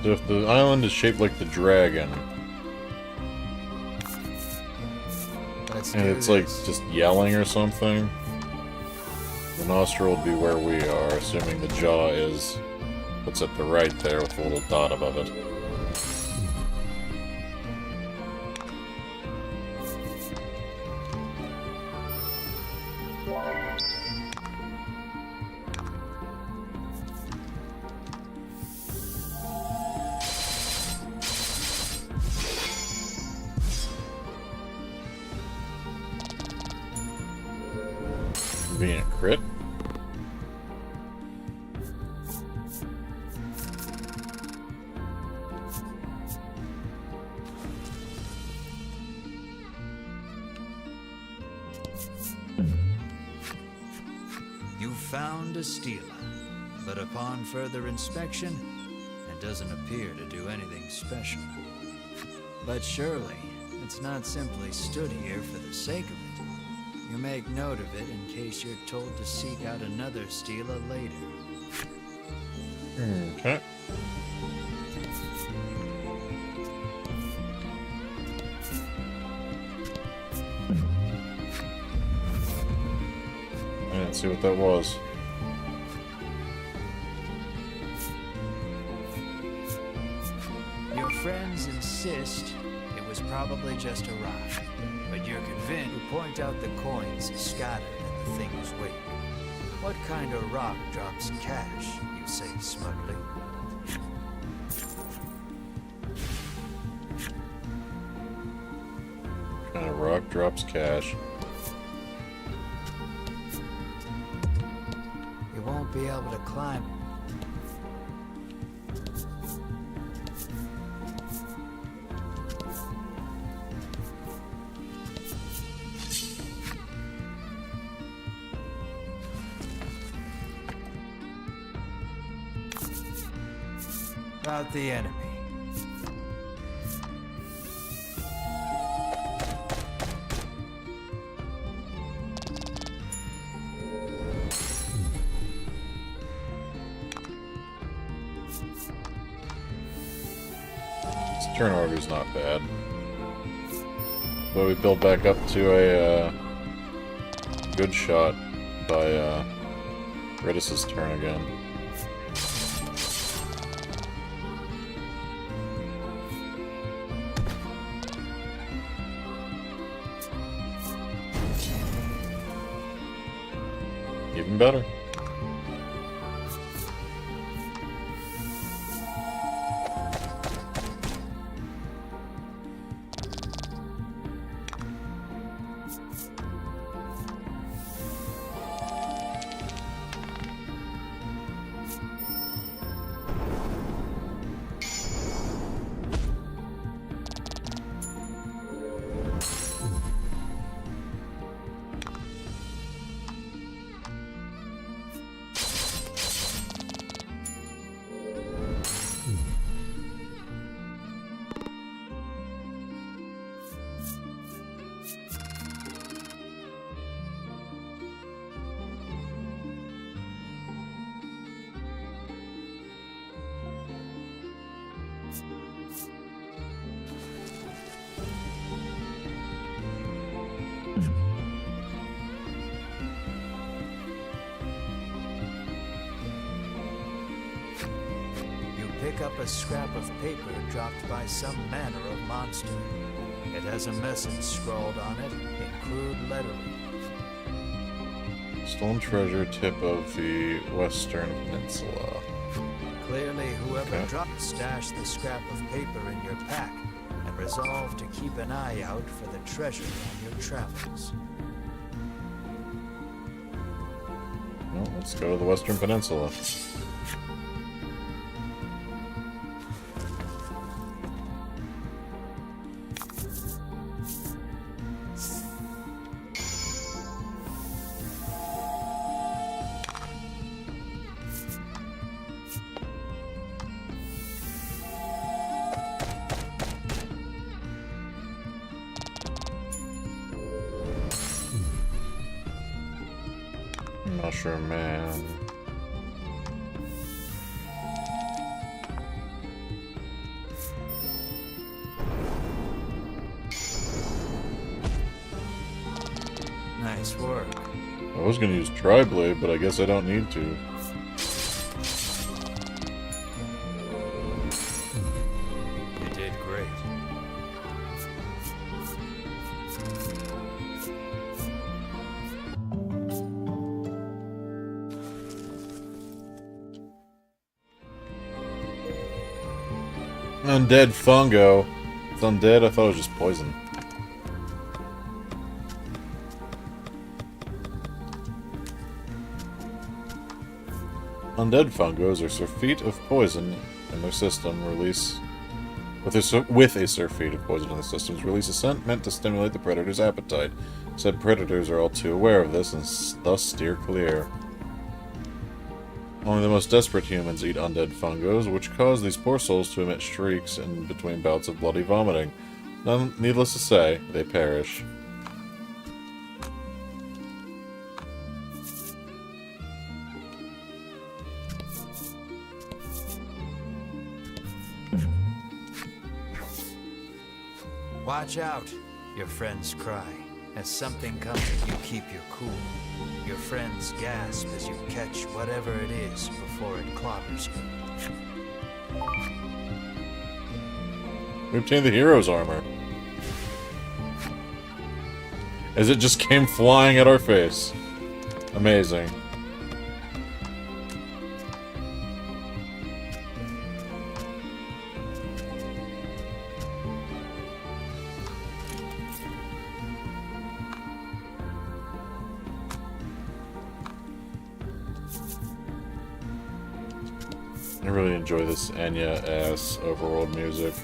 So if the island is shaped like the dragon, and it's like just yelling or something, the nostril would be where we are, assuming the jaw is what's at the right there with a little dot above it. Being a crit? You found a Stela, but upon further inspection, it doesn't appear to do anything special. But surely, it's not simply stood here for the sake of it. You make note of it in case you're told to seek out another Stela later. Okay. I didn't see what that was. Your friends insist it was probably just a rock. But you're convinced. You point out the coins scattered in the thing's wake. What kind of rock drops cash, you say smugly? What kind of rock drops cash? You won't be able to climb. About the enemy. This turn order's not bad. But we build back up to a good shot by Redis's turn again. Even better. Pick up a scrap of paper dropped by some manner of monster. It has a message scrawled on it in crude lettering. Stolen treasure, tip of the Western Peninsula. Clearly, whoever stashed the scrap of paper in your pack and resolved to keep an eye out for the treasure on your travels. Well, let's go to the Western Peninsula. Mushroom Man. Nice work. I was gonna use Tri-Blade, but I guess I don't need to. You did great. Undead fungo. It's undead? I thought it was just poison. Undead fungos are surfeit of poison in their system. With a surfeit of poison in the systems, release a scent meant to stimulate the predator's appetite. Said predators are all too aware of this and thus steer clear. Only the most desperate humans eat undead fungos, which cause these poor souls to emit shrieks in between bouts of bloody vomiting. Needless to say, they perish. Watch out, your friends cry. As something comes, you keep your cool. Your friends gasp as you catch whatever it is before it clobbers you. We obtained the hero's armor. as it just came flying at our face. Amazing. I really enjoy this Enya-ass overworld music.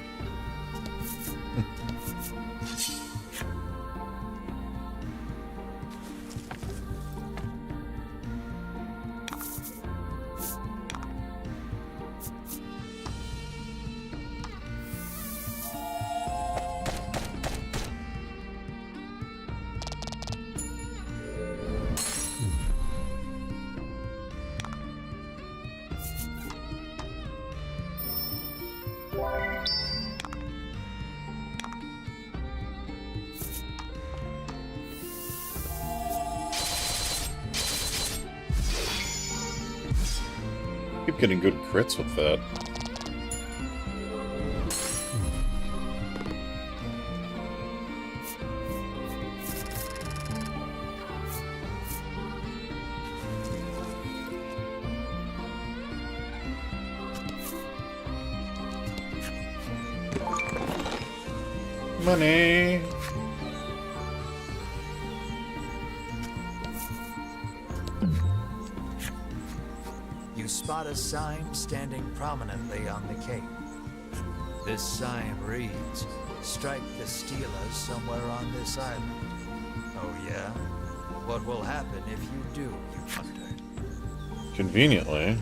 Keep getting good crits with that. Money. You spot a sign standing prominently on the cape. This sign reads, "Strike the Stela somewhere on this island." Oh yeah? What will happen if you do, you wonder? Conveniently.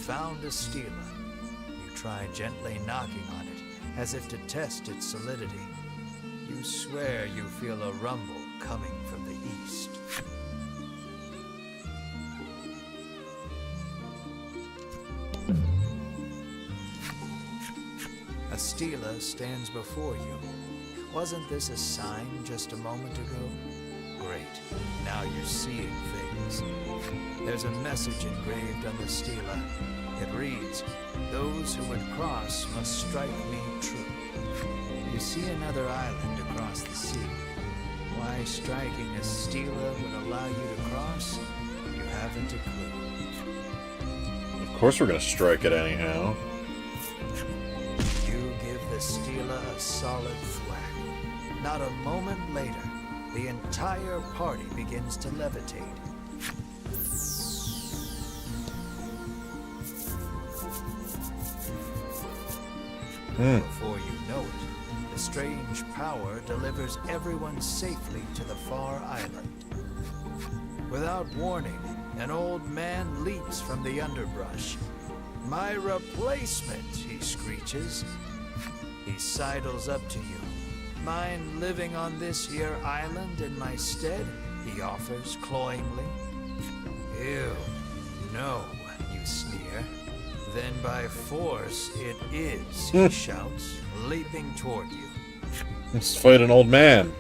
Found a Stela. You try gently knocking on it, as if to test its solidity. You swear you feel a rumble coming from the east. A Stela stands before you. Wasn't this a sign just a moment ago? Great. Now you're seeing things. There's a message engraved on the Stela. It reads, "Those who would cross must strike me true." You see another island across the sea. Why striking a Stela would allow you to cross, you haven't a clue. Of course we're gonna strike it anyhow. You give the Stela a solid thwack. Not a moment later, the entire party begins to levitate. Before you know it, the strange power delivers everyone safely to the far island. Without warning, an old man leaps from the underbrush. "My replacement," he screeches. He sidles up to you. "Mind living on this here island in my stead?" he offers cloyingly. "Ew, no," you sneer. "Then by force it is," he shouts, leaping toward you. Let's fight an old man.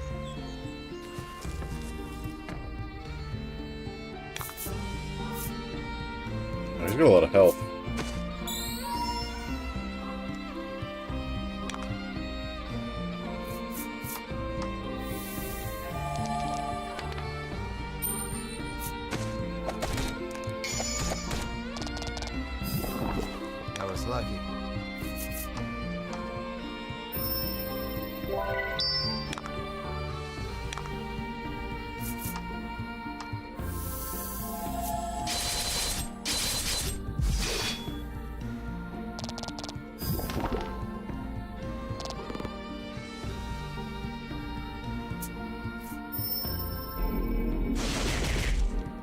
Oh, he's got a lot of health. Lucky.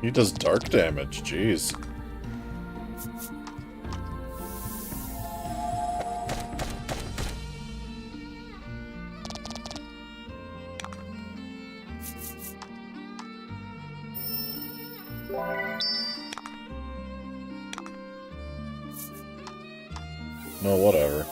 He does dark damage, jeez. No, whatever.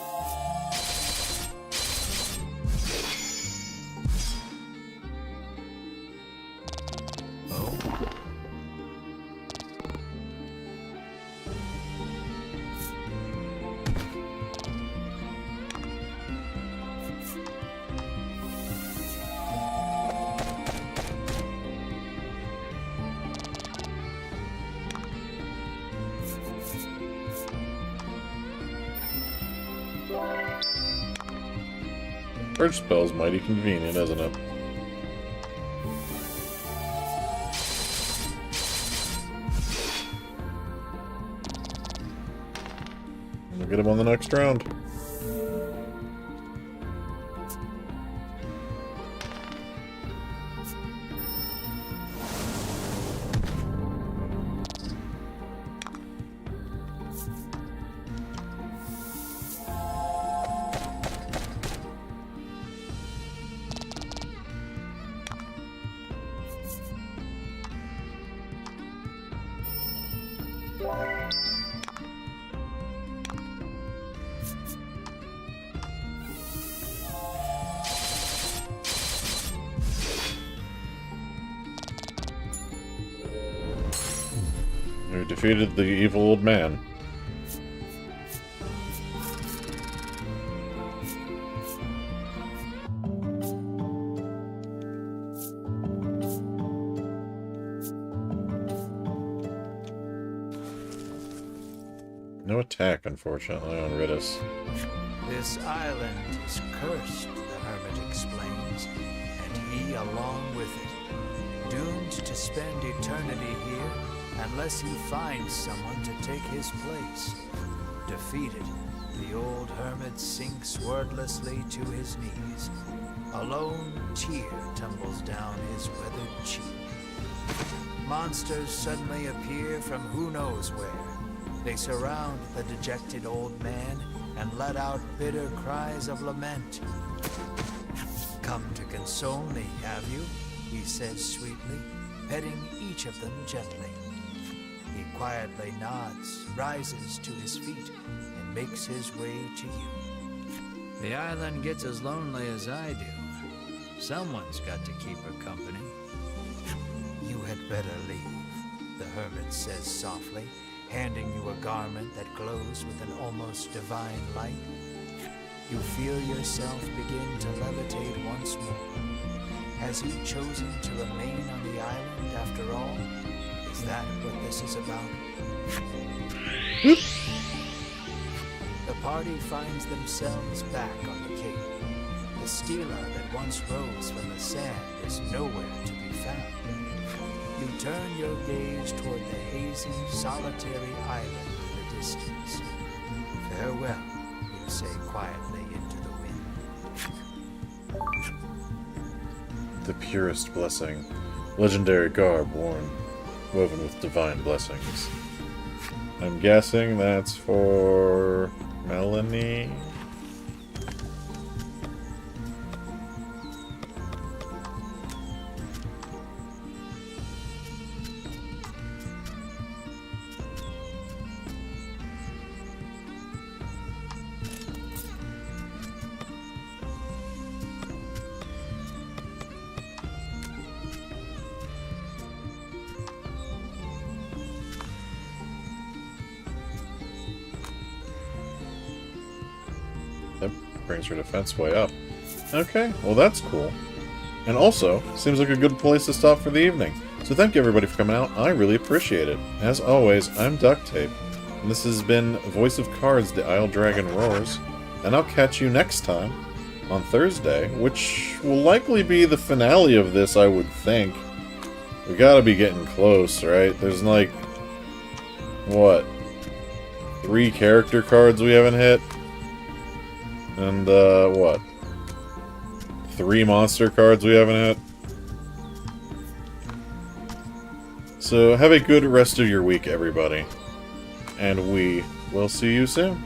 Purge spell's mighty convenient, isn't it? We'll get him on the next round. We defeated the evil old man. No attack, unfortunately, on Ridus. This island is cursed, the hermit explains, and he along with it, doomed to spend eternity here unless he finds someone to take his place. Defeated, the old hermit sinks wordlessly to his knees. A lone tear tumbles down his weathered cheek. Monsters suddenly appear from who knows where. They surround the dejected old man and let out bitter cries of lament. "Come to console me, have you?" he says sweetly, petting each of them gently. He quietly nods, rises to his feet, and makes his way to you. The island gets as lonely as I do. Someone's got to keep her company. "You had better leave," the hermit says softly, handing you a garment that glows with an almost divine light. You feel yourself begin to levitate once more. Has he chosen to remain on the island after all? Is that what this is about? The party finds themselves back on the cape. The stela that once rose from the sand is nowhere to be found. You turn your gaze toward the hazy, solitary island in the distance. "Farewell," you say quietly into the wind. The purest blessing. Legendary garb woven with divine blessings. I'm guessing that's for Melanie. That brings her defense way up. Okay, well that's cool. And also, seems like a good place to stop for the evening. So thank you everybody for coming out, I really appreciate it. As always, I'm Duct Tape, and this has been Voice of Cards, The Isle Dragon Roars, and I'll catch you next time, on Thursday, which will likely be the finale of this, I would think. We gotta be getting close, right? There's like, what, 3 character cards we haven't hit? And, what? 3 monster cards we haven't hit? So, have a good rest of your week, everybody. And we will see you soon.